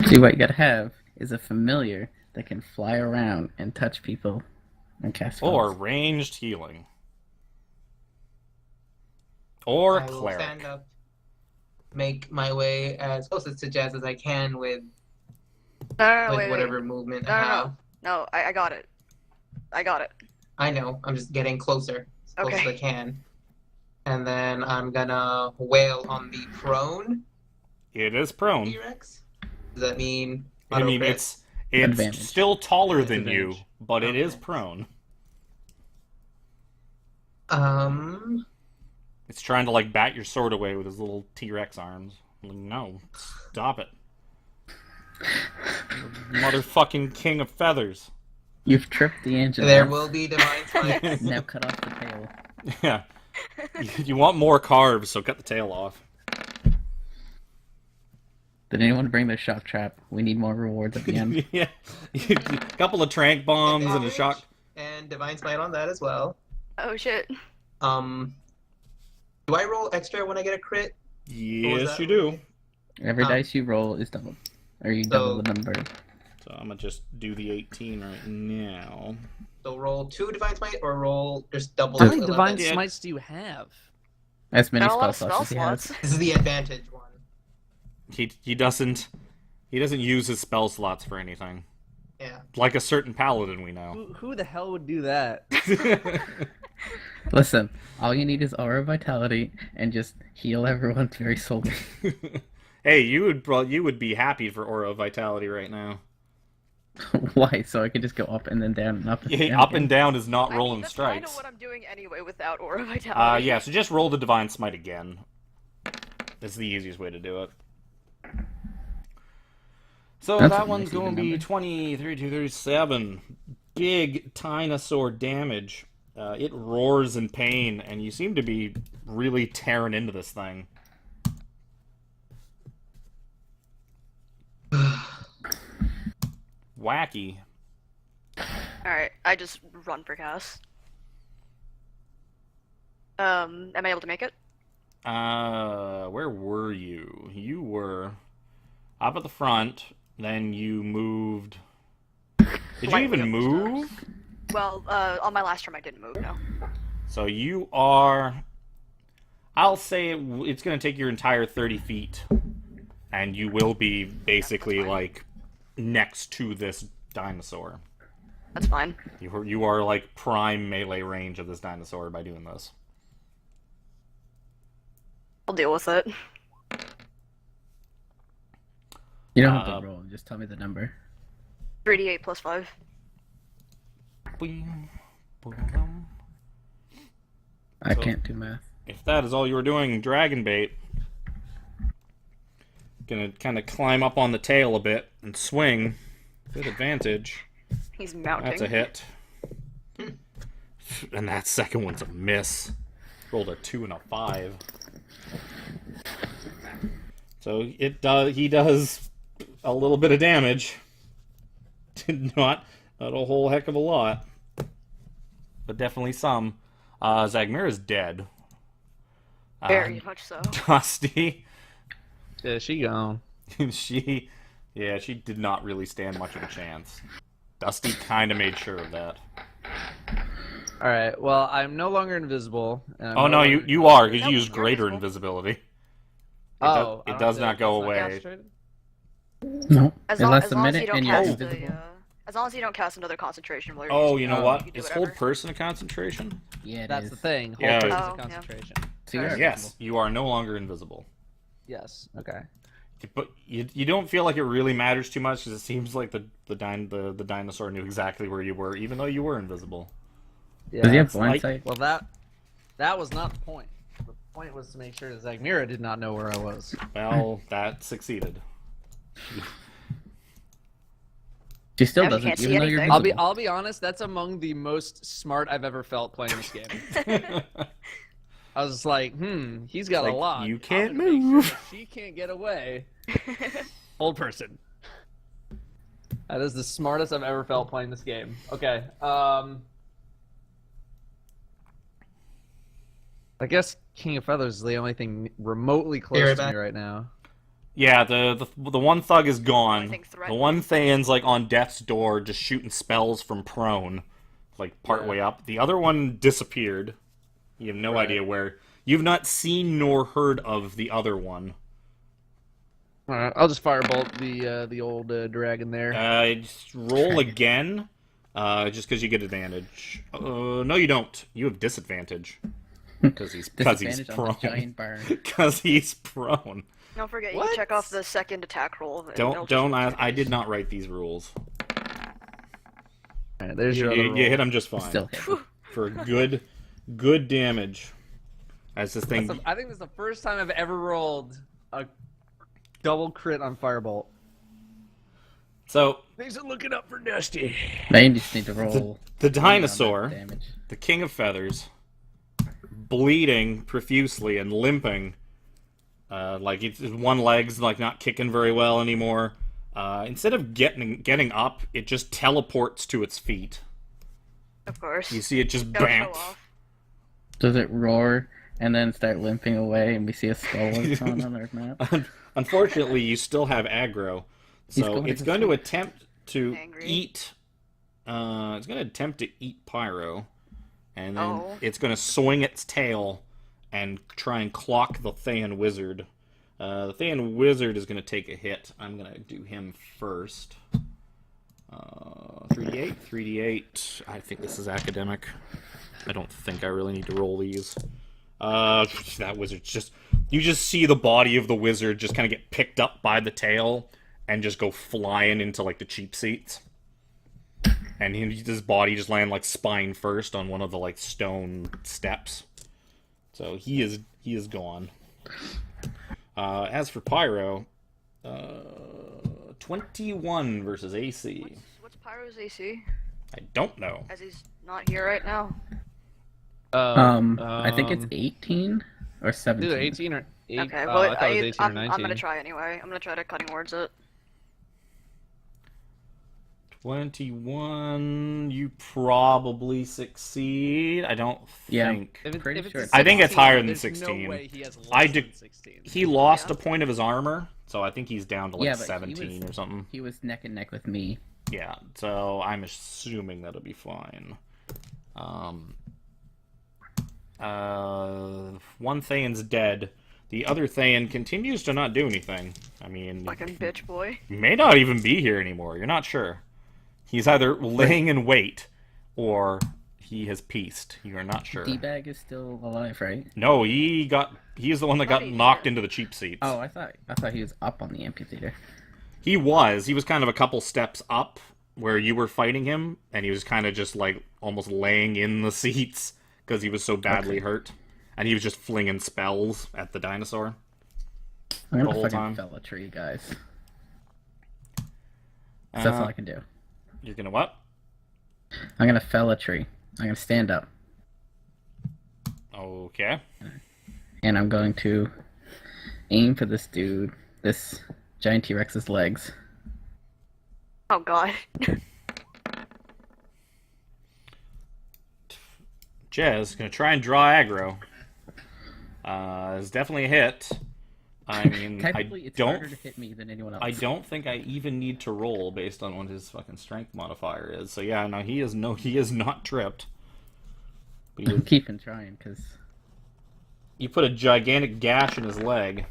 See, what you gotta have is a familiar that can fly around and touch people and cast spells. Or ranged healing. Or I will cleric. stand up, make my way as close to Jez as I can with No, like whatever movement I No, no, no. have. No, I got it. I got it. I know. I'm just getting closer as close as I Okay. can. And then I'm gonna wail on the prone It is prone. T-Rex. Does that mean I auto mean, crit? it's Advantage. still taller than you, Disadvantage. but it is Okay. prone. It's trying to like bat your sword away with his little T-Rex arms. Like, no, stop it. Motherfucking king of feathers. You've tripped the engine. there off. will be divine smite. Now cut off the tail. Yeah. You want more carbs, so cut the tail off. Did anyone bring their shock trap? We need more rewards at the end. Yeah. A couple of trank bombs and a shock. And divine smite on that as well. Oh shit. Do I roll extra when I get a crit? Yes, that? you do. Every Oh. dice you roll is doubled. Or you So- double the number. So I'm gonna just do the 18 right now. So roll 2 divine smite or roll just double How the many 11? divine Yeah. smites do you have? As many Got a lot spell of slots spell as he has. slots. This is the advantage one. He doesn't use his spell slots for anything. Yeah. Like a certain paladin we know. Who the hell would do that? Listen, all you need is aura vitality and just heal everyone very slowly. Hey, you would be happy for Aura Vitality right now. Why? So I could just go up and then down and up and Yeah, down up again? and down is not I mean, rolling that's kind strikes. of what I'm doing anyway without Aura Vitality. Yeah, so just roll the Divine Smite again. That's the easiest way to do it. So That's that a one's nice going to even be number. 23 to 37. Big Tynosaur damage. It roars in pain, and you seem to be really tearing into this thing. Wacky. Alright, I just run for cast. Am I able to make it? Where were you? You were up at the front, then you moved. Did you Slightly even up the move? Well, on my last turn I didn't move, no. So you are. I'll say it's going to take your entire 30 feet, and you will be basically like next to this dinosaur. That's fine. You are like prime melee range of this dinosaur by doing this. I'll deal with it. You don't have to roll. Just tell me the number. 3d8 plus 5. I can't do math. If that is all you were doing, dragon bait. Gonna kind of climb up on the tail a bit and swing. Good advantage. He's mounting. That's a hit. And that second one's a miss. Rolled a 2 and a 5. So he does a little bit of damage. Not a whole heck of a lot. But definitely some. Zagmir is dead. Very much so. Dusty. Yeah, she gone. she did not really stand much of a chance. Dusty kind of made sure of that. All right. Well, I'm no longer invisible. Oh no, you are because you use greater invisibility. It does not go away. No. As It long, lasts as a long as minute you don't and you're cast invisible. as long as you don't cast another concentration while you're Oh, using you know it, what? you can do Is whatever. hold person a concentration? Yeah, it That's is. the thing. Whole Yeah. person's Oh, a yeah. concentration. So you're Yes, invisible. you are no longer invisible. Yes. Okay. But you don't feel like it really matters too much because it seems like the dinosaur knew exactly where you were, even though you were invisible. Yeah. Does he have it's blind like- sight? Well, that was not the point. The point was to make sure that Zagmira did not know where I was. Well, that succeeded. She still Now you doesn't, can't see even though you're anything. invisible. I'll be honest. That's among the most smart I've ever felt playing this game. I was like, he's got It's a like, lot. you I'm can't gonna make move. Sure that she can't get away. Old person. That is the smartest I've ever felt playing this game. Okay. I guess King of Feathers is the only thing remotely Be close right to back. me right now. Yeah, the one thug is gone. Anything The threatening? one Thayan's like on death's door, just shooting spells from prone, like part way up. The other one disappeared. You have no Right. idea where. You've not seen nor heard of the other one. All right, I'll just firebolt the old dragon there. Just roll again, just because you get advantage. No, you don't. You have disadvantage because he's Disadvantage on the prone. giant burn. Because he's prone. Don't forget, you What? can check off the second attack roll. and Don't it'll don't. just- I did not write these rules. All right, there's your other You roll. hit him just fine Still hit. for good damage. As this thing. I think this is the first time I've ever rolled a double crit on firebolt. So Things are looking up for Dusty. Now you just need to roll. the 20 on that dinosaur, damage. the King of Feathers, bleeding profusely and limping, like it's one leg's like not kicking very well anymore. Instead of getting up, it just teleports to its feet. Of course. You see it just Gotta show bam. off. Does it roar and then start limping away and we see a skull icon on our map? Unfortunately, you still have aggro, He's so going it's to going to sleep. attempt to Angry. eat. It's going to attempt to eat Pyro, and then Oh. it's going to swing its tail and try and clock the Thayan Wizard. The Thayan Wizard is going to take a hit. I'm going to do him first. 3d8, 3d8. I think this is academic. I don't think I really need to roll these. That wizard's just... You just see the body of the wizard just kind of get picked up by the tail and just go flying into, like, the cheap seats. And his body just land, like, spine first on one of the, like, stone steps. So he is gone. As for Pyro, 21 versus AC. What's Pyro's AC? I don't know. As he's not here right now. I think it's 18 or 17. Either 18 or 8. Okay, Oh, well, I thought it was 18 or I'm 19. gonna try anyway. I'm gonna try to cutting words it. 21, you probably succeed. I don't Yeah. think. Pretty If it's sure a it's I think it's 16, higher than there's 16. No way he has less I than did- 16. He lost Yeah. a point of his armor, so I think he's down to like Yeah, but he 17 was- or something. He was neck and neck with me. Yeah, so I'm assuming that'll be fine. One Thayan's dead. The other Thayan continues to not do anything. I mean, Fucking bitch boy. he may not even be here anymore. You're not sure. He's either laying in wait, or he has pieced. You are not sure. D-bag is still alive, right? No, he is the one that got knocked into the cheap seats. Oh, I thought he was up on the amphitheater. He was kind of a couple steps up where you were fighting him, and he was kind of just like almost laying in the seats because he was so badly hurt, and he was just flinging spells at the dinosaur. I'm gonna the whole fucking time. fell a tree, guys. That's all I can do. You're gonna what? I'm gonna fell a tree. I'm gonna stand up. Okay. And I'm going to aim for this dude, this giant T-Rex's legs. Oh god. Jez gonna try and draw aggro. It's definitely a hit. I mean, Technically, it's harder to hit me than anyone else. I don't think I even need to roll based on what his fucking strength modifier is. So yeah, no, he is not tripped. But I'm keeping trying, because... You put a gigantic gash in his leg.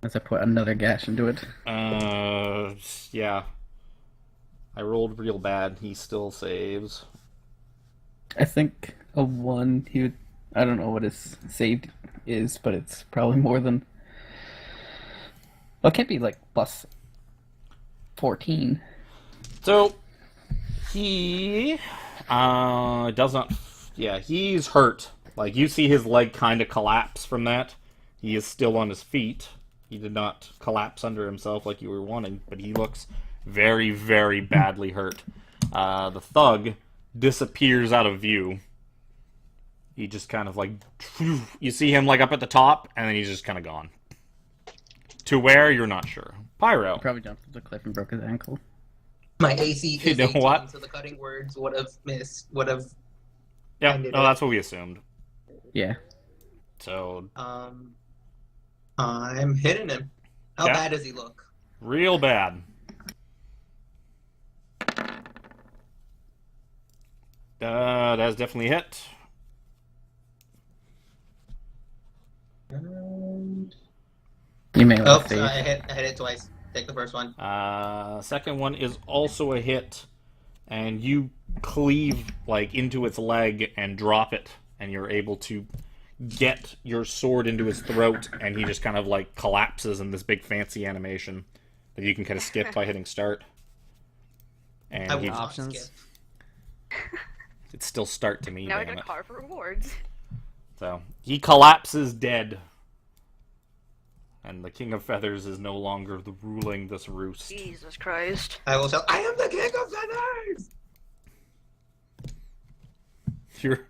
As I put another gash into it. Yeah. I rolled real bad. He still saves. I think a 1, he would... I don't know what his saved is, but it's probably more than... Well, it can't be, like, plus 14. So, he... does not... Yeah, he's hurt. Like, you see his leg kind of collapse from that. He is still on his feet. He did not collapse under himself like you were wanting, but he looks very, very badly hurt. The thug disappears out of view. He just kind of like... You see him like up at the top, and then he's just kind of gone. To where, you're not sure. Pyro. Probably jumped off the cliff and broke his ankle. My AC You is know 18, what? so the cutting words would have missed, would have... Yeah, ended no, it. that's what we assumed. Yeah. So, I'm hitting him. How Okay. bad does he look? real bad. That's definitely a hit. And... You may Oh, want to sorry, save. I hit it twice. Take the first one. Second one is also a hit, and you cleave like into its leg and drop it, and you're able to get your sword into his throat, and he just kind of like collapses in this big fancy animation that you can kind of skip by hitting start. And I he, will not Options. skip. it's still start to me. Now I damn got a it. car for rewards. So he collapses dead, and the King of Feathers is no longer ruling this roost. Jesus Christ. I will tell. I am the king of feathers. Your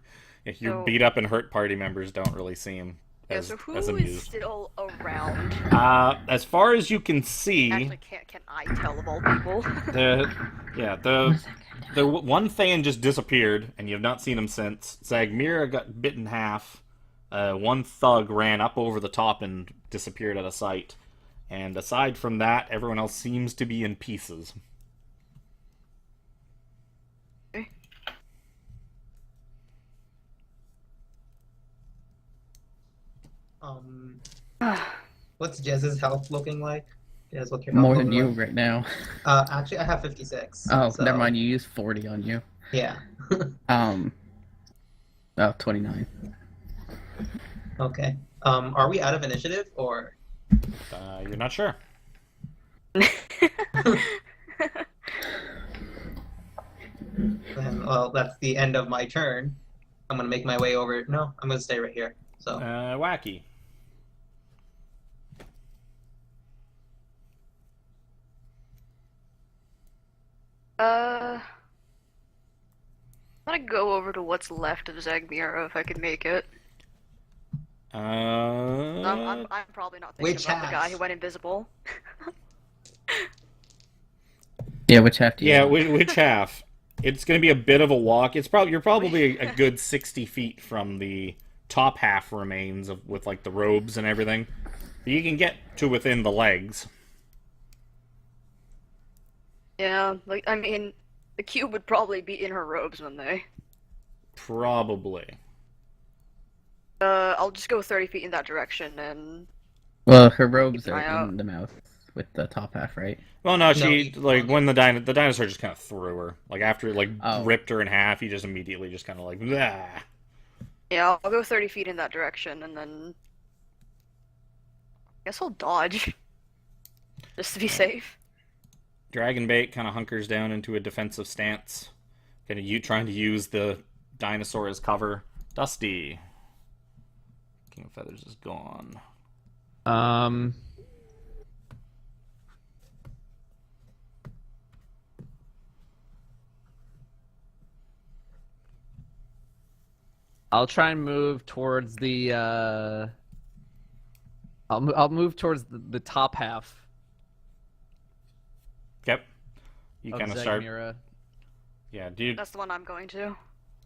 So- beat up and hurt party members don't really seem Yeah, as, so who as is amused. still around? As far as you can see, Actually, can I tell of all people? the one Thayan just disappeared, and you have not seen him since. Zagmira got bit in half. One thug ran up over the top and disappeared out of sight. And aside from that, everyone else seems to be in pieces. What's Jez's health looking like? Jez, what's your health More than looking you like? right now. Actually, I have 56. Oh, so... never mind. You used 40 on you. Yeah. Oh, 29. Okay. Are we out of initiative or? You're not sure. Well, that's the end of my turn. I'm gonna make my way over. No, I'm gonna stay right here. So. Wacky. I'm gonna go over to what's left of Zagmira if I can make it. I'm probably not thinking Which about the guy half? who went invisible. Yeah, which half do you Yeah, want? which half? It's going to be a bit of a walk. You're probably a good 60 feet from the top half remains with like the robes and everything. But you can get to within the legs. Yeah, like, I mean, the cube would probably be in her robes, wouldn't they? Probably. I'll just go 30 feet in that direction and... Well, her robes Keep an eye are out. in the mouth, with the top half, right? Well, no, No, she he- like when the dinosaur just kind of threw her. Like after it, like Oh. ripped her in half, he just immediately just kind of like blah. Yeah, I'll go 30 feet in that direction, and then I guess I'll dodge just to be safe. Dragonbait kind of hunkers down into a defensive stance, kind of you trying to use the dinosaur as cover. Dusty. King of Feathers is gone. I'll try and move towards the. I'll move towards the top half Yep. You of kind of start. Zegmira. Yeah, dude. That's the one I'm going to.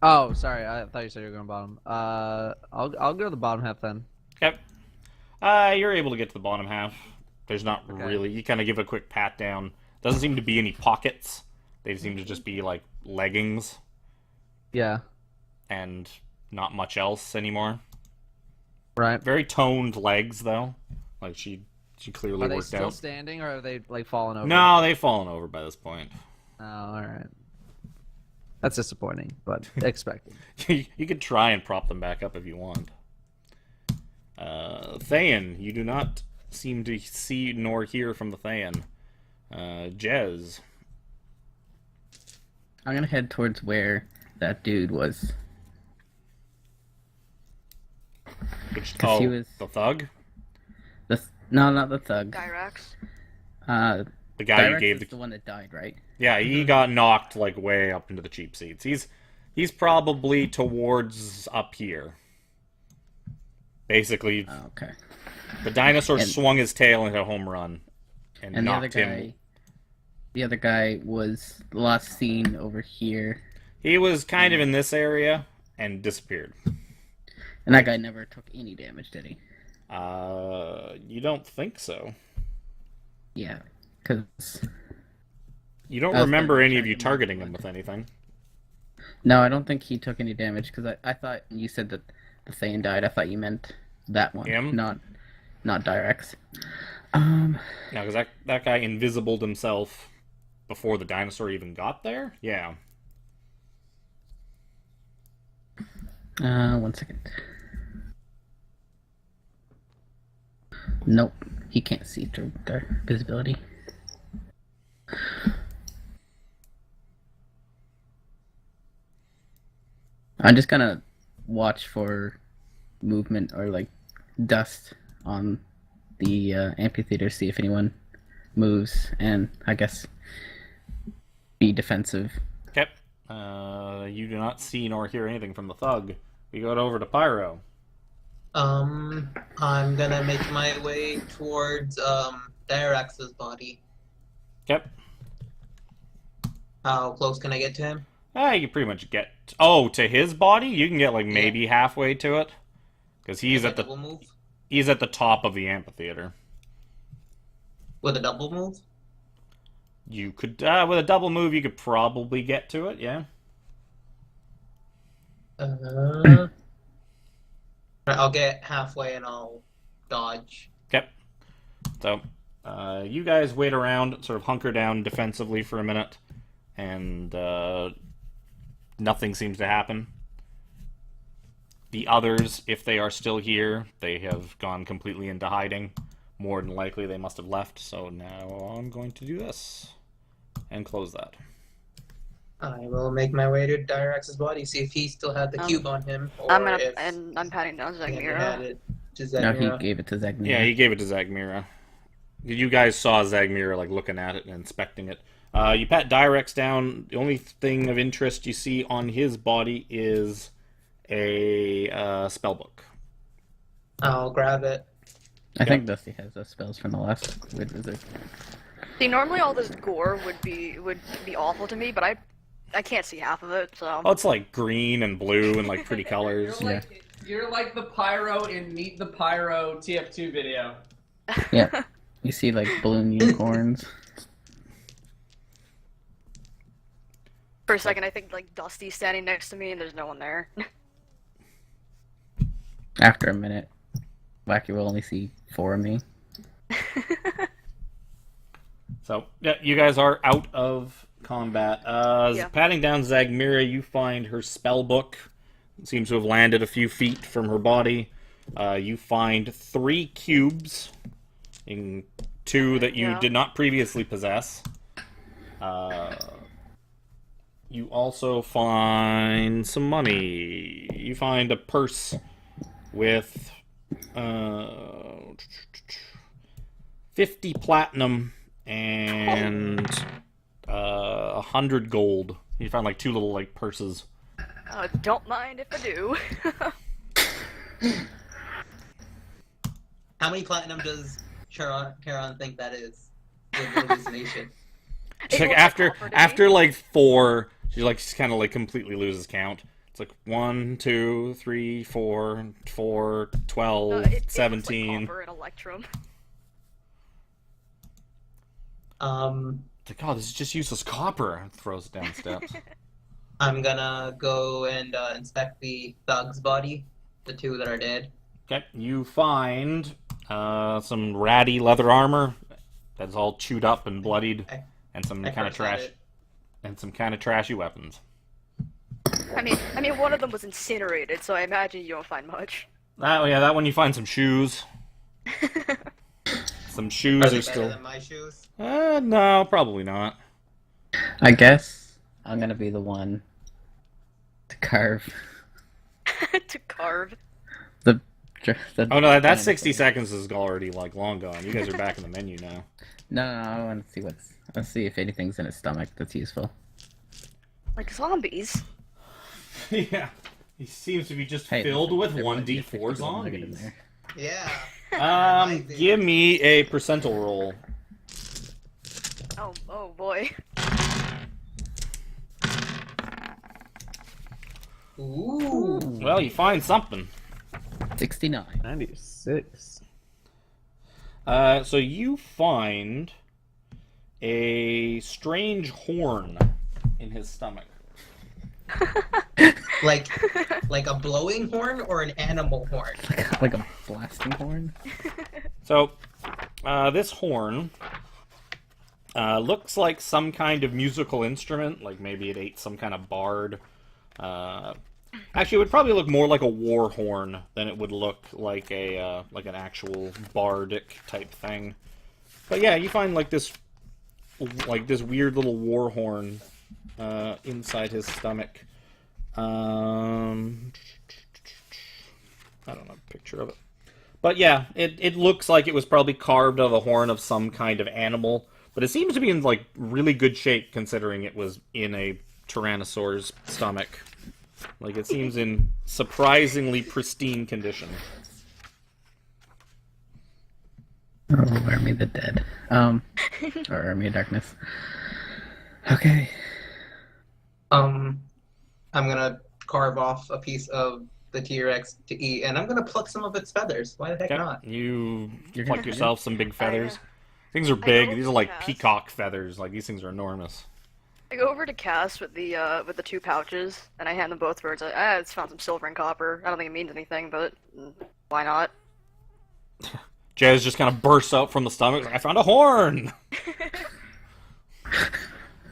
Oh, sorry. I thought you said you were going bottom. I'll go to the bottom half then. Yep. You're able to get to the bottom half. There's not really. You kind of give a quick pat down. Doesn't seem to be any pockets. They seem to just be like leggings Yeah. and not much else anymore. Right. Very toned legs though. Like she clearly Are they worked still out. standing, or are they like falling over? No, they've fallen over by this point. Oh, all right. That's disappointing, but expected. You could try and prop them back up if you want. Thayan, you do not seem to see nor hear from the Thayan. Jez. I'm gonna head towards where that dude was. Which, 'Cause he was- the thug? No, not the thug. Gyrax. The guy you Dyrex gave is the one that died, right? Yeah, he got knocked like way up into the cheap seats. He's probably towards up here. Basically, Oh, okay. the dinosaur And- swung his tail into a home run and And the other knocked guy, him. the other guy was last seen over here, He was kind of in this area and disappeared. and that guy never took any damage, did he? You don't think so? Yeah, because You don't I was remember gonna any try of you to move targeting him one. with anything. no, I don't think he took any damage. Because I thought you said that the Thane died. I thought you meant that one, Him? not Dyrex. No, because that guy invisibled himself before the dinosaur even got there? Yeah. 1 second. Nope, he can't see through their visibility. I'm just gonna watch for movement or like dust on the amphitheater, see if anyone moves, and I guess be defensive. Okay. You do not see nor hear anything from the thug. We go over to Pyro. I'm gonna make my way towards Dyrax's body. Yep. How close can I get to him? You can pretty much get... Oh, to his body? You can get like maybe halfway to it. Because he's With at a the double move? he's at the top of the amphitheater. With a double move? You could with a double move you could probably get to it, yeah. I'll get halfway and I'll dodge. Okay. So, you guys wait around, sort of hunker down defensively for a minute, and nothing seems to happen. The others, if they are still here, they have gone completely into hiding. More than likely they must have left, so now I'm going to do this. And close that. I will make my way to Dyrax's body, see if he still had the cube on him, or I'm gonna if and I'm patting down he had Zegmira. it to No, he Zegmira. gave it to Zegmira. Yeah, he gave it to Zagmira. You guys saw Zagmira like looking at it and inspecting it. You pat Dyrex down. The only thing of interest you see on his body is a spellbook. I'll grab it. I think Dusty has those spells from the last Weird Wizard. See, normally all this gore would be awful to me, but I can't see half of it, so. Oh, it's like green and blue and like pretty colors. You're like the Pyro in Meet the Pyro TF2 video. Yeah, you see like balloon unicorns. For a second, I think like Dusty's standing next to me, and there's no one there. After a minute, Wacky will only see 4 of me. So, yeah, you guys are out of combat. Yeah. Patting down Zagmira, you find her spell book. It seems to have landed a few feet from her body. You find 3 cubes, in 2 that you Yeah. did not previously possess. You also find some money. You find a purse with 50 platinum and 100 gold. You find like 2 little like purses. Don't mind if I do. How many platinum does Charon think that is? With hallucination. She's It like looks after copper to after me. like 4, she kind of like completely loses count. It's like 1, 2, 3, 4, 4, 12, It looks like 17. copper and electrum. It's like, oh, this is just useless copper. And throws it down the steps. I'm gonna go and inspect the thug's body, the 2 that are dead. Okay, you find some ratty leather armor that's all chewed up and bloodied, and some I kind of first had trash, it. and some kind of trashy weapons. I mean, one of them was incinerated, so I imagine you don't find much. Oh yeah, that one you find some shoes. Some shoes Are are they better still. than my shoes? No, probably not. I guess I'm gonna be the one to carve To carve. the. Oh no, that 60 seconds is already like long gone. You guys are back in the menu now. No, I want to see Let's see if anything's in his stomach that's useful. Like zombies. Yeah, he seems to be just Hey, filled with there might be a 50 1d4 gold nugget in zombies. Yeah. Give me a percentile roll. Oh boy. Ooh. Well, you find something. 69. 96. So you find a strange horn in his stomach. Like a blowing horn or an animal horn? Like a blasting horn? So, this horn looks like some kind of musical instrument, like maybe it ate some kind of bard. Actually, it would probably look more like a war horn than it would look like a like an actual bardic type thing. But yeah, you find like this weird little war horn inside his stomach. I don't have a picture of it. But yeah, it looks like it was probably carved out of the horn of some kind of animal. But it seems to be in like really good shape considering it was in a Tyrannosaur's stomach. Like it seems in surprisingly pristine condition. Oh, Army of the Dead. Or Army of Darkness. Okay. I'm gonna carve off a piece of the T-Rex to eat, and I'm gonna pluck some of its feathers. Why the heck Okay, not? you You're pluck gonna- yourself some big feathers. I Things are big. go These are to like Cass. peacock feathers. Like these things are enormous. I go over to Cass with the 2 pouches, and I hand them both to her. It's like, it's found some silver and copper. I don't think it means anything, but why not? Jez just kind of bursts out from the stomach. Like, I found a horn.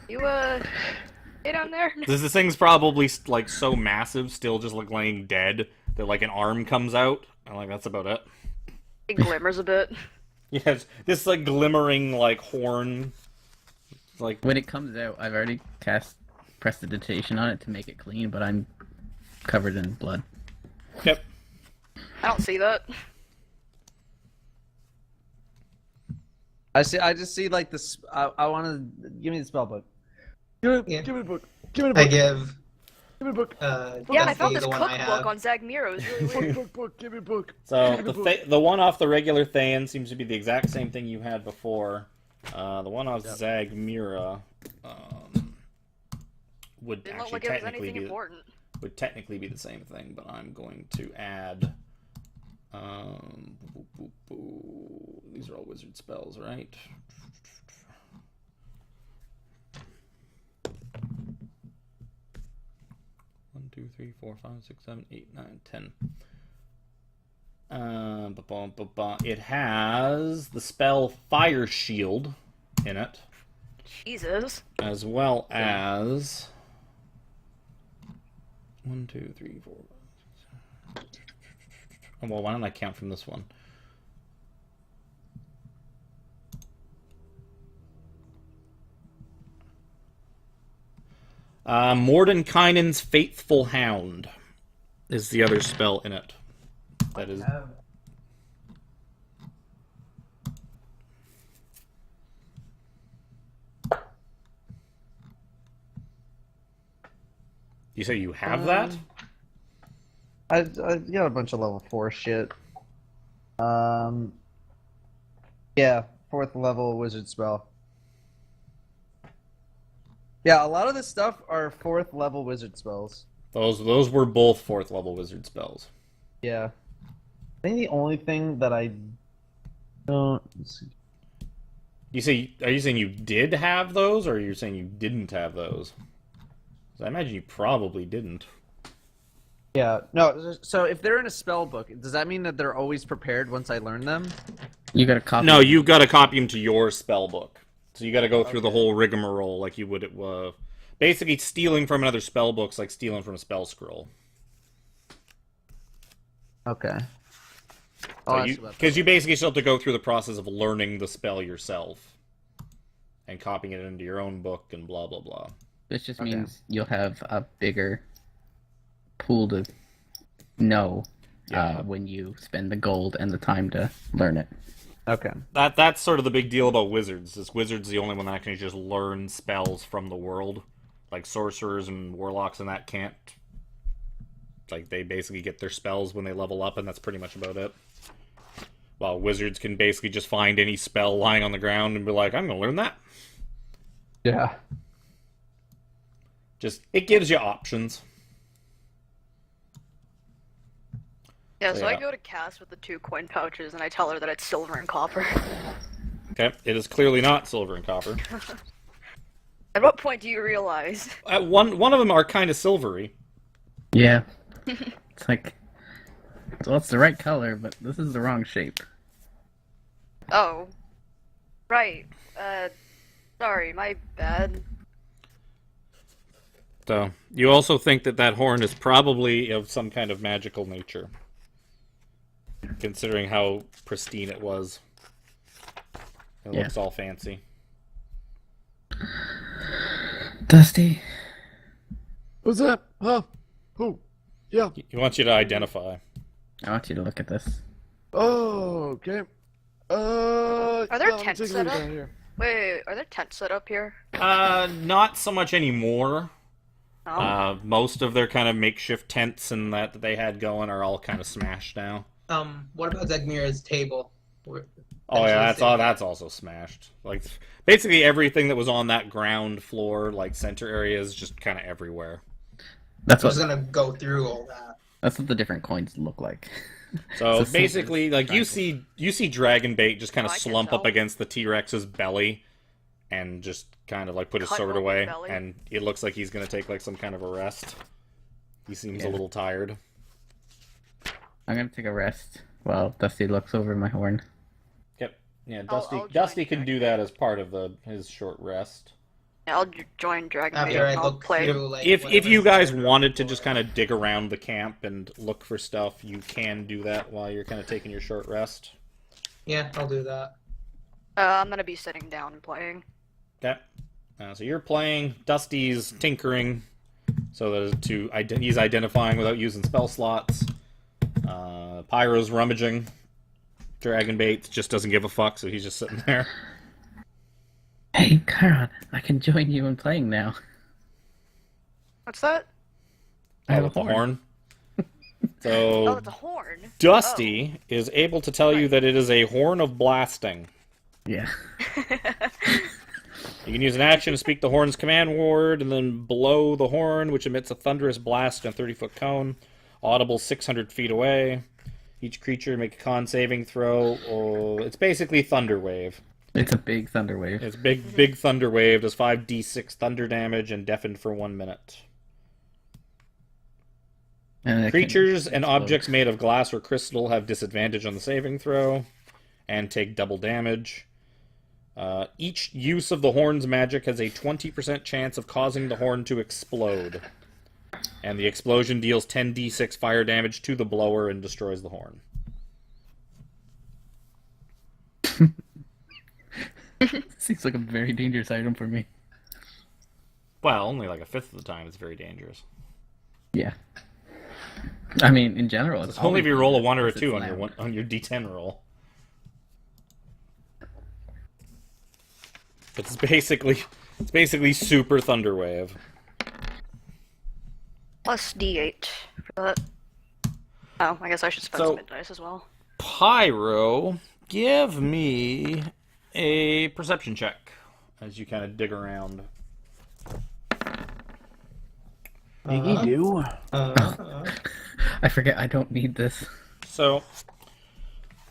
You hey down there? This thing's probably like so massive, still just like laying dead that like an arm comes out. And like that's about it. It glimmers a bit. Yes, this like glimmering like horn. Like When it comes out, I've already cast prestidigitation on it to make it clean, but I'm covered in blood. yep. I don't see that. I just see like this. I want to give me the spell book. Give Yeah. me the book. Give me the I book. give. Give me the book. Yeah, and I Dusty found this the one I cookbook have. on Zagmira. It was really weird. Book. Give me a book. So Give me the book. the one off the regular Thayan seems to be the exact same thing you had before. The one off Zagmira would Didn't look actually like it was technically anything important. would technically be the same thing, but I'm going to add. These are all wizard spells, right? One, two, three, four, 5, 6, 7, 8, 9, 10. It has the spell Fire Shield, in it, Jesus. as well as 1, 2, 3, 4. Oh, well, why don't I count from this one? Mordenkainen's Faithful Hound is the other spell in it. That is. You say you have that? I've got a bunch of level 4 shit. Yeah, 4th level wizard spell. Yeah, a lot of this stuff are 4th level wizard spells. Those were both 4th level wizard spells. Yeah. I think the only thing that I don't... Are you saying you did have those, or are you saying you didn't have those? 'Cause I imagine you probably didn't. Yeah, no, So if they're in a spell book, does that mean that they're always prepared once I learn them? You got a copy. No, you've got to copy them to your spell book. So you got to go through the whole rigmarole like you would. Basically, stealing from another spell book's like stealing from a spell scroll. okay. Because you basically still have to go through the process of learning the spell yourself and copying it into your own book and blah blah blah. This just means you'll have a bigger pool to know when you spend the gold and the time to learn it. Okay. That's sort of the big deal about wizards. Is wizards the only one that can just learn spells from the world, like sorcerers and warlocks and that can't. Like they basically get their spells when they level up, and that's pretty much about it. While wizards can basically just find any spell lying on the ground and be like, "I'm gonna learn that." Yeah. Just it gives you options. Yeah, so I Yeah. go to Cass with the 2 coin pouches and I tell her that it's silver and copper. Okay, it is clearly not silver and copper. At what point do you realize? One of them are kind of silvery. Yeah. It's like, well, it's the right color, but this is the wrong shape. Oh. Right. Sorry, my bad. So you also think that horn is probably of some kind of magical nature, considering how pristine it was. It looks all fancy. Dusty. What's that? Huh? Who? Yeah. He wants you to identify. I want you to look at this. Oh, okay. Are there yeah, tents take a set look up? down here. Wait, are there tents set up here? Not so much anymore. No. Most of their kind of makeshift tents and that they had going are all kind of smashed now. What about Zegmir's table? Oh yeah, that's also smashed. Like basically everything that was on that ground floor, like center area, is just kind of everywhere. That's I was what. gonna go through all that. That's what the different coins look like. So It's a basically, silver like you triangle. see dragon bait just kind of Oh, I can slump up tell. against the T-Rex's belly, and just kind of like put his Cut sword open away, belly. and it looks like he's gonna take like some kind of a rest. He seems a little tired. I'm gonna take a rest while Dusty looks over my horn. Yep. Yeah, I'll Dusty. join Dusty can do Dragon that as part of his short rest. Yeah, I'll join Dragon Bait After I and I'll look play. through, like, If whatever's you guys there wanted to for- just kind of dig around the camp and look for stuff, you can do that while you're kind of taking your short rest. Yeah, I'll do that. I'm gonna be sitting down and playing. Okay. So you're playing. Dusty's tinkering, so that he's identifying without using spell slots. Pyro's rummaging. Dragon Bait just doesn't give a fuck, so he's just sitting there. Hey, Chiron, I can join you in playing now. What's that? I have a With the horn. Oh, So it's a horn. Dusty is able to tell you that it is a horn of blasting. Yeah. You can use an action to speak the horn's command word, and then blow the horn, which emits a thunderous blast in a 30-foot cone, audible 600 feet away. Each creature make a con saving throw. It's basically Thunder Wave. It's a big thunder wave. It's big Thunder Wave, does 5d6 thunder damage, and deafened for 1 minute. And it can Creatures and explode. objects made of glass or crystal have disadvantage on the saving throw, and take double damage. Each use of the horn's magic has a 20% chance of causing the horn to explode. And the explosion deals 10d6 fire damage to the blower and destroys the horn. Seems like a very dangerous item for me. Well, only like a fifth of the time it's very dangerous. Yeah. I mean, in general, it's Only if you roll a 1 or a it's 2 loud. on your d10 roll. But it's basically super Thunderwave. Plus D8 for that. Oh, I guess I should spend So- some mid dice as well. Pyro, give me a perception check as you kind of dig around. Diggy do. I forget I don't need this. So,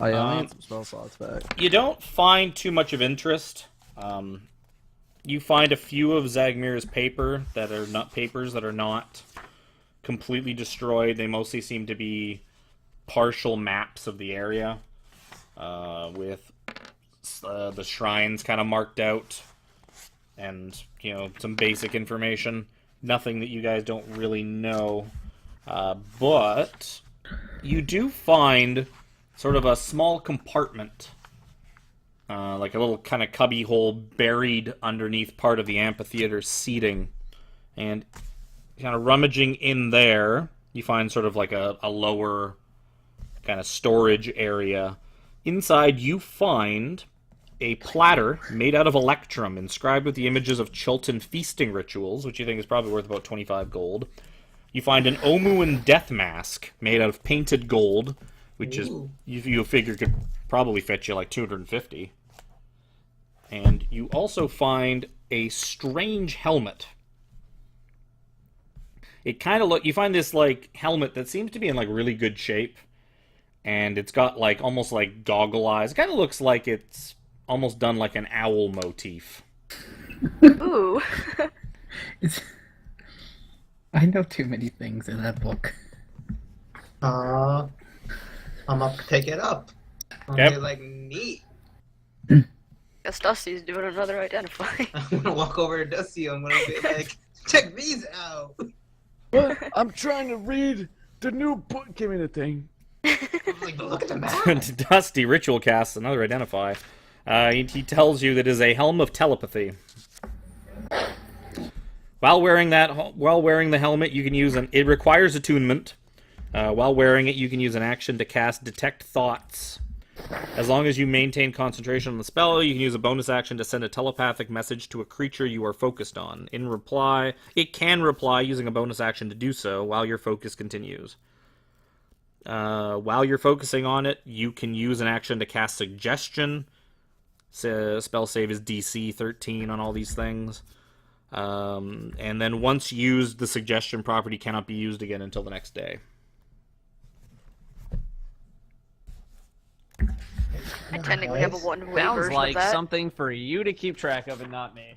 Oh yeah, I need some spell slots back. you don't find too much of interest. You find a few of Zagmir's papers that are not completely destroyed. They mostly seem to be partial maps of the area, with the shrines kind of marked out, and some basic information. Nothing that you guys don't really know, but you do find sort of a small compartment, like a little kind of cubby hole buried underneath part of the amphitheater seating, and kind of rummaging in there, you find sort of like a lower kind of storage area. Inside, you find a platter made out of electrum, inscribed with the images of Chilton feasting rituals, which you think is probably worth about 25 gold. You find an Omuan death mask made out of painted gold, which you figure could probably fetch you like 250. And you also find a strange helmet. It kind of you find this like helmet that seems to be in like really good shape, and it's got like almost like goggle eyes. It kind of looks like it's almost done like an owl motif. Ooh. I know too many things in that book. I'm up to pick it up. I'm Yep. gonna be like, neat. Guess Dusty's doing another identify. I'm gonna walk over to Dusty. I'm gonna be like, check these out. What? I'm trying to read the new book. Give me the thing. I'm like, look at the map. Dusty ritual casts another identify. He tells you that it is a helm of telepathy. While wearing the helmet, you can use it requires attunement. While wearing it, you can use an action to cast Detect Thoughts. As long as you maintain concentration on the spell, you can use a bonus action to send a telepathic message to a creature you are focused on. In reply, it can reply using a bonus action to do so while your focus continues. While you're focusing on it, you can use an action to cast Suggestion. Spell save is DC 13 on all these things. And then once used, the Suggestion property cannot be used again until the next day. I technically have a Nice. 1 Sounds version like of that. something for you to keep track of and not me.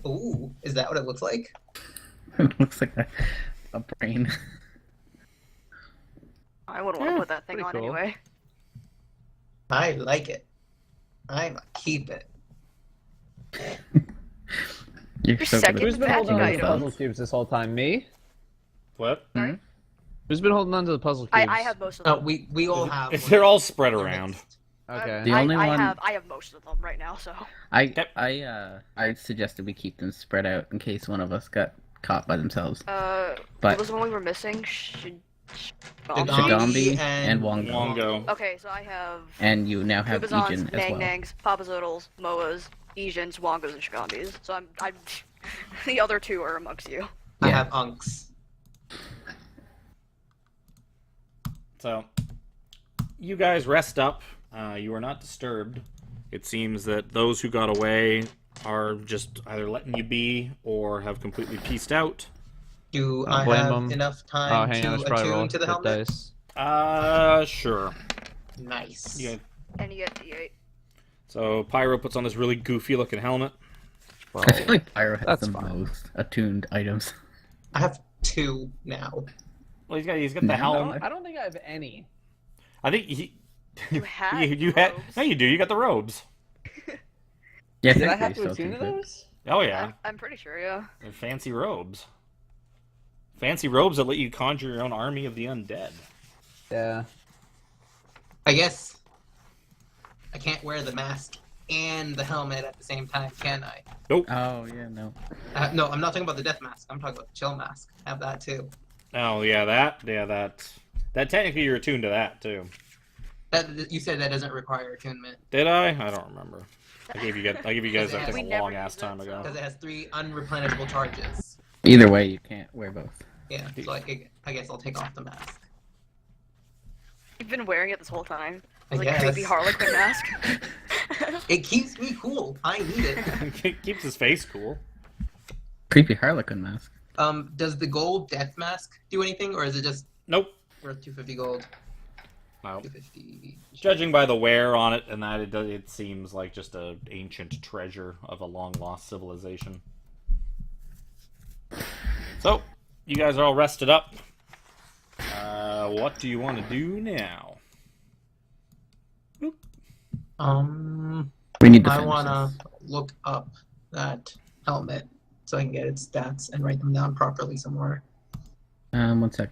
Ooh, is that what it looks like? It looks like a brain. I wouldn't want to put that thing pretty on cool. anyway. I like it. I'm gonna keep it. You're so second good Who's at been magic holding on to the item. puzzle cubes this whole time? Me? What? Who's been holding on to the puzzle cubes? I have most of Oh, them. we all have. If one. they're all spread They're around. mixed. Okay. The only one- I have most of them right now, so. I suggested we keep them spread out in case one of us got caught by themselves. What But was the one we were missing? Shigambi and Wongo. Wongo. Okay, so I have And you now have Kubazons, Ejin as Nang well. Nangs, Papazodals, Moas, Ejins, Wongos, and Shigambis. So I'm the other two are amongst you. I Yeah. have unks. So, you guys rest up. You are not disturbed. It seems that those who got away are just either letting you be or have completely pieced out. Do Don't I blame have 'em. enough Oh, time hang on. I to should probably roll attune to the hit helmet? dice. Sure. Nice. Yeah. And you get D8. So, Pyro puts on this really goofy looking helmet. I feel like Pyro has That's the fine. most attuned items. I have 2 now. Well, he's got the No. helmet. I don't think I have any. I think You had you had. robes. No, you do. You got the robes. Yeah, Did I technically have to still attune to keep it. those? Oh yeah, I'm pretty sure, yeah. they're fancy robes. Fancy robes that let you conjure your own army of the undead. Yeah. I guess I can't wear the mask and the helmet at the same time, can I? Oh yeah, no. No, I'm not talking about the death mask. I'm talking about the chill mask. I have that too. Oh yeah, that technically you're attuned to that too. That you said that doesn't require attunement Did I? I don't remember. I gave you guys that We thing a never long ass use it, time ago. because it has 3 unreplenishable charges. Either way, you can't wear both. Yeah, so I guess I'll take off the mask. You've been wearing it this whole time. I It's like guess. creepy Harlequin mask. It keeps me cool. I need it. Keeps his face cool. Creepy Harlequin mask. Does the gold death mask do anything, or is it just Nope. worth 250 gold? No. 250. Judging by the wear on it and that, it seems like just a ancient treasure of a long lost civilization. So, you guys are all rested up. What do you want to do now? We need to I finish wanna this. look up that helmet so I can get its stats and write them down properly somewhere. 1 sec.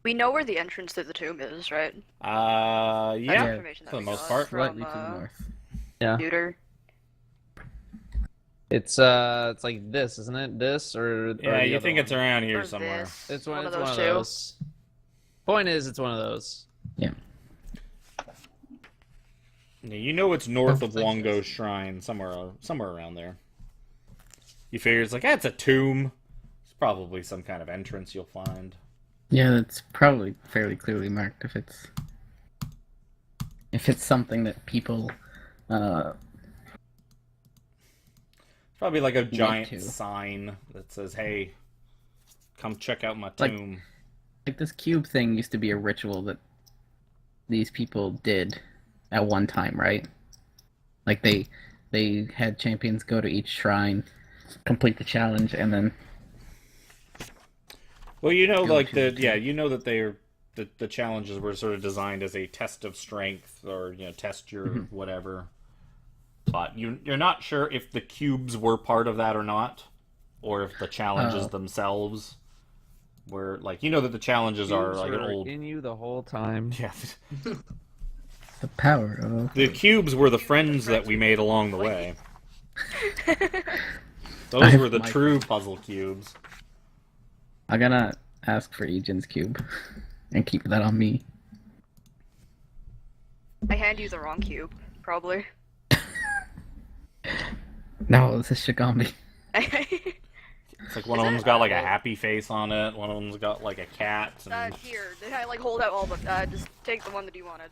We know where the entrance to the tomb is, right? Yeah, That's information that for the we most got part. from Slightly to the north. Neuter. It's like this, isn't it? This or Yeah, the you other think one? it's around here Or somewhere. this. It's One one of of those those. two. Point is, it's one of those. Yeah, you know it's north of Like Wongo's this. shrine, somewhere around there. You figure it's like, it's a tomb. It's probably some kind of entrance you'll find. Yeah, that's probably fairly clearly marked if it's something that people Probably like a giant to. sign that says, "Hey, come check out my Like- tomb." like this cube thing used to be a ritual that these people did at one time, right? Like they had champions go to each shrine, complete the challenge, and then Well, you know, Go like to you know that the challenges were sort of designed as a test of strength, or test your whatever. But you're not sure if the cubes were part of that or not, or if the challenges themselves were like, that the challenges are like an Cubes were old. in you the whole time. Yeah, the power of the cubes were the friends that we made along the way. I Those have were the my- true puzzle cubes. I'm gonna ask for Egan's cube and keep that on me. I hand you the wrong cube, probably. No, this is Shigami. It's like one of them's got like a happy face on it. One of them's got like a cat. And... Here, I like hold out all the. Just take the one that you wanted.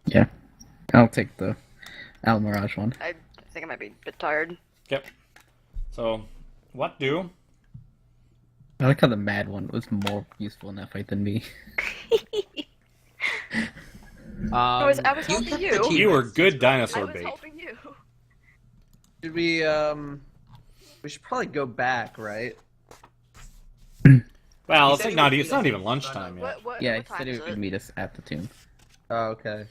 Yeah, I'll take the Al Mirage one. I think I might be a bit tired. Yep. So, what do? I like how the mad one was more useful in that fight than me. I was helping took the you. key. You were good I dinosaur was bait. helping you. Should we should probably go back, right? Well, He it's said like he not would even. meet It's not us even in lunchtime front yet. What Yeah, he what time said he is would it? meet us at the tomb. Oh, okay.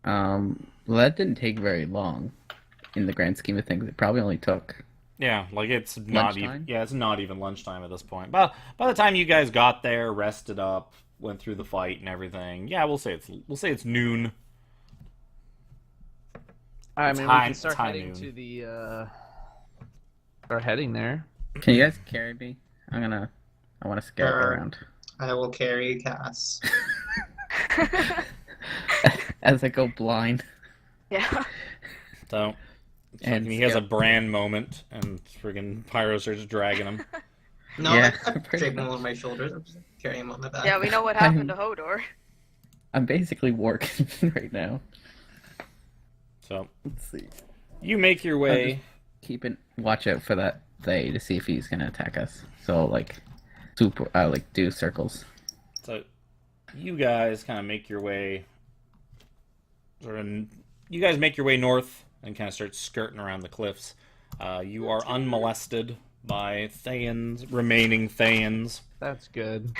Well, that didn't take very long in the grand scheme of things. It probably only took. Yeah, like it's not even. Lunchtime? Yeah, it's not even lunchtime at this point. But by the time you guys got there, rested up, went through the fight and everything, yeah, we'll say it's noon. I It's mean, high- we can start it's high heading noon. to the start heading there. Can you guys carry me? I want to scout Sure. around I will carry Cass. as I go blind. Yeah. So, And he has a scout. brand moment, and friggin' Pyro starts dragging him. No, Yeah, I'm pretty dragging him on my shoulders. I'm just carrying him on my back. Yeah, we know what happened to Hodor. I'm basically working right now. So Let's see. you make your way. Watch out for that Thaye to see if he's gonna attack us. So do circles. So you guys kind of make your way. You guys make your way north and kind of start skirting around the cliffs. You are unmolested by remaining Thayans. That's good.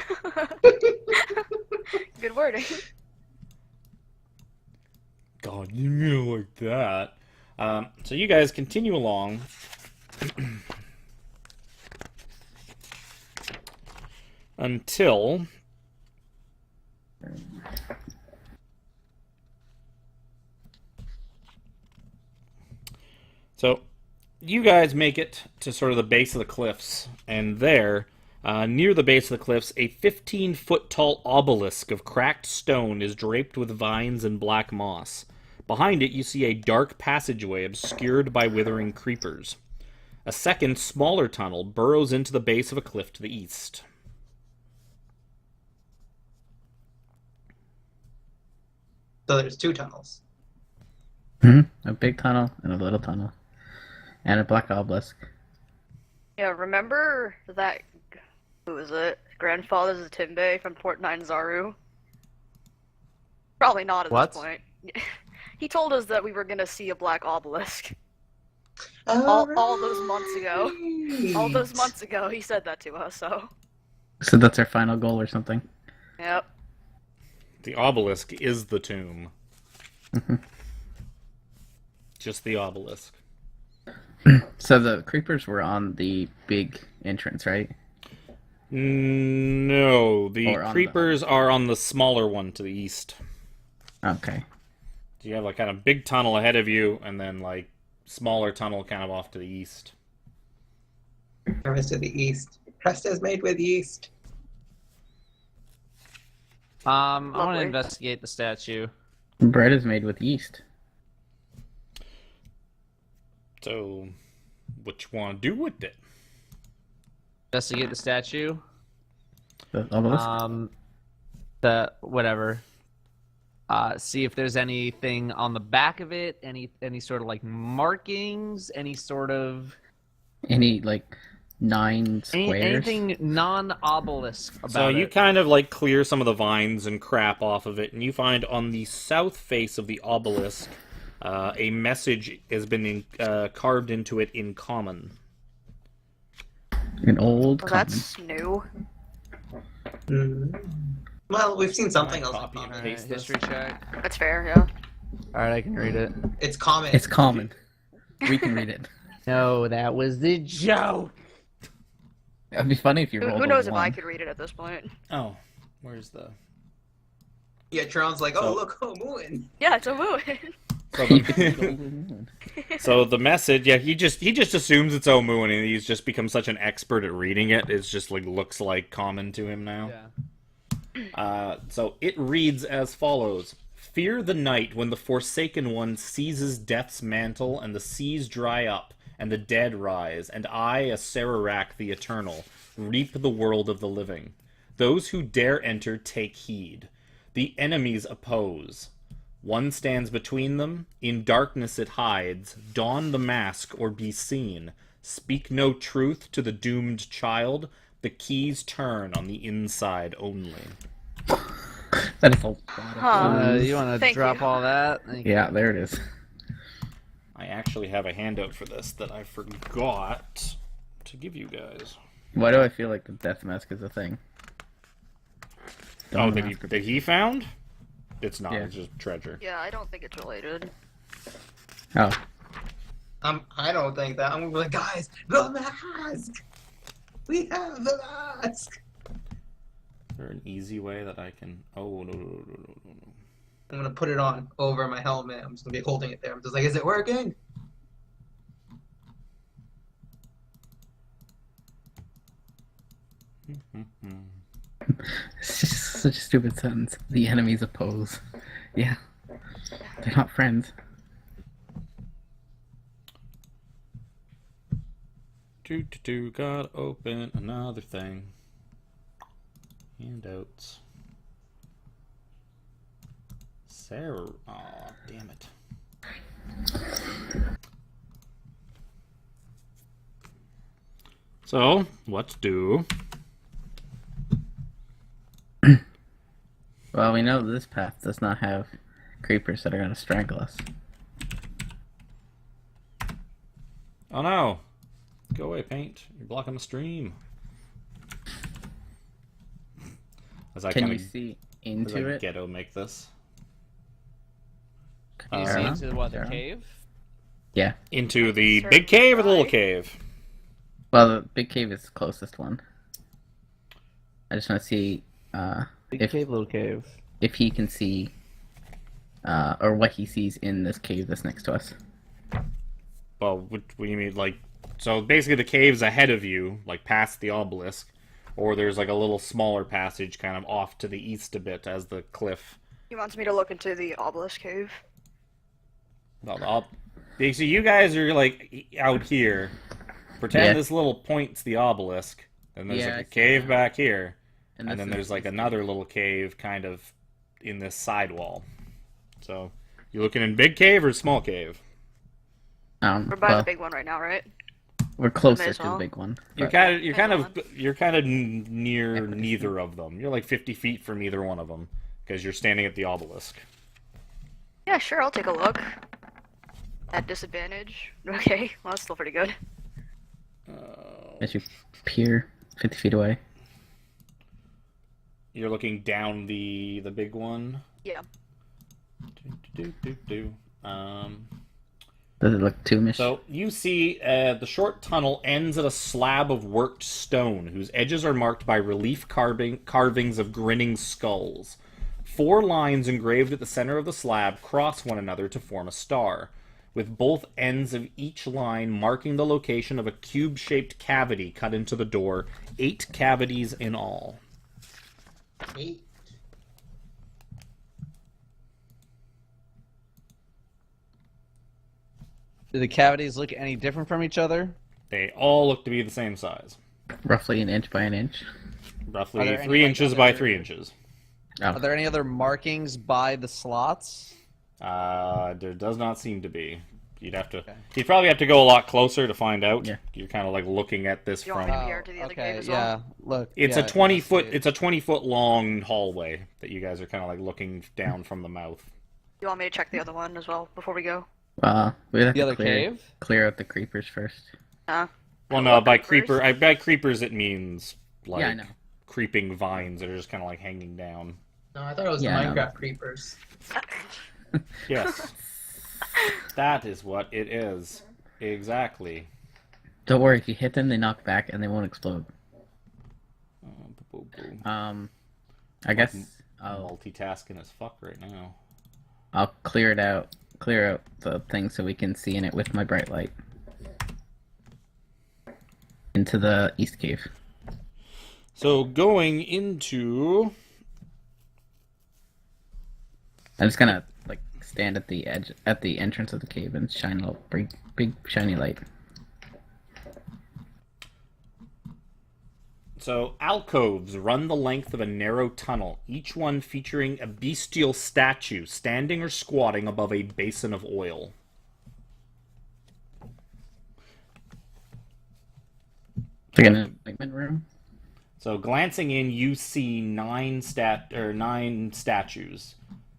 Good wording. God, you know like that. So you guys continue along. Until so you guys make it to sort of the base of the cliffs, and there, near the base of the cliffs, a 15-foot tall obelisk of cracked stone is draped with vines and black moss. Behind it, you see a dark passageway obscured by withering creepers. A second, smaller tunnel burrows into the base of a cliff to the east. So there's 2 tunnels. A big tunnel and a little tunnel. And a black obelisk. Yeah, remember that, who is it? Grandfather's Timbe from Port 9 Zaru? Probably not at What? this point. He told us that we were gonna see a black obelisk. All All those months ago. All those right. months ago, he said that to us, so. So that's our final goal or something. Yep. The obelisk is the tomb. Just the obelisk. So the creepers were on the big entrance, right? No, the Or on creepers are on the smaller one to the east. Okay. So you have like kind of big tunnel ahead of you, and then like smaller tunnel kind of off to the east. Service to the east. Crest is made with yeast. I want to Lovely. investigate the statue. Bread is made with yeast. So, what you want to do with it? Investigate the statue. The obelisk? The whatever. See if there's anything on the back of it, any sort of like markings, any sort of Any, like, 9 squares? anything non-obelisk about So you it. kind of like clear some of the vines and crap off of it, and you find on the south face of the obelisk, a message has been carved into it in common. An old Well, common. that's new. Well, we've seen something else. Copy and in common. paste this. History check. That's fair, yeah. All right, I can read it. It's common. It's common. We can read it. No, that was the joke. It'd be funny if you rolled Who a knows if 1. I could read it at this point? Oh, where's the... Yeah, Tron's like, oh, So- look, oh, Moon. Yeah, it's a moon. So the, so the message, yeah, he just assumes it's Omu, and he's just become such an expert at reading it. It's just like looks like common to him now. Yeah. So it reads as follows: Fear the night when the Forsaken One seizes death's mantle, and the seas dry up, and the dead rise, and I, a Sararak the Eternal, reap the world of the living. Those who dare enter take heed. The enemies oppose. One stands between them, in darkness it hides, don the mask or be seen. Speak no truth to the doomed child, the keys turn on the inside only. That is a lot of Huh. You want to Thank drop you. all that? Thank you. Yeah, there it is. I actually have a handout for this that I forgot to give you guys. Why do I feel like the death mask is a thing? Oh, Don't that ask her. he found? It's not, Yeah. it's just treasure. Yeah, I don't think it's related. Oh, I don't think that. I'm gonna be like, guys, the mask! We have the mask! Is there an easy way that I can... Oh, no. I'm gonna put it on over my helmet. I'm just gonna be holding it there. I'm just like, is it working? it's just such a stupid sentence. The enemies oppose. Yeah. They're not friends. Gotta open another thing. Handouts. Sarah. Aw, damn it. So, let's do. Well, we know this path does not have creepers that are going to strangle us. Oh no! Go away, paint. You're blocking the stream. As I Can kind you of see into it? ghetto make this. Can you see Uh-huh. into what, the Arrow? cave? Yeah. Into the Certainly big cave or the little try. cave? Well, the big cave is the closest one. I just want to see Big if cave, little cave. if he can see or what he sees in this cave that's next to us. Well, what do you mean? Like, so basically the cave's ahead of you, like past the obelisk, or there's like a little smaller passage kind of off to the east a bit as the cliff. He wants me to look into the obelisk cave. Well, so you guys are like out here. Pretend Yeah. this little point's the obelisk, and there's Yeah, I like a see cave that. back here, And, and this then is there's like east another cave. little cave kind of in this side wall. So, you looking in big cave or small cave? We're by Well, the big one right now, right? we're closer as to the well. big one. You're but- kind of Hang you're kind of near Equidistant. neither of them. You're like 50 feet from either one of them because you're standing at the obelisk. Yeah, sure, I'll take a look. At disadvantage. Okay, well, that's still pretty good. As you peer 50 feet away. You're looking down the big one. Yeah. Does it look tombs? So you see the short tunnel ends at a slab of worked stone whose edges are marked by relief carvings of grinning skulls. 4 lines engraved at the center of the slab cross one another to form a star, with both ends of each line marking the location of a cube-shaped cavity cut into the door, 8 cavities in all. 8. Do the cavities look any different from each other? They all look to be the same size. Roughly an inch by an inch. Are Roughly there any, 3 like, inches by other- 3 inches. Are there any other markings by the slots? There does not seem to be. You'd have to. Okay. You'd probably have to go a lot closer to find out. Yeah. You're kind of like looking at this You want from. me to peer to the other okay, cave as well? yeah. Look, It's yeah, a 20 foot. investigate. It's a 20-foot long hallway that you guys are kind of like looking down from the mouth. You want me to check the other one as well before we go? We have The to other cave? clear out the creepers first. Huh? Well, no, by creepers? by creepers it means like Yeah, I know. creeping vines that are just kind of like hanging down. No, I thought it was Yeah, the I know. Minecraft creepers. Yes, that is what it is. Exactly. Don't worry, if you hit them, they knock back and they won't explode. I guess I'll Multitasking as fuck right now. clear out the thing so we can see in it with my bright light. Into the east cave. So going into. I'm just gonna like stand at the edge, at the entrance of the cave, and shine a big shiny light. So, alcoves run the length of a narrow tunnel, each one featuring a bestial statue standing or squatting above a basin of oil. Like an enlightenment room. So, glancing in, you see 9 statues.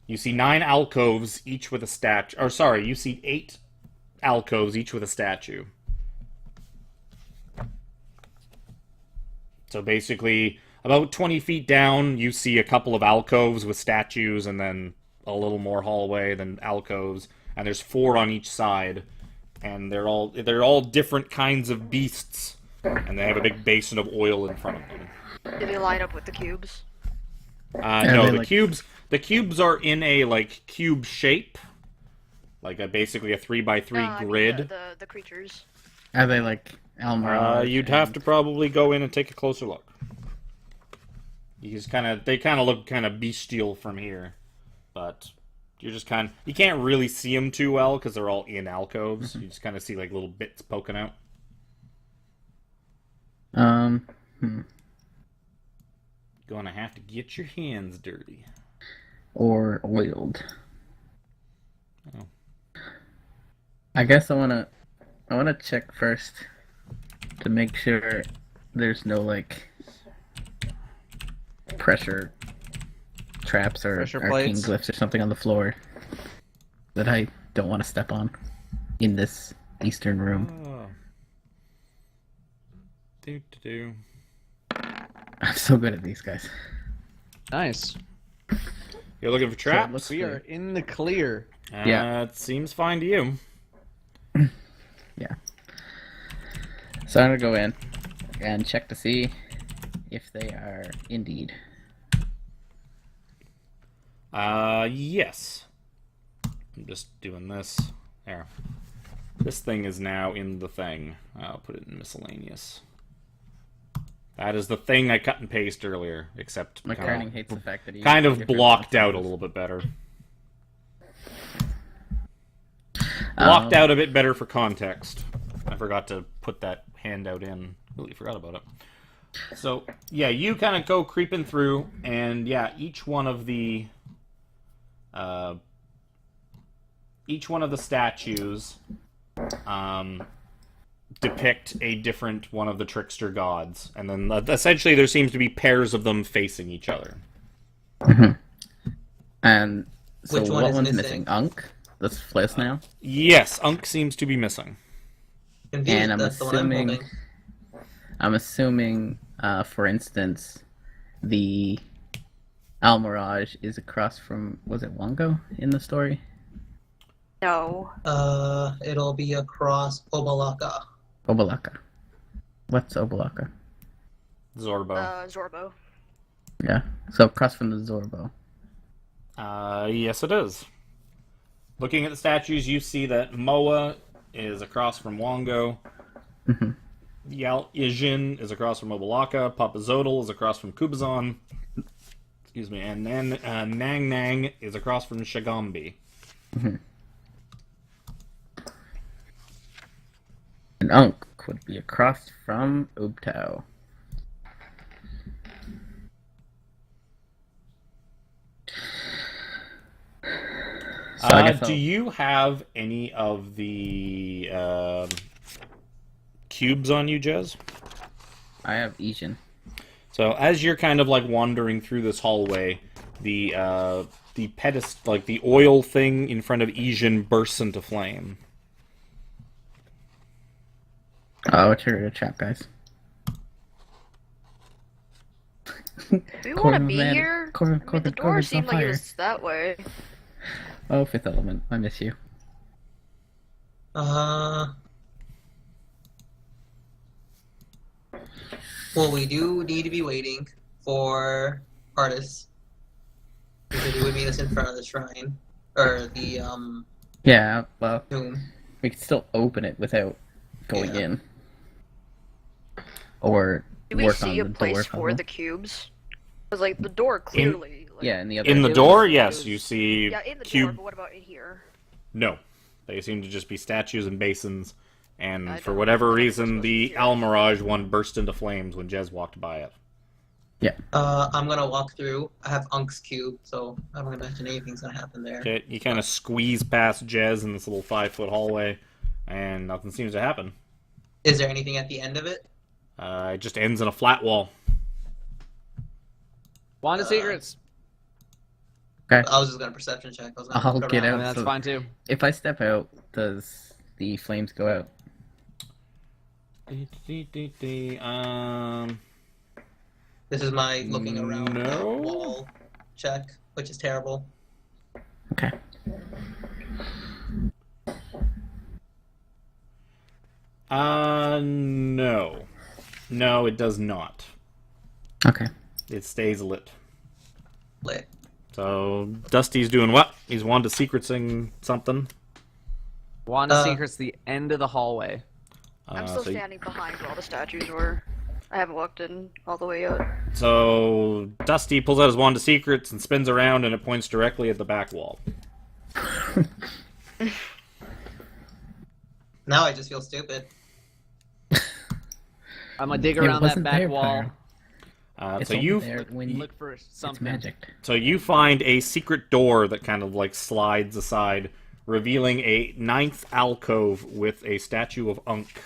You see 9 alcoves, each with a statue. Or, sorry, you see 8 alcoves, each with a statue. So basically, about 20 feet down, you see a couple of alcoves with statues, and then a little more hallway, then alcoves, and there's 4 on each side, and they're all different kinds of beasts, and they have a big basin of oil in front of them. Did they line up with the cubes? No, they the like- cubes are in a like cube shape, like basically a 3x3 I mean grid. the creatures. Are they like Elmer? You'd have to probably go in and take a closer look. They kind of look kind of bestial from here, but you can't really see them too well because they're all in alcoves. You just kind of see like little bits poking out. Gonna have to get your hands dirty. Or oiled. Oh. I guess I wanna check first to make sure there's no like pressure traps or Pressure arcane plates? glyphs or something on the floor that I don't want to step on in this eastern room. Oh. Do. I'm so good at these guys. Nice. You're looking for traps? looks We are in the clear. Yeah. It seems fine to you. Yeah. So I'm gonna go in and check to see if they are indeed. Yes. I'm just doing this. There. This thing is now in the thing. I'll put it in miscellaneous. That is the thing I cut and pasted earlier, except McCartney hates the fact that he kind uses of different blocked out a fonts. little bit better. Blocked out a bit better for context. I forgot to put that handout in. Really forgot about it. So, yeah, you kind of go creeping through, and yeah, each one of the statues depict a different one of the trickster gods, and then essentially there seems to be pairs of them facing each other. And so Which one what is one's missing? missing? Unk? That's Fliss now? Yes, Unk seems to be missing. Indeed, And I'm that's the one I'm assuming, holding. for instance, the Almirage is across from, was it Wongo in the story? No. It'll be across Obalaka. Obalaka. What's Obalaka? Zorbo. Zorbo. Yeah, so across from the Zorbo. Yes, it is. Looking at the statues, you see that Moa is across from Wongo. Ijin is across from Obalaka. Papa Zodal is across from Kubazon. Excuse me. And then Nang Nang is across from Shagambi. And Unk would be across from Ubtao. So I guess Do you have any of the cubes on you, Jez? I have Ijin. So as you're kind of like wandering through this hallway, the pedestal, like the oil thing in front of Ijin, bursts into flame. Oh, what's your chat, guys? Do we want to be here? I mean, the door Corbin's on seemed like it fire. was that way. Oh, Fifth Element, I miss you. Well, we do need to be waiting for artists. Because he would meet us in front of the shrine. Or the, Yeah, well, tomb. we could still open it without going Yeah. in. Or Do we work see a on the place door for puzzle. the cubes? Because, like, the door clearly... like, Yeah, in the other In the It door, was- yes, it was- you see Yeah, in the door, cube. but what about in here? No, they seem to just be statues and basins. And I for don't whatever know what we're reason, supposed to the do. Almirage one burst into flames when Jez walked by it. I'm gonna walk through. I have Unk's cube, so I don't imagine anything's gonna happen there. Okay, you kind of squeeze past Jez in this little 5-foot hallway, and nothing seems to happen. Is there anything at the end of it? It just ends in a flat wall. Wand of Secrets. I was just gonna perception check. I was gonna I'll look get I around. mean, out. that's So fine too. if I step out, does the flames go out? This is my looking around the No. wall check, which is terrible. Okay. No. No, it does not. Okay. It stays lit. Lit. So, Dusty's doing what? He's Wanda secreting something. Wand of Secrets, the end of the hallway. I'm still so, standing behind where all the statues were. I haven't walked in all the way yet. so, Dusty pulls out his Wand of Secrets and spins around, and it points directly at the back wall. Now I just feel stupid. I'm gonna dig It around that wasn't back there, wall. Pyro. It's So only you there when you, Look for it's something. magic. So you find a secret door that kind of like slides aside, revealing a 9th alcove with a statue of Unk.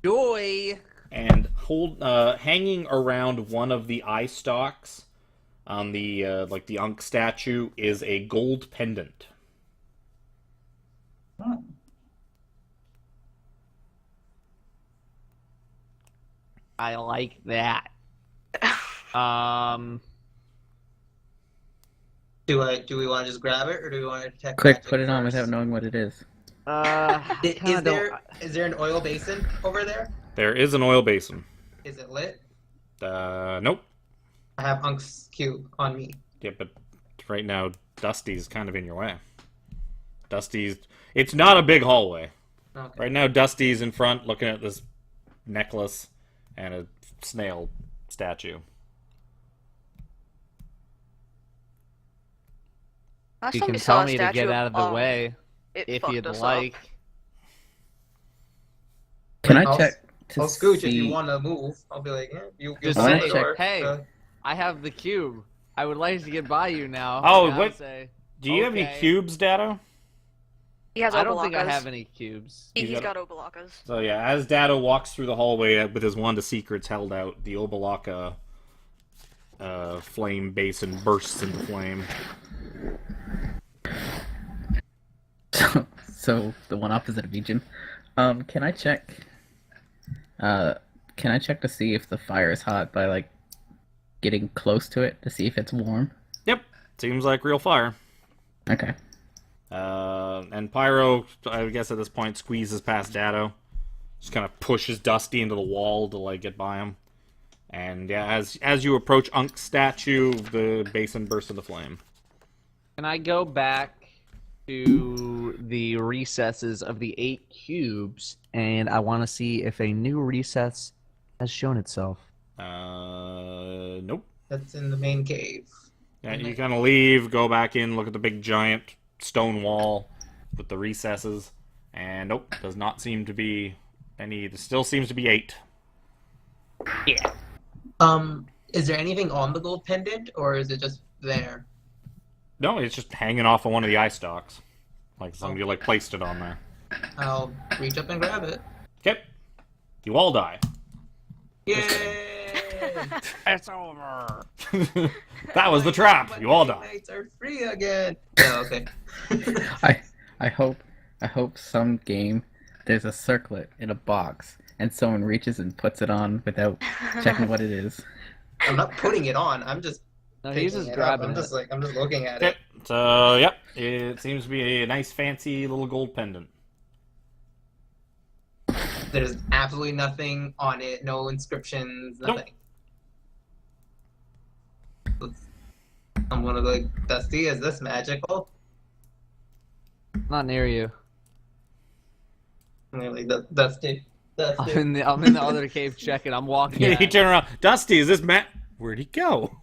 Joy. And hanging around one of the eye stalks on the like the Unk statue is a gold pendant. I like that. Um. Do we want to just grab it, or do we want to detect Quick, magic put it on first? without knowing what it is. Is there an oil basin over there? There is an oil basin. Is it lit? Nope. I have Unk's cube on me. Yeah, but right now Dusty's kind of in your way. It's not a big hallway. Okay. Right now Dusty's in front looking at this necklace and a snail statue. Last You time can we saw tell a me to statue get out of the Ankh, way it if fucked you'd us like. up. Can I I'll- check to I'll scooch see? if you want to move. I'll be like, you Just wanna say, check- hey, I have the cube. I would like to get by you now. Oh, And I what- would say, Do you have any Okay. cubes, Dado? He has I don't think I Obalakas. have any cubes. He's You got Obalakas. So yeah, as Dado walks through the hallway with his wand of secrets held out, the Obalaka flame basin bursts into flame. So the one opposite of Ejin. Can I check? Can I check to see if the fire is hot by like getting close to it to see if it's warm? Yep, seems like real fire. Okay. And Pyro, I guess at this point, squeezes past Dado. Just kind of pushes Dusty into the wall to like get by him. And yeah, as you approach Unk's statue, the basin bursts into flame. Can I go back to the recesses of the 8 cubes, and I want to see if a new recess has shown itself? Nope. That's in the main cave. Yeah, you kind of leave, go back in, look at the big giant stone wall with the recesses, and nope, does not seem to be any. There still seems to be 8. Yeah. Is there anything on the gold pendant, or is it just there? No, it's just hanging off of one of the eye stalks, like somebody like placed it on there. I'll reach up and grab it. Okay, you all die. Yay! It's over. That was the trap. My You all die. nights are free again. Oh, okay. I hope some game there's a circlet in a box and someone reaches and puts it on without checking what it is. I'm not putting it on. I'm just No, he's picking just it up. grabbing I'm it. just looking at Okay, it. so yep, it seems to be a nice, fancy little gold pendant. There's absolutely nothing on it. No inscriptions. Nope. Nothing. I'm gonna be like, Dusty, is this magical? Not near you. I'm gonna be like, Dusty. I'm in the other cave checking. I'm walking. He at- turned around. Dusty, is this Matt? Where'd he go?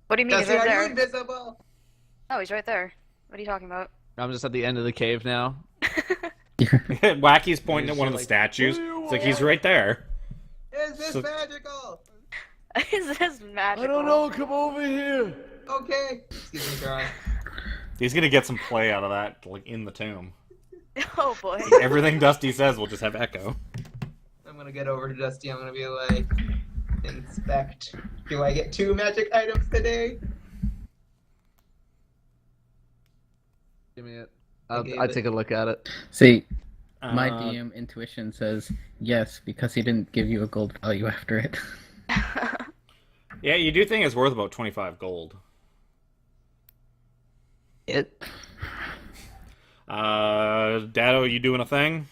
What do you mean he's Dusty, right are you there? invisible? Oh, he's right there. What are you talking about? I'm just at the end of the cave now. Wacky's pointing at one of the Like, statues. "What do you It's like he's right there. Is this So- magical? Is this magical? I don't know. Come over here. Okay. Excuse me, Sean. He's gonna get some play out of that, like in the tomb. Oh boy. Everything Dusty says will just have echo. I'm gonna get over to Dusty. I'm gonna be like, inspect. Do I get 2 magic items today? Give me it. Okay, I but- take a look at it. See, my Uh, DM intuition says yes because he didn't give you a gold value after it. Yeah, you do think it's worth about 25 gold. It. Dado, you doing a thing?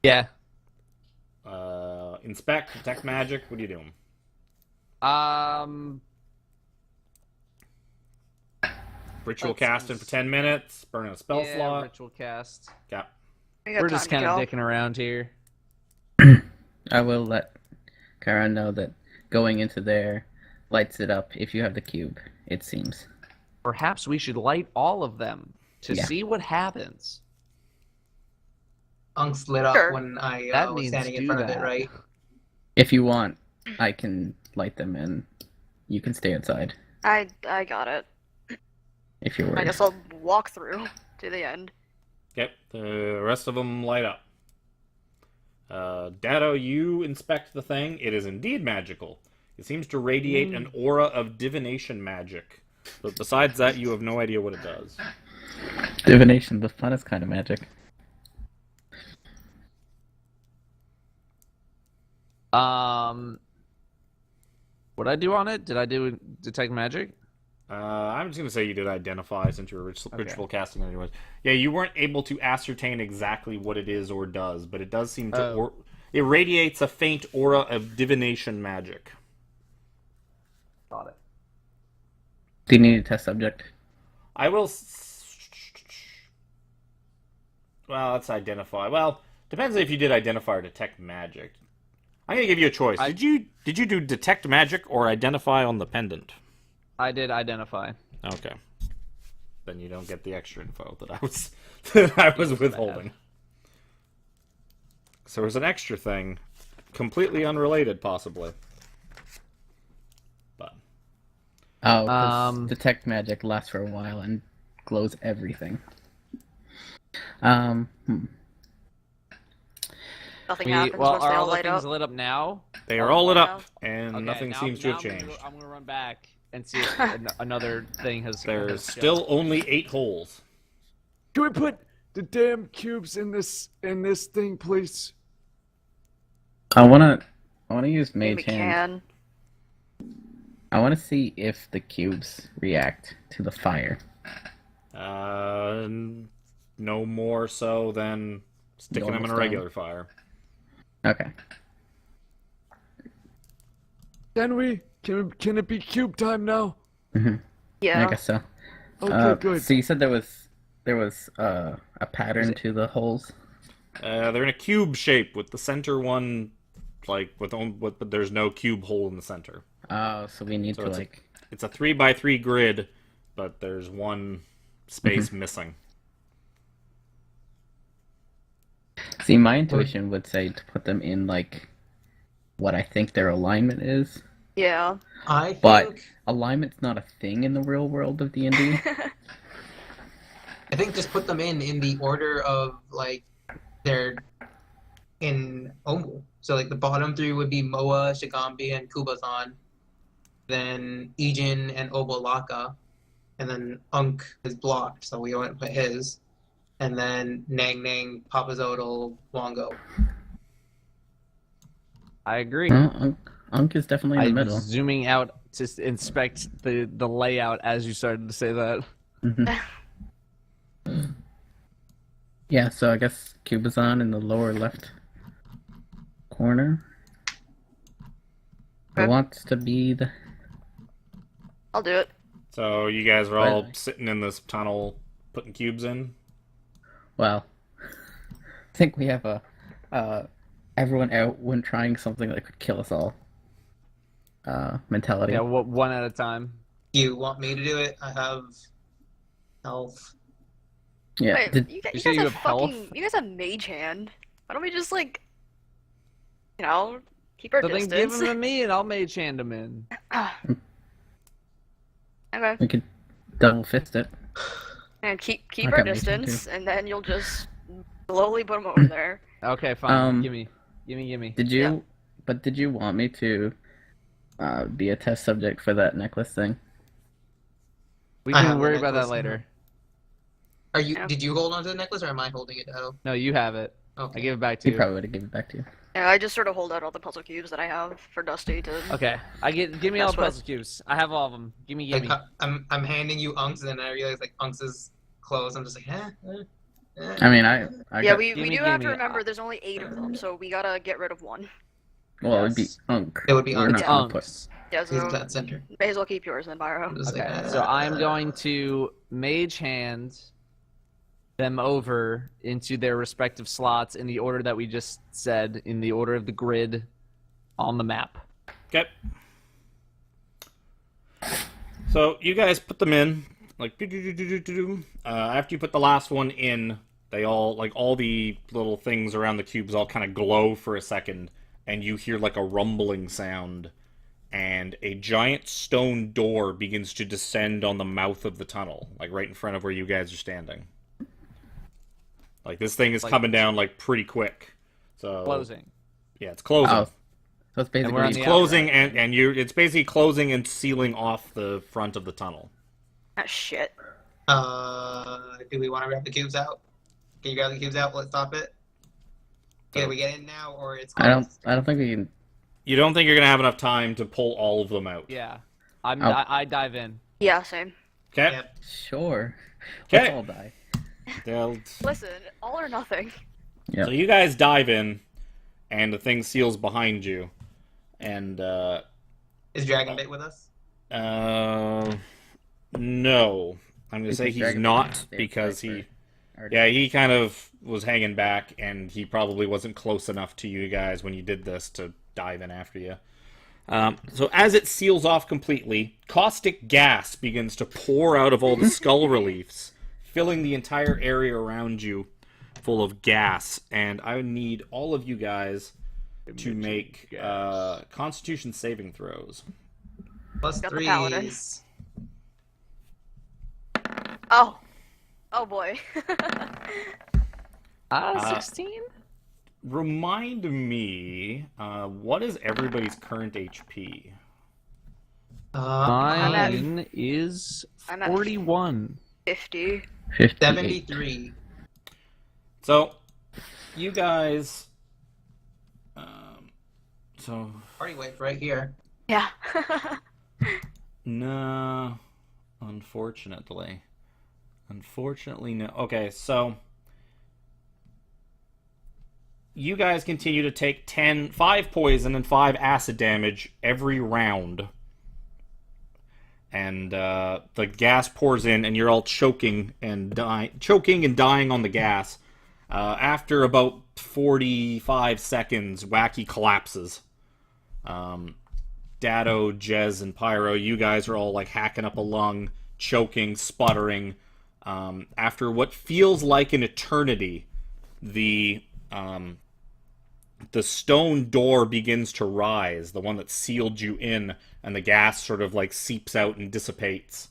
Yeah. Inspect, detect magic. What are you doing? Ritual That casting seems- for 10 minutes. Burning a spell yeah, slot. ritual cast. Yeah. We got We're time just to kind of kill. dicking around here. I will let Kara know that going into there lights it up if you have the cube, it seems. Perhaps we should light all of them to Yeah. see what happens. Unks lit up Sure. when I That was means standing in do front of that. it, right? If you want, I can light them and you can stay outside I got it. if you're I worried. guess I'll walk through to the end. Okay, the rest of them light up. Dado, you inspect the thing. It is indeed magical. It seems to radiate an aura of divination magic. But besides that, you have no idea what it does. Divination, the funnest kind of magic. What I do on it? Did I do detect magic? I'm just gonna say you did identify since you were ritual casting anyways. Yeah, you weren't able to ascertain exactly what it is or does, but it does seem to it radiates a faint aura of divination magic. Got it. Do you need a test subject? I will. Well, let's identify. Well, depends if you did identify or detect magic. I'm gonna give you a choice. Did you do detect magic or identify on the pendant? I did identify. Okay. Then you don't get the extra info that I was withholding. So there's an extra thing, completely unrelated, possibly. But Oh, 'cause detect magic lasts for a while and glows everything. Nothing happens once are they all all the light things up. lit up now? they are all lit up, now? and Okay, nothing now- seems to now have changed. I'm gonna run back and see if another thing has. There's has still only 8 holes. Can we put the damn cubes in this thing, please? I wanna use Maybe Mage we Hand. can. I wanna see if the cubes react to the fire. No more so than sticking them in a Normal regular fire. Okay. Can it be cube time now? Yeah. I guess so. Okay, good. So you said there was a pattern to the holes. They're in a cube shape with the center one, like but there's no cube hole in the center. Oh, so we need So to it's a 3x3 grid, but there's one space missing. see. My intuition would say to put them in like what I think their alignment is, Yeah. I think but alignment's not a thing in the real world of D&D. I think just put them in the order of like they're in Omu. So like the bottom 3 would be Moa, Shigambi, and Kubazan. Then Ijin and Obolaka. And then Unk is blocked, so we don't put his. And then Nang Nang, Papazodal, Wongo. I agree. Well, Unk is definitely in the I middle. was zooming out to inspect the layout as you started to say that. Yeah, so I guess Cubazon in the lower left corner. Who Okay. wants to be the... I'll do it. So you guys are all Right. sitting in this tunnel, putting cubes in. Well, I think we have everyone out when trying something that could kill us all mentality. Yeah, one at a time. You want me to do it? I have health. Yeah, Wait, did- you, you guys say you have have health? you guys have mage hand. Why don't we just like, keep our So then distance? give them to me and I'll mage hand them in. Okay. we could double fist it. And keep I our got mage hand distance, and then you'll just slowly put them over there. Okay, fine. Um, Gimme. Did you? Yeah. But did you want me to be a test subject for that necklace thing? We I can have the worry about that necklace. later. Are you? Yeah. Did you hold on to the necklace, or am I holding it, Edo? No, you have it. I Okay. give it back to He you. probably would have given it back to you. Yeah, I just sort of hold out all the puzzle cubes that I have for Dusty to. Okay, give me all That's the what- puzzle cubes. I have all of them. Gimme. Like, I'm handing you Unks, and then I realize like Unks is closed. I'm just like, I mean, I Yeah, got, we Gimme, do have to gimme. remember there's only 8 of them, so we gotta get rid of one. well, it'd be Yes. Unk. It would be We're Unk. not gonna put. Unks. Yeah, He's so dead center. may as well keep yours then, Byro. I'm just Okay, like, so I'm going to mage hand them over into their respective slots in the order that we just said, in the order of the grid on the map. Okay. So you guys put them in, like after you put the last one in, they all like all the little things around the cubes all kind of glow for a second, and you hear like a rumbling sound, and a giant stone door begins to descend on the mouth of the tunnel, like right in front of where you guys are standing. Like this thing is Like- coming down like pretty quick. So Closing. Yeah, it's closing. Oh, so it's we're on basically the Closing and it's basically closing and sealing off the front of the tunnel. Ah, shit. Do we want to grab the cubes out? Can you grab the cubes out? Let's stop it. Can we get in now, or it's closed? I don't think we can. You don't think you're gonna have enough time to pull all of them out? Yeah. Oh. I dive in. Yeah, same. Okay. Yep. Sure. Okay. Let's all die. Listen, all or nothing. Yep. So you guys dive in, and the thing seals behind you. And, Is Dragonbait with us? no. I'm going to say Because he's Dragon not, Bait is because there he... already. Yeah, he kind of was hanging back, and he probably wasn't close enough to you guys when you did this to dive in after you. So as it seals off completely, caustic gas begins to pour out of all the skull reliefs, filling the entire area around you full of gas. And I need all of you guys to make Constitution saving throws. Plus Got the paladin. 3s. Oh boy. 16? Remind me, what is everybody's current HP? Mine is I'm at 41. 50. 58. 73. So, you guys... so... Party wipe right here. Yeah. No, unfortunately. Unfortunately, no. Okay, so you guys continue to take 5 poison and 5 acid damage every round. And the gas pours in, and you're all choking and dying on the gas. After about 45 seconds, Wacky collapses. Dado, Jez, and Pyro, you guys are all like hacking up a lung, choking, sputtering. After what feels like an eternity, the stone door begins to rise, the one that sealed you in, and the gas sort of like seeps out and dissipates.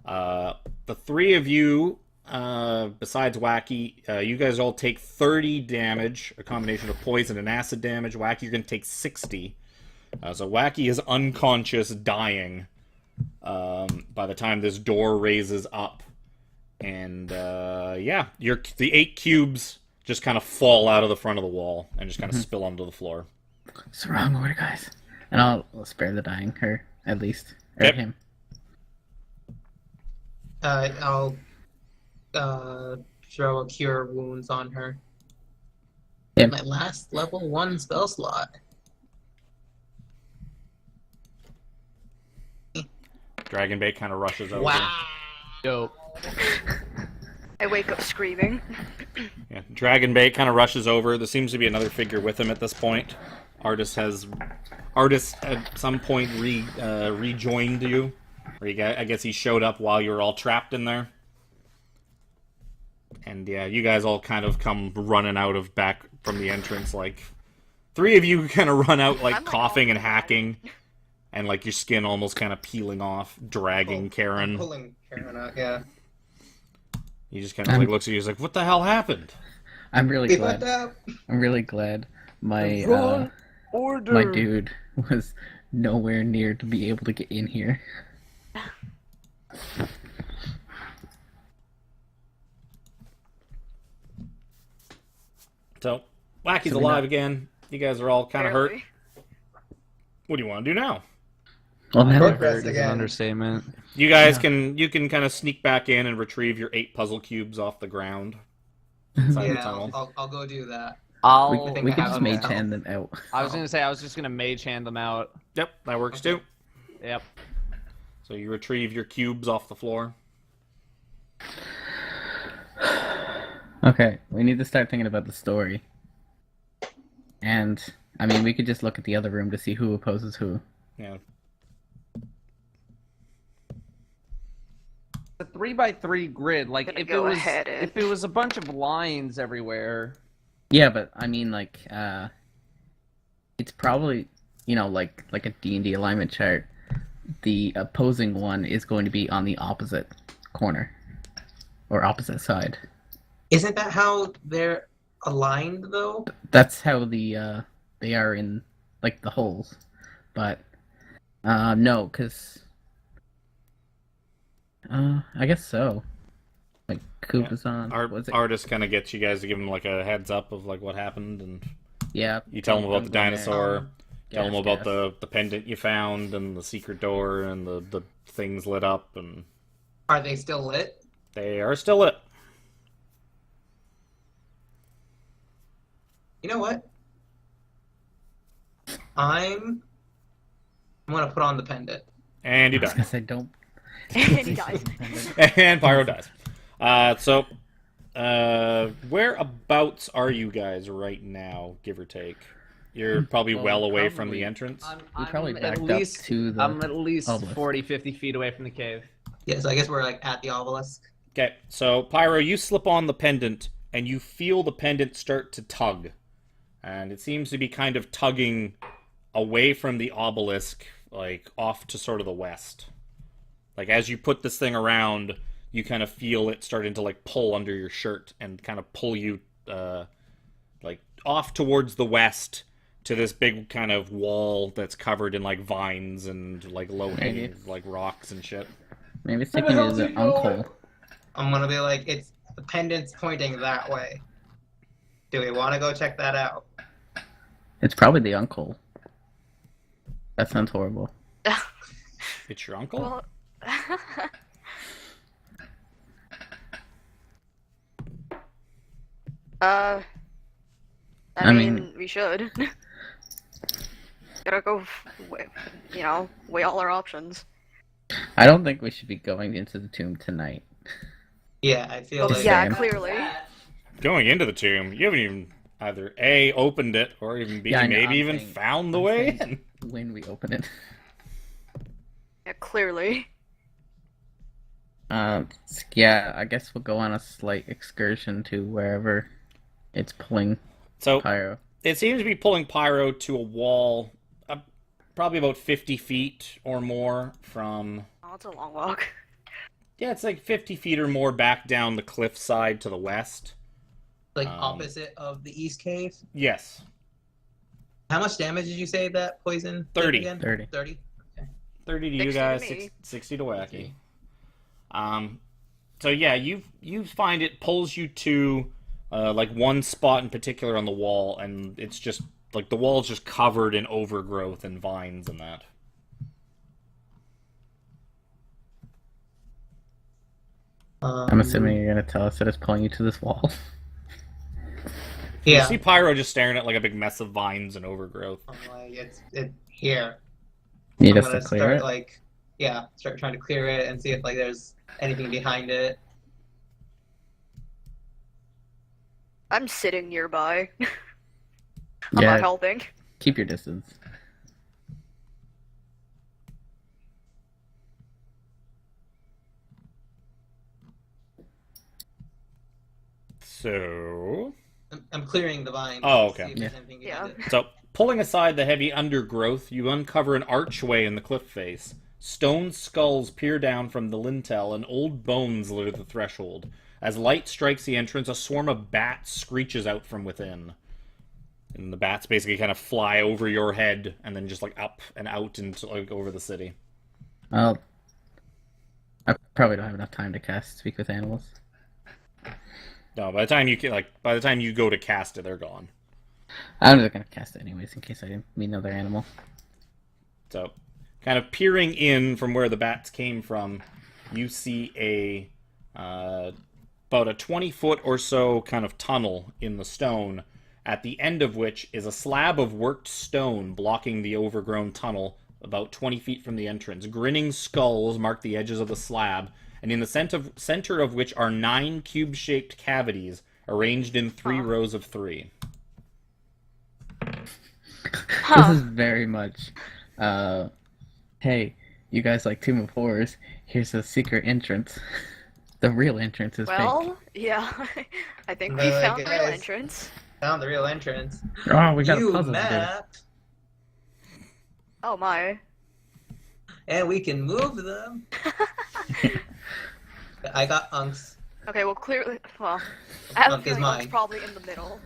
The 3 of you, besides Wacky, you guys all take 30 damage, a combination of poison and acid damage. Wacky, you're going to take 60. So Wacky is unconscious, dying, by the time this door raises up. And, yeah, the 8 cubes just kind of fall out of the front of the wall and just kind of spill onto the floor. It's the wrong order, guys. And I'll spare the dying, her, at least. Or Yep. him. I'll throw a cure wounds on her. Yep. My last level 1 spell slot. Dragonbait kind of rushes over. Wow. Dope. I wake up screaming. Yeah, Dragonbait kind of rushes over. There seems to be another figure with him at this point. Artist at some point rejoined you. Or I guess he showed up while you were all trapped in there. And yeah, you guys all kind of come running out of back from the entrance. Like 3 of you kind of run out like I'm, like, coughing and all hacking. And like your skin almost kind of peeling off, dragging Karen. I'm pulling Karen out, yeah. He just kind of like looks at you. He's like, "What the hell happened?" I'm really Keep glad. it up. I'm really glad my Wrong order. my dude was nowhere near to be able to get in here. So Wacky's So we alive know- again. You guys are all kind of hurt. Barely. What do you want to do now? Well, now Progress Hurt is an again. understatement. You guys can kind of sneak back in and retrieve your 8 puzzle cubes off the ground inside the Yeah, tunnel. I'll go do that. I'll. think we I could have just them mage now. hand them out. I was gonna say I was just gonna mage hand them out. Yep, that works too. Yep. So you retrieve your cubes off the floor. Okay, we need to start thinking about the story. And I mean, we could just look at the other room to see who opposes who. Yeah. The 3x3 grid, like Gonna if it go was ahead if it was a bunch of lines everywhere. Yeah, but I mean, like, it's probably, you know, like a D&D alignment chart. The opposing one is going to be on the opposite corner or opposite side. Isn't that how they're aligned, though? That's how the they are in like the holes, but no, because I guess so. Like Coop is on. Was it? Artist kind of gets you guys to give him like a heads up of like what happened, and Yeah. you tell him about I'm the going dinosaur. Tell them about gas. the pendant you found and the secret door and the things lit up, and Are they still lit? they are still lit. You know what? I'm gonna put on the pendant. And you I was die. gonna say don't. And he dies. And Pyro dies. Whereabouts are you guys right now, give or take? You're probably well away from the entrance. We probably I'm backed at up least, to the I'm at least obelisk. 40, 50 feet away from the cave. Yeah, so I guess we're like at the obelisk. Okay, so Pyro, you slip on the pendant, and you feel the pendant start to tug. And it seems to be kind of tugging away from the obelisk, like off to sort of the west. Like as you put this thing around, you kind of feel it starting to like pull under your shirt and kind of pull you like off towards the west to this big kind of wall that's covered in like vines and like low hanging like rocks and shit. Maybe it's taking you to the uncle. I'm gonna be like, it's the pendant's pointing that way. Do we want to go check that out? It's probably the uncle. That sounds horrible. It's your uncle? Well, I mean, we should. Gotta go, weigh all our options. I don't think we should be going into the tomb tonight. Yeah, I feel Just like Yeah, saying. clearly. Going into the tomb, you haven't even either A, opened it, or even B, Yeah, I know, maybe I'm even saying- found the I'm way saying in. when we open it. Yeah, clearly. Yeah, I guess we'll go on a slight excursion to wherever it's pulling So Pyro. it seems to be pulling Pyro to a wall, probably about 50 feet or more from... Oh, it's a long walk. Yeah, it's like 50 feet or more back down the cliffside to the west. like opposite of the east cave. Yes. How much damage did you say that poison? did 30. again? 30. 30. 30 to you 60 to guys, me. 60 to Wacky. So yeah, you find it pulls you to like one spot in particular on the wall, and it's just like the wall's just covered in overgrowth and vines and that. I'm assuming you're gonna tell us that it's pulling you to this wall. You Yeah. see Pyro just staring at like a big mess of vines and overgrowth. I'm like, it's here. Need I'm us to gonna clear start it? like, yeah, start trying to clear it and see if like there's anything behind it. I'm sitting nearby. I'm Yeah, not helping. keep your distance. So I'm clearing the vines. Oh, to okay. see if there's anything behind it. So, pulling aside the heavy undergrowth, you uncover an archway in the cliff face. Stone skulls peer down from the lintel, and old bones litter the threshold. As light strikes the entrance, a swarm of bats screeches out from within. And the bats basically kind of fly over your head, and then just like up and out into like over the city. Well, I probably don't have enough time to cast Speak with Animals. No, by the time you go to cast it, they're gone. I'm just gonna cast it anyways in case I meet another animal. So, kind of peering in from where the bats came from, you see a about a 20-foot or so kind of tunnel in the stone, at the end of which is a slab of worked stone blocking the overgrown tunnel about 20 feet from the entrance. Grinning skulls mark the edges of the slab, and in the center of which are 9 cube-shaped cavities arranged in 3 rows of 3. This is very much, hey, you guys like Tomb of Horrors, here's a secret entrance. The real entrance is fake. Well, yeah. I think we Well, I found the real guess. entrance. Found the real entrance. Oh, we got a You puzzle to map, Oh my. and we can move them. I got unks. Okay, well clearly, well, I have a Monk is feeling it's mine. probably in the middle.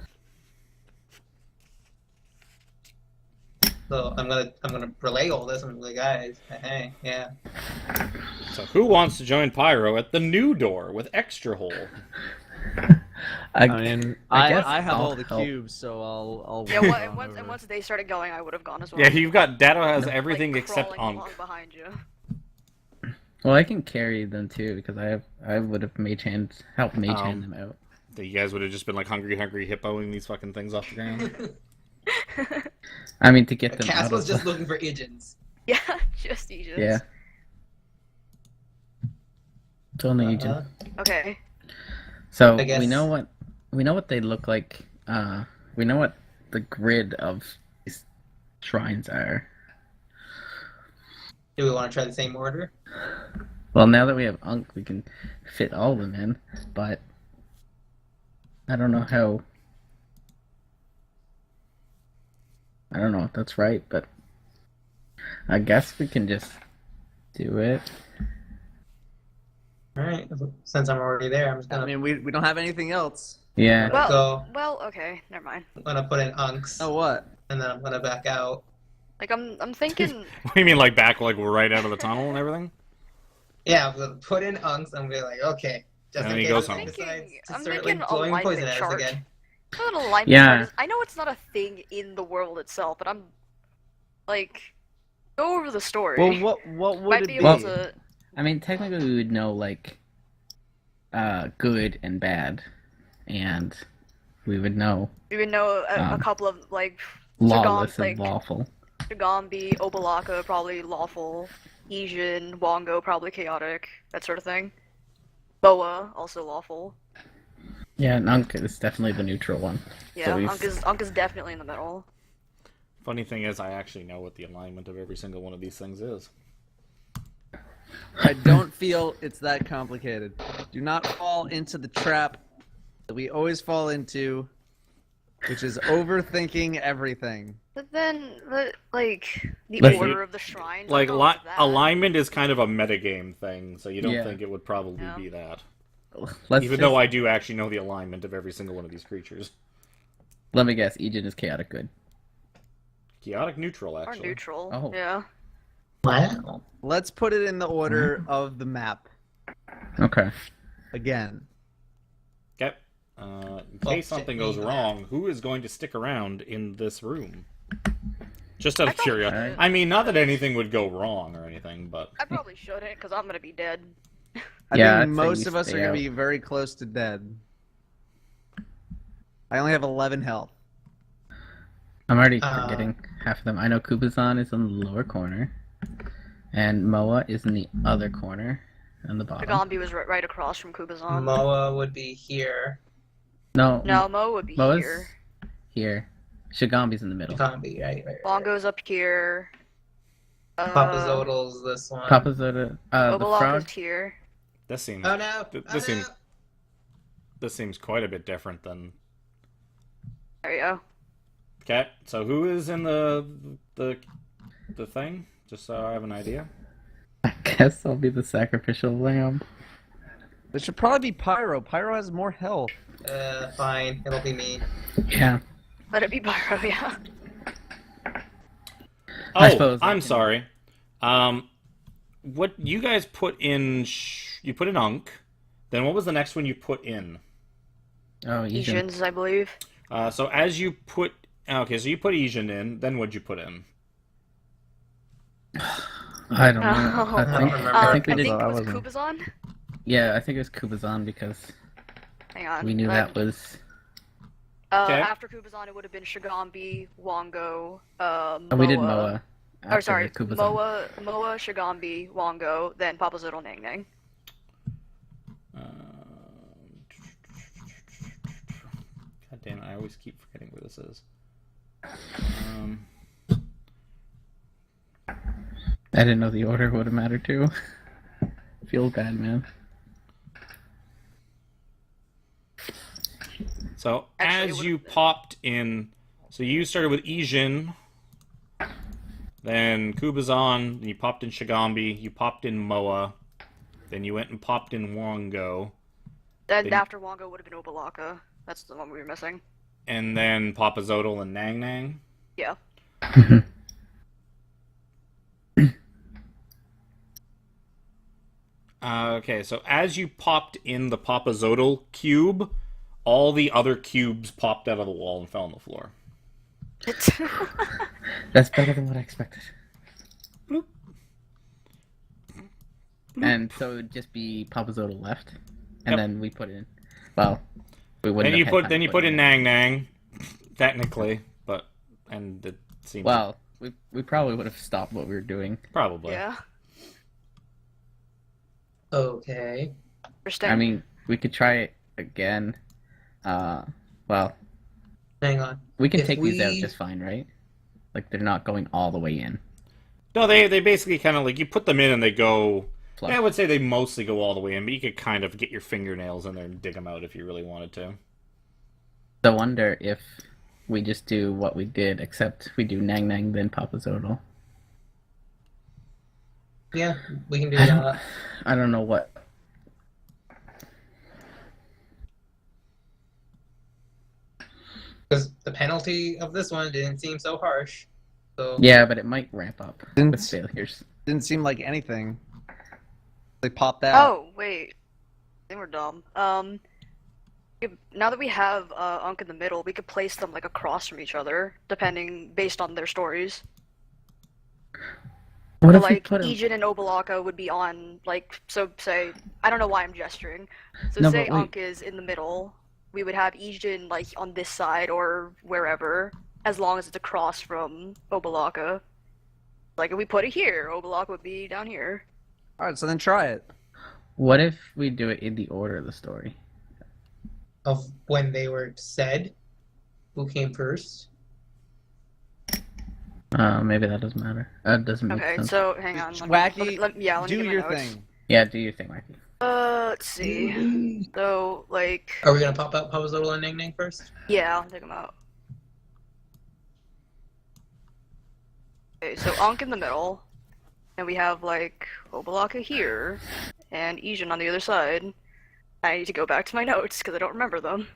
So I'm gonna relay all this. I'm gonna be like, guys, hey, yeah. So who wants to join Pyro at the new door with extra hole? I mean, guess I have I'll all the help. cubes, so I'll. Yeah, walk and on once over. once they started going, I would have gone as well. Yeah, you've got Datto has Like, everything except crawling along Unk. behind you. Well, I can carry them too because I would have helped mage hand them out. That you guys would have just been like hungry hippoing these fucking things off the ground. I mean, to get them Cass out was of just the... looking for Idjins. Yeah, just Aegis. Yeah. It's only Legion. Okay. So I guess- we know what they look like. We know what the grid of these shrines are. Do we want to try the same order? Well, now that we have Unk, we can fit all of them in, but I don't know how. I don't know if that's right, but I guess we can just do it. Alright, since I'm already there, I'm just I gonna mean, we don't have anything else. Yeah. go. Okay, never mind. I'm gonna put in Unks, Oh, what? and then I'm gonna back out. Like I'm thinking. What do you mean, like back, like we're right out of the tunnel and everything? Yeah, I'm gonna put in Unks, and be like, okay. Just And in then he case goes someone home. decides to I'm start, thinking like, blowing alignment poison at us chart. again. An alignment Yeah. chart is, I know it's not a thing in the world itself, but I'm like go over the story. Well, what would Might it be be? able to. I mean, technically, we would know like good and bad, and we would know We would know a Um, couple of like lawless like and lawful. Shigambi, Obalaka probably lawful, Ijin, Wongo probably chaotic, that sort of thing. Boa also lawful. Yeah, and Unk is definitely the neutral one. Yeah, So we've- Unk is definitely in the middle. Funny thing is, I actually know what the alignment of every single one of these things is. I don't feel it's that complicated. Do not fall into the trap that we always fall into, which is overthinking everything. But then the Let's- order of the shrines. Like, all of that. alignment is kind of a metagame thing, so you don't Yeah. think it would probably No. be that. Let's Even though I do actually know the alignment of every single one of these creatures. let me guess, Ejin is chaotic good. Chaotic neutral, Or actually. neutral. Oh. Yeah. Wow. Let's put it in the order of the map Okay. again. Okay. In case something goes shit. wrong, who is going to stick around in this room? Just out of I probably curiosity. should. I mean, not that anything would go wrong or anything, but I probably shouldn't, because I'm gonna be dead. I Yeah, think I'd say most you of us are stay gonna out. be very close to dead. I only have 11 health. I'm already forgetting half of them. I know Kubazan is in the lower corner, and Moa is in the other corner on the bottom. Shigambi was right across from Kubazan. Moa would be here. No, No, Mo would be Moa's here. here. Shigambi's in the middle. Can't be right. Bongo's up here. Papa Zodal's this one. Papa Zoda, the Obalaka's frog. here. this seems Oh no! this seems quite a bit different than. There you go. Okay, so who is in the thing? Just so I have an idea. I guess I'll be the sacrificial lamb. It should probably be Pyro. Pyro has more health. Fine. It'll be me. Yeah. Let it be Pyro, yeah. I Oh, suppose I I'm can- sorry. What you guys put in? You put in Unk. Then what was the next one you put in? Oh, Ejin. Ijin's, I believe. So as you put, okay, so you put Ejin in. Then what'd you put in? I don't know. Oh. I think we I did. think it I was wasn't- Kubazan. Yeah, I think it was Kubazan because Hang on. we knew that was. Okay. After Kubazan, it would have been Shigambi, Wongo, Moa. Oh, we did Moa. Or after sorry, Kubazan. Moa, Shigambi, Wongo, then Papa Zodal, Nang Nang. God damn it! I always keep forgetting where this is. I didn't know the order would have mattered too. Feel bad, man. So Actually, it as would've you been- popped in, so you started with Ijin, then Kubazan, then you popped in Shigambi, you popped in Moa, then you went and popped in Wongo, Then Then- after Wongo would have been Obalaka. That's the one we were missing. and then Papa Zodal and Nang Nang. Yeah. Okay, so as you popped in the Papa Zodal cube, all the other cubes popped out of the wall and fell on the floor. That's better than what I expected. And so it would just be Papazotto left, and Yep. then we put in. Well, we wouldn't. Then you have had put time then to you put in Nang Nang, technically, and it seems Well, we probably would have stopped what we were doing. probably. Yeah. Okay. Interesting. I mean, we could try it again. Well, Hang on. we can If take these out we- just fine, right? Like they're not going all the way in. No, they basically kind of like you put them in and they go. Flush. Yeah, I would say they mostly go all the way in, but you could kind of get your fingernails in there and dig them out if you really wanted to. So I wonder if we just do what we did, except we do Nang Nang then Papazotto. Yeah, we can do I don't, that. I don't know what. Because the penalty of this one didn't seem so harsh. So Yeah, but it might ramp up Didn't- with failures. Didn't seem like anything. They popped out. Oh, wait. I think we're dumb. Now that we have Unk in the middle, we could place them like across from each other, depending based on their stories. What So, if we like put him? Ijin and Obalaka would be on like so say I don't know why I'm gesturing. So No, say but wait. Unk is in the middle, we would have Ijin like on this side or wherever, as long as it's across from Obalaka. Like if we put it here, Obalaka would be down here. Alright, so then try it. What if we do it in the order of the story? of when they were said, who came first? Maybe that doesn't matter. That doesn't make Okay, sense. so hang on. Wacky, let me do get my your notes. thing. Yeah, do your thing, Mikey. Let's see. So like Are we gonna pop out Papazotto and Ning Ning first? yeah, I'll take them out. Okay, so Ankh in the middle, and we have like Obalaka here, and Ijin on the other side. I need to go back to my notes because I don't remember them.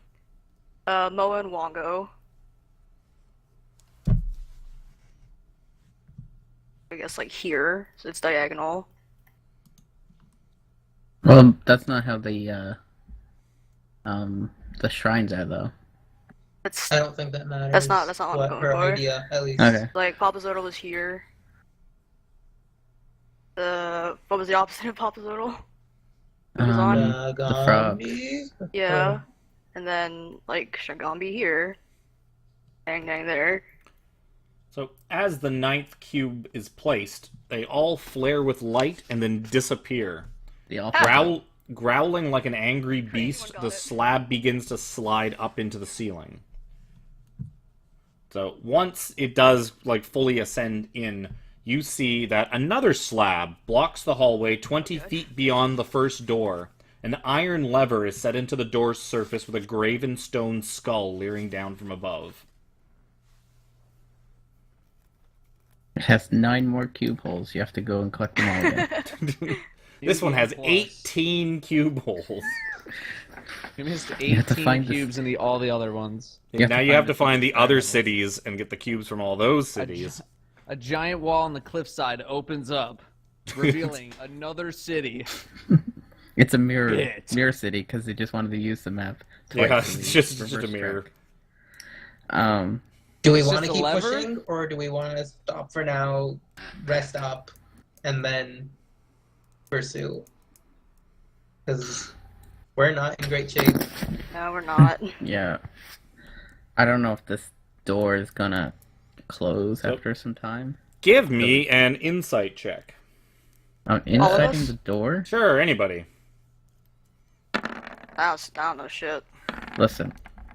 Moa and Wongo. I guess like here, so it's diagonal. Well, that's not how the shrines are, though. It's I don't think that matters. That's not what I'm what going her for. idea, at least. Okay. like Papazotl was here. What was the opposite of Papazotl? It was on. The frog. Gambi? Yeah, and then like Shagambi here, Dang Dang there. So as the ninth cube is placed, they all flare with light and then disappear. The all Growling like an angry beast, got the it. slab begins to slide up into the ceiling. So once it does like fully ascend in, you see that another slab blocks the hallway 20 feet beyond the first door. An iron lever is set into the door's surface with a graven stone skull leering down from above. It has 9 more cube holes. You have to go and collect them all again. This one has Plus. 18 cube holes. We missed You have to 18 find the- cubes in all the other ones. Now you have to find the cubes other for cities and get the cubes from all those A cities. A giant wall on the cliffside opens up, revealing another city. It's a mirror Shit. mirror city because they just wanted to use the map. twice Yeah, in it's the just a reverse mirror. track. Do we It's want to just a keep lever? pushing, or do we want to stop for now, rest up, and then pursue? Because we're not in great shape. No, we're not. Yeah. I don't know if this door is gonna close Yep. after some time. Give me an insight check. Inciting us? the door? Sure, anybody. I don't know shit. Listen,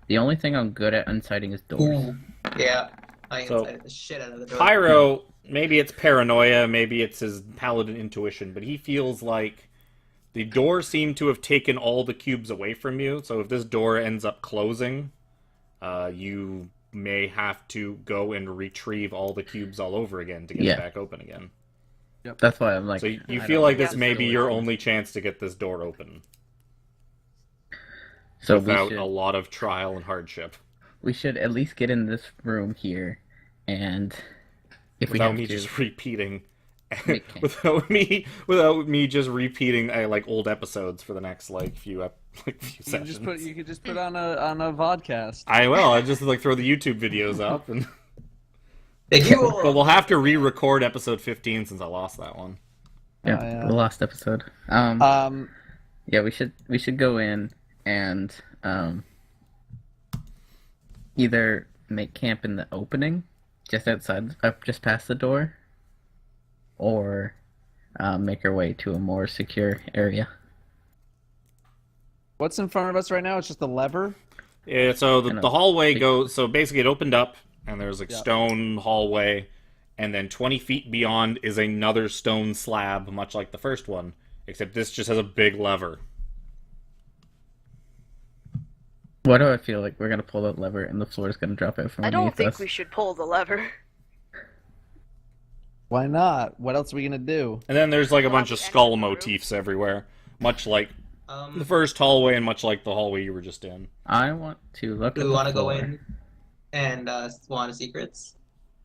the only thing I'm good at inciting is doors. Ooh, yeah. I So, incited the shit out of the door. Pyro, maybe it's paranoia, maybe it's his paladin intuition, but he feels like the door seemed to have taken all the cubes away from you, so if this door ends up closing, you may have to go and retrieve all the cubes all over again to get Yeah. it back open again. That's why I'm like. So you I feel don't like know. this may be your only chance to get this door open So without we a should, lot of trial and hardship. we should at least get in this room here, and if we Without have me to, just repeating, Make camp. without me just repeating like old episodes for the next like few like few You sessions. could just put on a vodcast. I will. I just like throw the YouTube videos up, and Big but we'll have to re-record episode 15 since I lost that one. Yeah, yeah. the last episode. Yeah, we should go in and either make camp in the opening, just outside, just past the door, or make our way to a more secure area. What's in front of us right now? It's just a lever. Yeah, so And the a hallway big- goes. So basically, it opened up, and there's like Yep. stone hallway, and then 20 feet beyond is another stone slab, much like the first one, except this just has a big lever. Why do I feel like we're gonna pull that lever and the floor is gonna drop out from I underneath don't think us? we should pull the lever. Why not? What else are we gonna do? And then there's like a We'll bunch have of to skull enter the room. motifs everywhere, much like the Um, first hallway and much like the hallway you were just in. I want to look do at we the want to go floor. in and want secrets?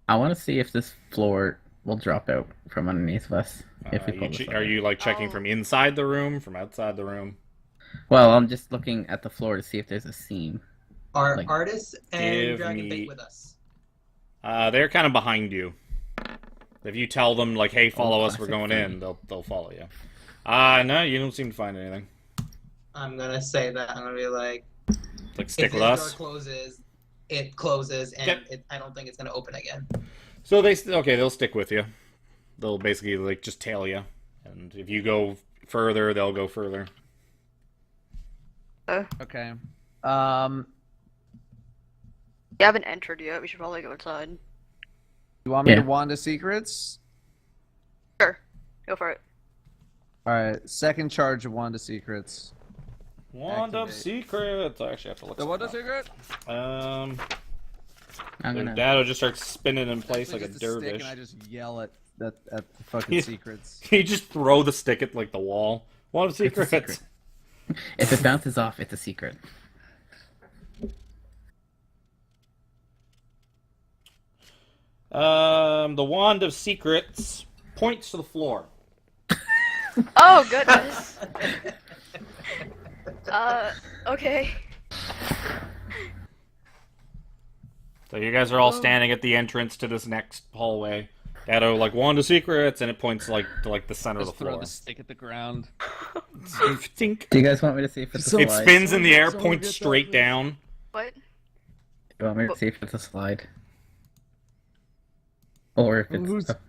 I want to see if this floor will drop out from underneath of us if we pull this Are lever. you like checking Oh. from inside the room, from outside the room? Well, I'm just looking at the floor to see if there's a seam. Are Like, artists and give Dragon me- Bait with us? They're kind of behind you. If you tell them like, "Hey, follow us, we're classic going thing. in," they'll follow you. No, you don't seem to find anything. I'm gonna say that. I'm gonna be like, Like, stick if with this us. door closes, it closes, and Okay. I don't think it's gonna open again. So they'll stick with you. They'll basically like just tail you, and if you go further, they'll go further. Okay. You haven't entered yet. We should probably go outside. You want me to Yeah. wand of secrets? Sure. Go for it. All right. Second charge of wand of secrets. Wand of Activate. Secrets. I actually have to look. The wand of something secret? up. I'm Their gonna. dad will just start spinning in place like a Just stick dervish. and I just yell at the fucking secrets. You just throw the stick at like the wall. Wand of It's a Secrets. secret. If it bounces off, it's a secret. The Wand of Secrets points to the floor. Oh goodness. Okay. So you guys are all standing at the entrance to this next hallway. Dado like Wand of Secrets, and it points like to like the center Just of the throw floor. the stick at the ground. Think. Do you guys want me to see if it's a It slide? spins in the air, Someone points get that, straight please. down. What? You want me to see if it's a slide? Or if Who's it's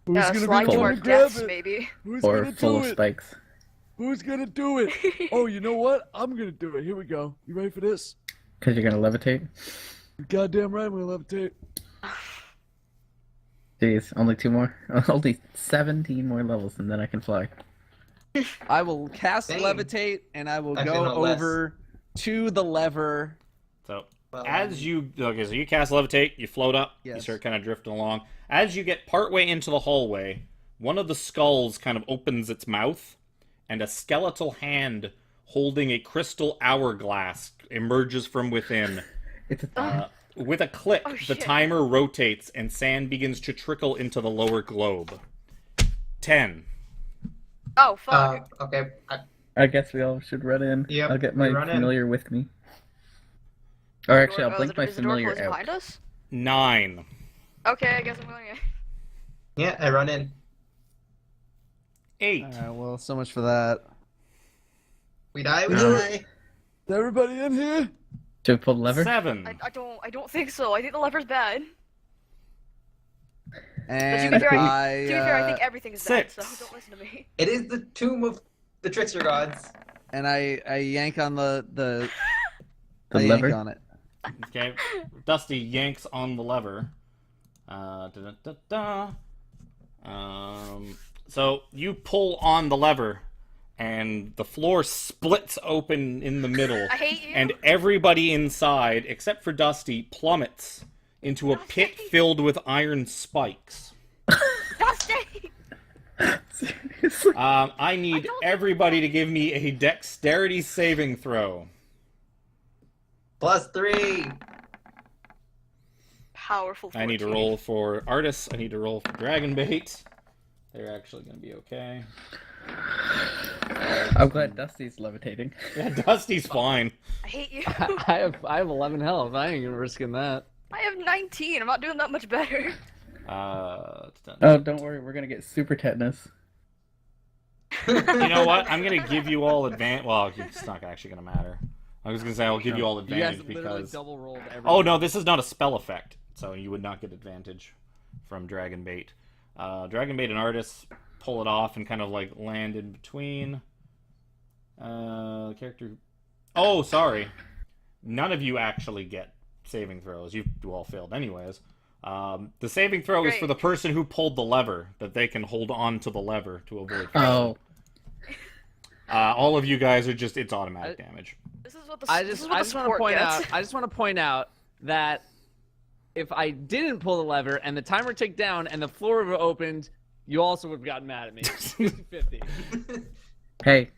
Who's Yeah, gonna slide be to the one our to grab deaths, it? maybe. Who's or gonna full do of it? spikes. Who's gonna do it? Oh, you know what? I'm gonna do it. Here we go. You ready for this? Because you're gonna levitate? You're goddamn right, I'm gonna levitate. Jeez, only 2 more? Only 17 more levels and then I can fly. I will cast Dang. levitate and I will Actually, go no, less. over to the lever. So Well, as you so you cast levitate, you float up, you Yes. start kind of drifting along. As you get partway into the hallway, one of the skulls kind of opens its mouth, and a skeletal hand holding a crystal hourglass emerges from within. It's a With a click, Oh, the shit. timer rotates and sand begins to trickle into the lower globe. 10. Oh fuck. Okay. I guess we all should run in. Yep, I'll get we my run in. familiar with me. Or actually, Door- I'll blink my is the door familiar closing out. behind us? 9. Okay, I guess I'm going in. Yeah, I run in. 8. Alright, well, so much for that. We die. We Yeah. die. Is everybody in here? Should we pull the lever? 7. I don't think so. I think the lever's bad. And be fair, I, To be fair, I think everything is bad, so 6. don't listen to me. It is the tomb of the trickster gods. and I yank on the The I yank lever? on it. Okay. Dusty yanks on the lever. Da-da-da-da. So you pull on the lever, and the floor splits open in the middle, I hate you. and everybody inside, except for Dusty, plummets into a pit filled with iron spikes. Dusty! Seriously? I need don't- everybody to give me a dexterity saving throw. +3. Powerful 14. I need to roll for artists. I need to roll for dragon bait. They're actually going to be okay. I'm glad Dusty's levitating. Yeah, Dusty's fine. I hate you. I have 11 health. I ain't risking that. I have 19. I'm not doing that much better. It's done. Oh, don't worry, we're gonna get super tetanus. You know what? I'm gonna give you all advantage. Well, it's not actually gonna matter. I was gonna say I'll give you all You guys advantage literally because. double rolled everything. Oh no, this is not a spell effect, so you would not get advantage from Dragon Bait. Dragon Bait and Artis pull it off and kind of like land in between. Character. Oh, sorry. None of you actually get saving throws. You all failed anyways. The saving throw is for the person who pulled the lever, that they can hold on to the lever to avoid falling. All of you guys are just, it's automatic damage. This is what I just want to point out that if I didn't pull the lever and the timer ticked down and the floor would have opened, you also would have gotten mad at me. 50-50. Hey,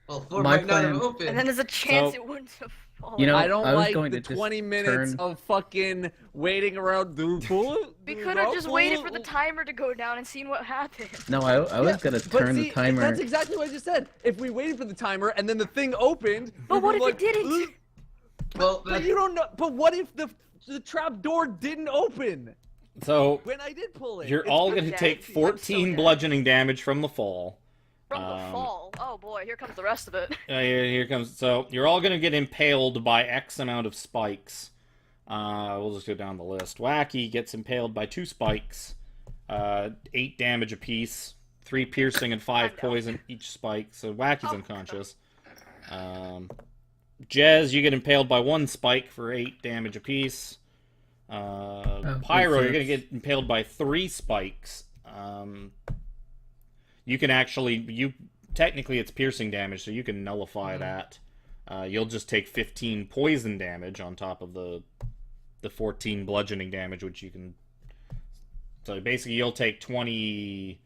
Well, floor My might not have plan- opened. And then there's a chance So- it wouldn't have fallen. You know, I don't I was like going the to just 20 minutes turn- of fucking waiting around. Do pull it? We Do could not have just pull waited it? for the timer to go down and seen what happened. no, I was gonna But turn see, the timer. That's exactly what I just said. If we waited for the timer and then the thing opened, But what if like, it didn't? "Ugh." Well, But that's, you don't know. But what if the trap door didn't open So when I did pull it? you're It's all pretty going to dead. take I'm so 14 dead. bludgeoning damage from the fall. From the fall. Oh boy, here comes the rest of it. Here comes. So you're all going to get impaled by X amount of spikes. We'll just go down the list. Wacky gets impaled by 2 spikes, 8 damage apiece, 3 piercing and 5 I'm down. poison each spike. So Wacky's Oh, unconscious. Jez, you get impaled by 1 spike for 8 damage apiece. Pyro, you're going to get impaled by 3 spikes. You can actually, technically it's piercing damage, so you can nullify that. You'll just take 15 poison damage on top of the 14 bludgeoning damage, which you can. So basically, you'll take 26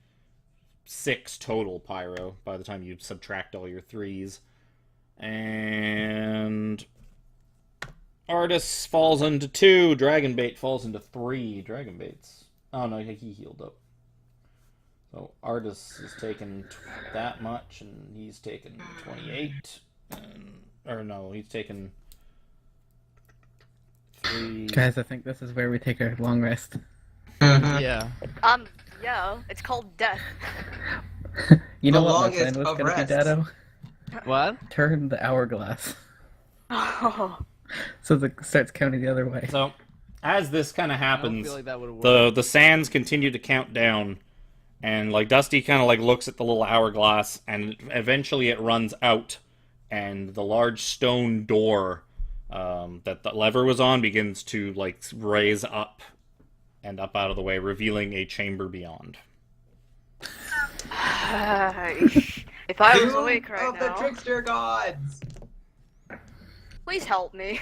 total Pyro by the time you subtract all your 3s. And Artis falls into 2. Dragon Bait falls into 3. Dragon Bait's. Oh no, he healed up. So Artis has taken that much, and he's taken 28. Or no, he's taken 3. Guys, I think this is where we take our long rest. Yeah. Yeah, it's called death. You know The what my longest plan was of gonna rest. be, Dado? What? Turn the hourglass Oh. so that it starts counting the other way. So, as this kind of I don't happens, feel like that would have worked. the sands continue to count down, and like Dusty kind of like looks at the little hourglass, and eventually it runs out, and the large stone door that the lever was on begins to like raise up and up out of the way, revealing a chamber beyond. If I was Doom awake right of the now, trickster gods. please help me.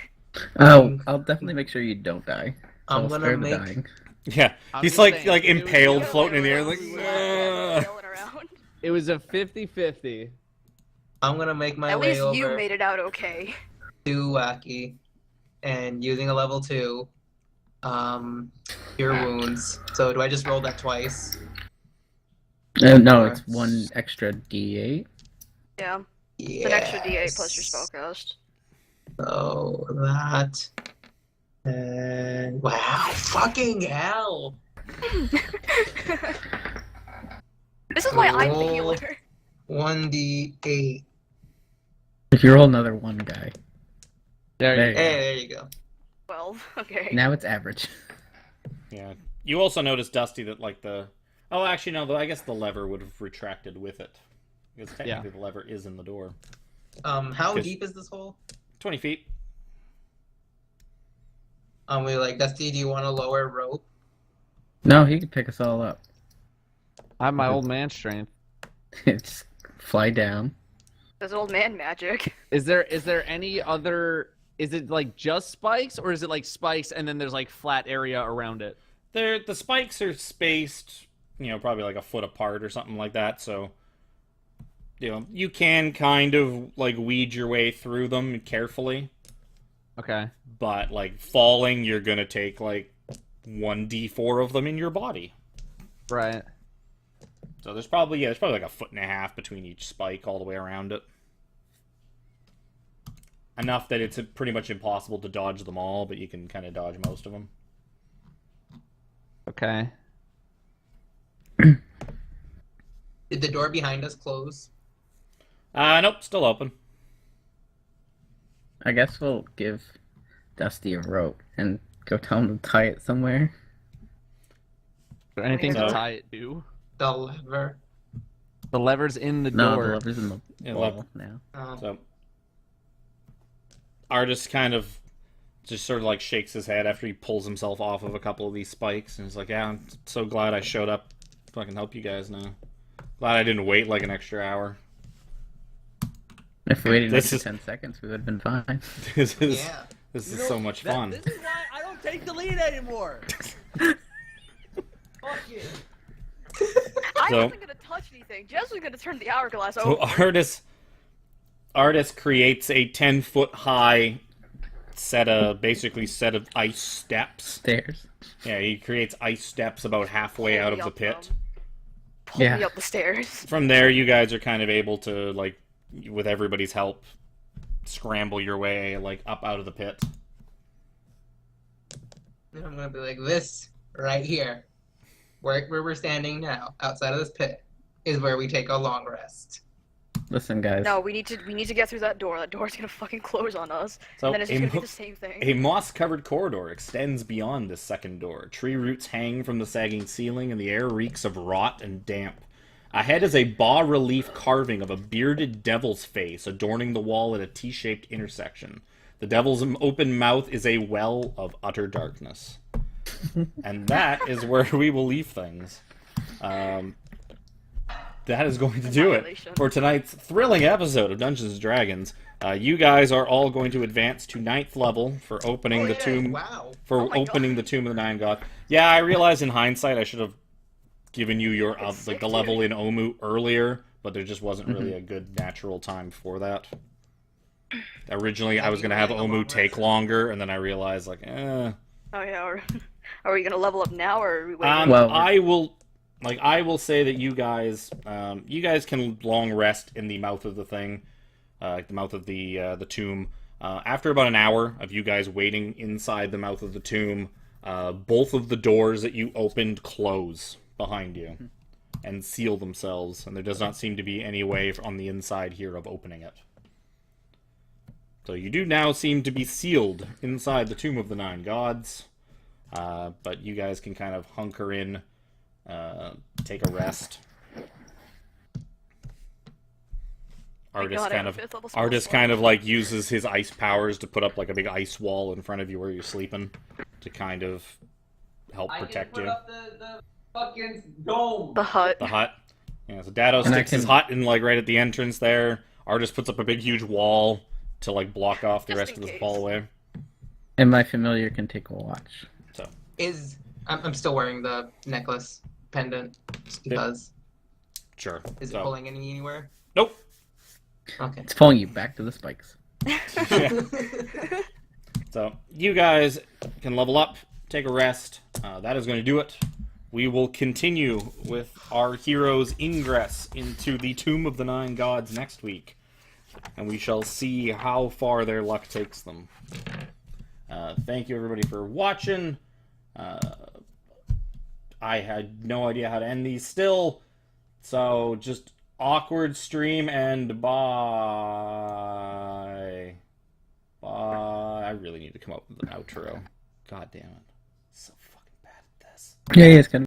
Oh, I'll definitely make sure you don't die. I'm I'll gonna spare the make- dying. Yeah, I'm he's just like saying, like it was impaled, the floating in the air, Flailing like. around. It was a 50-50. I'm gonna make my At way least over you made it out okay. to Wacky, and using a level 2, cure wounds. So do I just roll that twice? No, it's 1 extra D8. Yeah, Yeah. it's an extra D8 plus your spellcast. So that. And wow, fucking hell! This is why I'm the Roll. healer. 1d8. If you roll another 1 guy. There There you you go. go. Hey, there you go. 12. Okay. Now it's average. Yeah. You also noticed, Dusty, that like the. Oh, actually, no. I guess the lever would have retracted with it, because technically the lever is in the door. How 'Cause- deep is this hole? 20 feet. We like, Dusty, do you want to lower rope? No, he can pick us all up. I have my old man strength. Just fly down. There's old man magic. Is there any other? Is it like just spikes, or is it like spikes and then there's like flat area around it? The spikes are spaced, probably like a foot apart or something like that. So, you can kind of like weed your way through them carefully. Okay. But like falling, you're gonna take like 1d4 of them in your body. Right. So there's probably like 1.5 feet between each spike all the way around it. Enough that it's pretty much impossible to dodge them all, but you can kind of dodge most of them. Okay. Did the door behind us close? Nope, still open. I guess we'll give Dusty a rope and go tell him to tie it somewhere. Is there anything So- to tie it to? The lever. The lever's in the No, door. the lever's in the Yeah, wall now. So Artist kind of just sort of like shakes his head after he pulls himself off of a couple of these spikes, and he's like, "Yeah, I'm so glad I showed up. Fucking help you guys now. Glad I didn't wait like an extra hour." If we waited This extra is- 10 seconds, we would have been fine. This is Yeah. this is so much fun. This is why I don't take the lead anymore. Fuck it. I So- wasn't gonna touch anything. Jess was gonna turn the hourglass So over. artist creates a 10-foot high set of ice steps. Stairs. Yeah, he creates ice steps about halfway out of the pit. Pull me Yeah. up the stairs. From there, you guys are kind of able to, like, with everybody's help, scramble your way like up out of the pit. And I'm gonna be like, this right here, where we're standing now, outside of this pit, is where we take a long rest. Listen, guys. No, we need to get through that door. That door's gonna fucking close on us. So And then it's just gonna be the same thing. a moss-covered corridor extends beyond this second door. Tree roots hang from the sagging ceiling, and the air reeks of rot and damp. Ahead is a bas-relief carving of a bearded devil's face adorning the wall at a T-shaped intersection. The devil's open mouth is a well of utter darkness. And that is where we will leave things. That is going to do it Annihilation. for tonight's thrilling episode of Dungeons & Dragons. You guys are all going to advance to 9th level for opening the yeah, tomb. Wow. For Oh my opening God. the Tomb of the Nine Gods. Yeah, I realize in hindsight I should have given you your It's like sick, the level dude. in Omu earlier, but there just wasn't really a good natural time for that. Originally, I was gonna have Omu take longer, and then I realized like, Oh yeah. Are we gonna level up now, or are we waiting? Well- I will say that you guys can long rest in the mouth of the thing, the mouth of the tomb. After about an hour of you guys waiting inside the mouth of the tomb, both of the doors that you opened close behind you and seal themselves, and there does not seem to be any way on the inside here of opening it. So you do now seem to be sealed inside the Tomb of the Nine Gods, but you guys can kind of hunker in, take a rest. Artist God, I kind have of a fifth level spell artist slot. kind of like uses his ice powers to put up like a big ice wall in front of you where you're sleeping to kind of help protect you. the fucking dome. The hut. The hut. Yeah, so Dado And I sticks his can- hut in like right at the entrance there. Artist puts up a big huge wall to like block off the Just rest in of the case. hallway. And my familiar can take a watch. So I'm still wearing the necklace pendant just because. sure. Is it So, pulling anywhere? nope. Okay. It's pulling you back to the spikes. So you guys can level up, take a rest. That is going to do it. We will continue with our heroes' ingress into the Tomb of the Nine Gods next week, and we shall see how far their luck takes them. Thank you everybody for watching. I had no idea how to end these still, so just awkward stream and bye. Bye. I really need to come up with an outro. God damn it. So fucking bad at this. Yeah, it's gonna